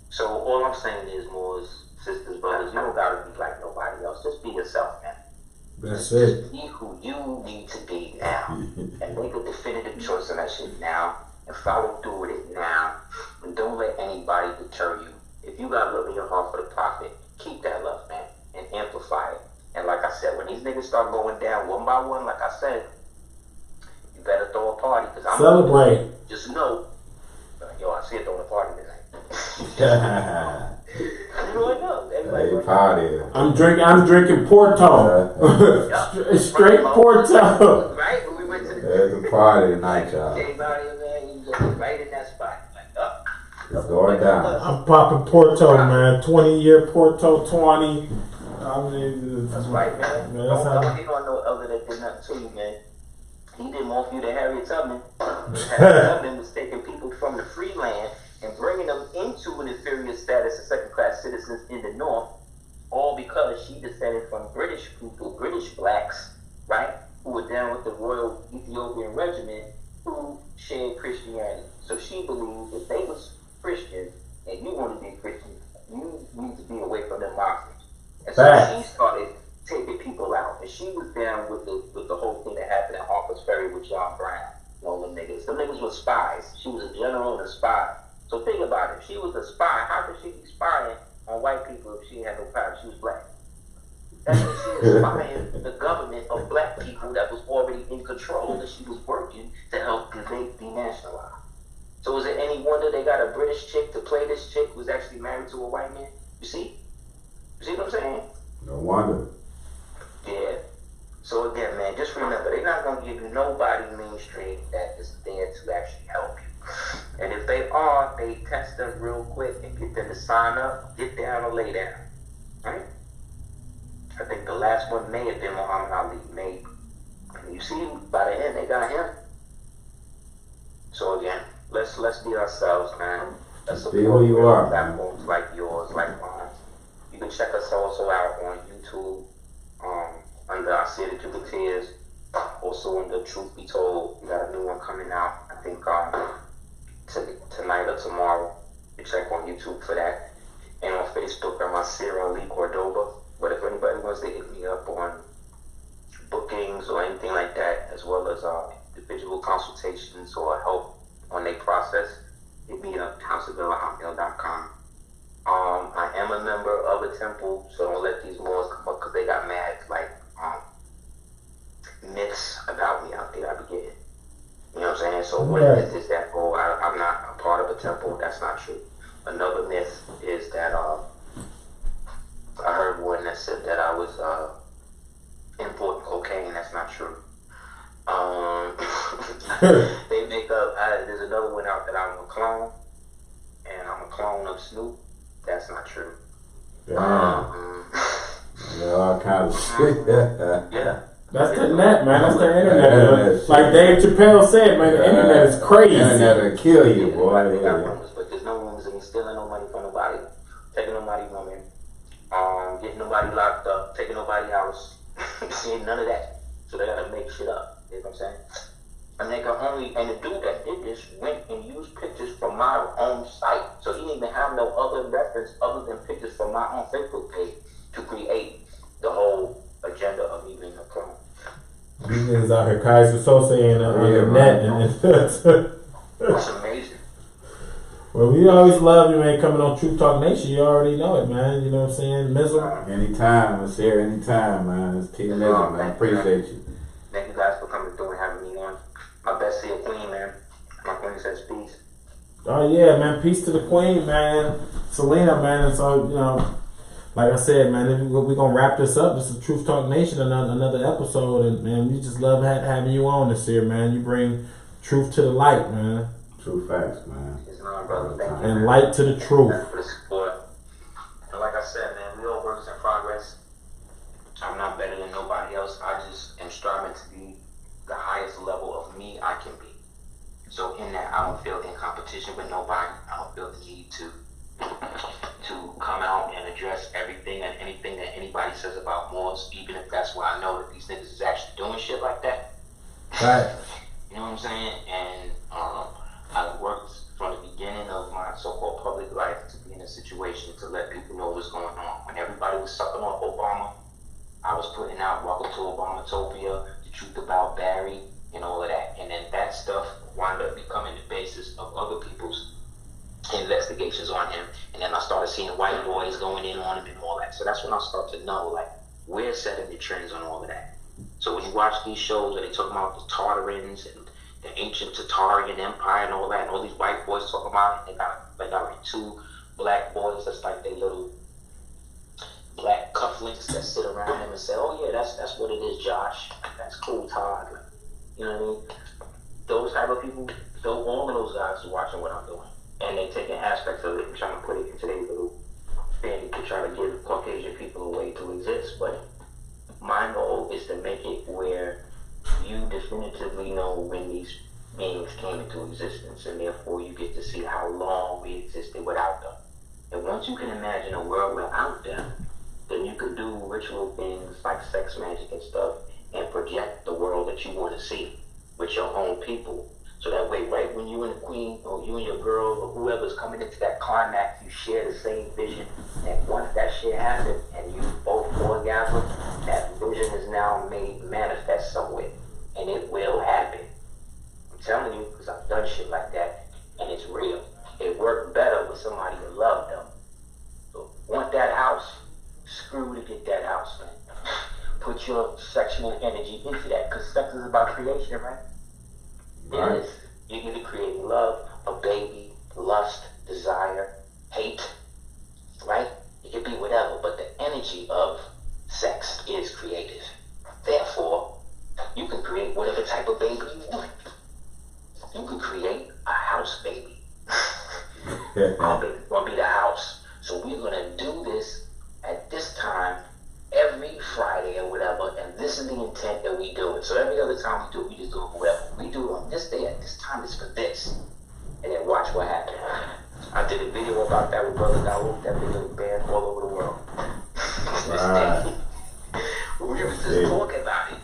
So all I'm saying is, Moors, sisters, brothers, you don't gotta be like nobody else. Just be yourself, man. That's it. Be who you need to be now. And make a definitive choice on that shit now. And follow through with it now. And don't let anybody deter you. If you got love in your heart for the Prophet, keep that love, man. And amplify it. And like I said, when these niggas start going down one by one, like I said, you better throw a party. Because I'm Celebrate. Just know, yo, I see it throwing a party tonight. You know what? No, Hey, party. I'm drinking Porto. Straight Porto. Right? When we went to the There's a party tonight, y'all. everybody, man, you just right in that spot. Like, up. It's going down. I'm popping Porto, man. 20-year Porto 20. I mean, That's right, man. Man, Don't that's how- come here on no other that did nothing to you, man. He did more for you than Harriet Tubman. Harriet Tubman was taking people from the free land and bringing them into an inferior status as second-class citizens in the North, all because she descended from British people, British blacks, right, who were down with the Royal Ethiopian Regiment who shared Christianity. So she believed if they was Christian and you want to be Christian, you need to be away from them Muslims. And so she started taking people out, and she was down with the whole thing that happened at Harper's Ferry with John Brown. All them niggas. Them niggas were spies. She was a general and a spy. So think about it. If she was a spy, how could she be spying on white people if she had no power? She was black. That means she was spying the government of black people that was already in control, that she was working to help Kuwait denationalize. So is it any wonder they got a British chick to play this chick who's actually married to a white man? You see? You see what I'm saying? No wonder. Yeah. So again, man, just remember, they're not going to give you nobody mainstream that is there to actually help you. And if they are, they test them real quick and get them to sign up, get down or lay down. Right? I think the last one may have been Muhammad Ali, maybe. And you see, by the end, they got him. So again, let's be ourselves, man. Let's be who you are. Platforms like yours, like mine. You can check us also out on YouTube, under Aseer the Jubileers, also under Truth Be Told. We got a new one coming out, I think tonight or tomorrow. You check on YouTube for that. And on Facebook, I'm Aseer Ali Cordoba. But if anybody wants to hit me up on bookings or anything like that, as well as individual consultations or help on their process, hit me up, houseofvilla@hotmail.com. I am a member of a temple, so don't let these Moors come up because they got mad, like, myths about me out there I be getting. You know what I'm saying? So one myth is that, I'm not a part of a temple. That's not true. Another myth is that I heard one that said that I was importing cocaine. That's not true. They make up, there's another one out that I'm a clone, and I'm a clone of Snoop. That's not true. All kinds of shit. Yeah. That's the net, man. That's the internet. Like Dave Chappelle said, man, the internet is crazy. The internet will kill you, boy. But there's no rumors of me stealing no money from nobody, taking nobody's woman, getting nobody locked up, taking nobody's house. Seeing none of that. So they gotta make shit up. You know what I'm saying? And they can only, and the dude that did this went and used pictures from my own site. So he didn't even have no other reference other than pictures from my own Facebook page to create the whole agenda of me being a clone. These niggas out here, Kaiser Sose and on the net. And It's amazing. Well, we always love you, man, coming on Truth Talk Nation. You already know it, man. You know what I'm saying? Mizzle. Anytime, Aseer, anytime, man. It's T Mizzle, man. I appreciate you. Thank you guys for coming through and having me on. My best to your queen, man. My queen says peace. Oh, yeah, man. Peace to the queen, man. Selena, man. And so, you know, like I said, man, we're going to wrap this up. This is Truth Talk Nation, another episode. And, man, we just love having you on this year, man. You bring truth to the light, man. True facts, man. Brother, thank you, and man. light to the truth. Thank you for the support. And like I said, man, we all works in progress. I'm not better than nobody else. I just am striving to be the highest level of me I can be. So in that, I don't feel in competition with nobody. I don't feel the need to come out and address everything and anything that anybody says about Moors, even if that's why I know that these niggas is actually doing shit like that. Right. You know what I'm saying? And I worked from the beginning of my so-called public life to be in a situation to let people know what's going on. When everybody was sucking off Obama, I was putting out Welcome to Obamatopia, the truth about Barry, and all of that. And then that stuff wound up becoming the basis of other people's investigations on him. And then I started seeing white boys going in on him and all that. So that's when I started to know, like, we're setting the trends on all of that. So when you watch these shows where they talk about the Tartarans and the ancient Tatarian Empire and all that, and all these white boys talk about it, they got like two black boys that's like they little black cufflinks that sit around them and say, oh yeah, that's what it is, Josh. That's cool, Todd. You know what I mean? Those type of people, all of those guys are watching what I'm doing. And they taking aspects of it and trying to put it into their little thing to try to give Caucasian people a way to exist. But my goal is to make it where you definitively know when these beings came into existence, and therefore you get to see how long we existed without them. And once you can imagine a world without them, then you can do ritual things like sex magic and stuff and project the world that you want to see with your own people. So that way, right when you and the queen, or you and your girl, or whoever's coming into that climax, you share the same vision. And once that shit happens and you both orgasm, that vision is now made manifest somewhere. And it will happen. I'm telling you, because I've done shit like that, and it's real. It worked better with somebody who loved them. So want that house? Screw to get that house, man. Put your sexual energy into that, because sex is about creation, right? Right. It is. You get to create love, a baby, lust, desire, hate, right? It can be whatever, but the energy of sex is creative. Therefore, you can create whatever type of baby you want. You can create a house baby. I'll be the house. So we're gonna do this at this time every Friday or whatever, and this is the intent that we do it. So every other time we do it, we just do it whatever. We do it on this day at this time, it's for this. And then watch what happens. I did a video about that with Brother Dawood. That video was banned all over the world. Right. We were just talking about it.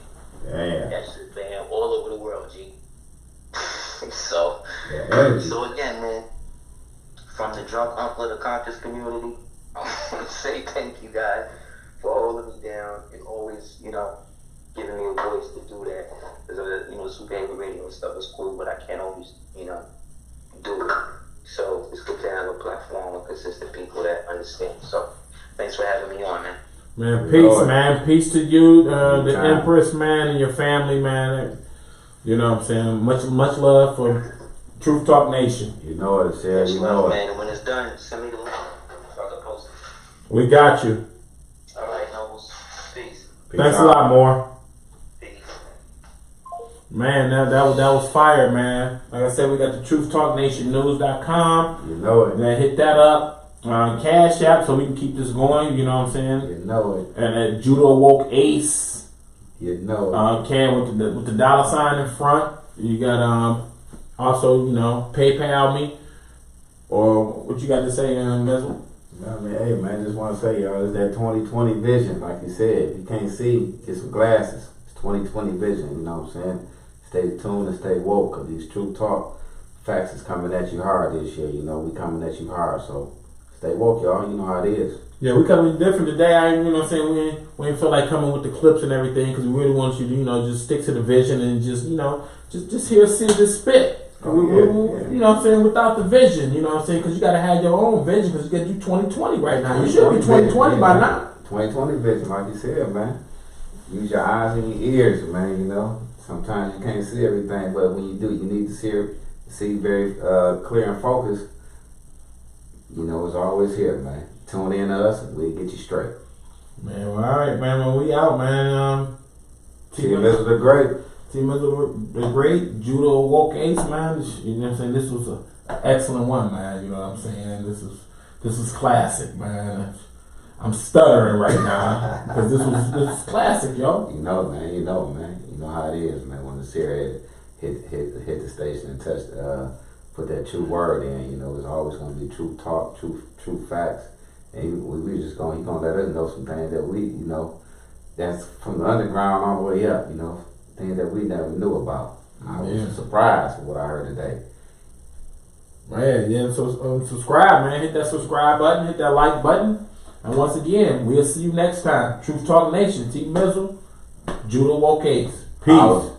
Yeah. That shit banned all over the world, G. So again, man, from the drunk uncle of the conscious community, I want to say thank you guys for holding me down and always, giving me a voice to do that. Because, Super Radio and stuff is cool, but I can't always, do it. So it's good to have a platform with consistent people that understand. So thanks for having me on, man. Man, peace, man. Peace to you, the Empress, man, and your family, man. You know what I'm saying? Much love for Truth Talk Nation. You know what it says. You know it. Man, and when it's done, send me the link so I can post it. We got you. All right, Nobles. Peace. Thanks a lot, more. Peace. Man, that was fire, man. Like I said, we got the TruthTalkNationNews.com. You know it. Then hit that up. Cash App so we can keep this going. You know what I'm saying? You know it. And at Judo Woke Ace. You know it. Can with the dollar sign in front. You got also PayPal me, or what you got to say, Mesel? I mean, hey man, just want to say y'all, it's that 2020 vision. Like you said, if you can't see, get some glasses. It's 2020 vision. You know what I'm saying? Stay tuned and stay woke, cause these True Talk facts is coming at you hard this year. We coming at you hard. So stay woke, y'all. You know how it is. Yeah, we coming different today. You know what I'm saying? We ain't feel like coming with the clips and everything because we really want you to, just stick to the vision and just hear Sid just spit. You know what I'm saying? Without the vision, you know what I'm saying? Because you got to have your own vision because you got to do 2020 right now. You should be 2020 by now. 2020 vision, like you said, man. Use your eyes and your ears, man. Sometimes you can't see everything, but when you do, you need to see very clear and focused. It's always here, man. Tune in to us and we'll get you straight. Man, well, all right, man. Well, we out, man. Team Mizzle the Great. Team Mizzle the Great. Judo Woke Ace, man. You know what I'm saying? This was an excellent one, man. You know what I'm saying? This is classic, man. I'm stuttering right now because this is classic, yo. You know, man. You know how it is, man. When the Aseer hit the station and touch, put that true word in, it's always going to be true talk, true facts. And we just going to let us know some things that we, that's from the underground all the way up, things that we never knew about. I was surprised with what I heard today. Man, yeah, so subscribe, man. Hit that subscribe button, hit that like button. And once again, we'll see you next time. Truth Talk Nation, Team Mizzle, Judo Woke Ace. Peace.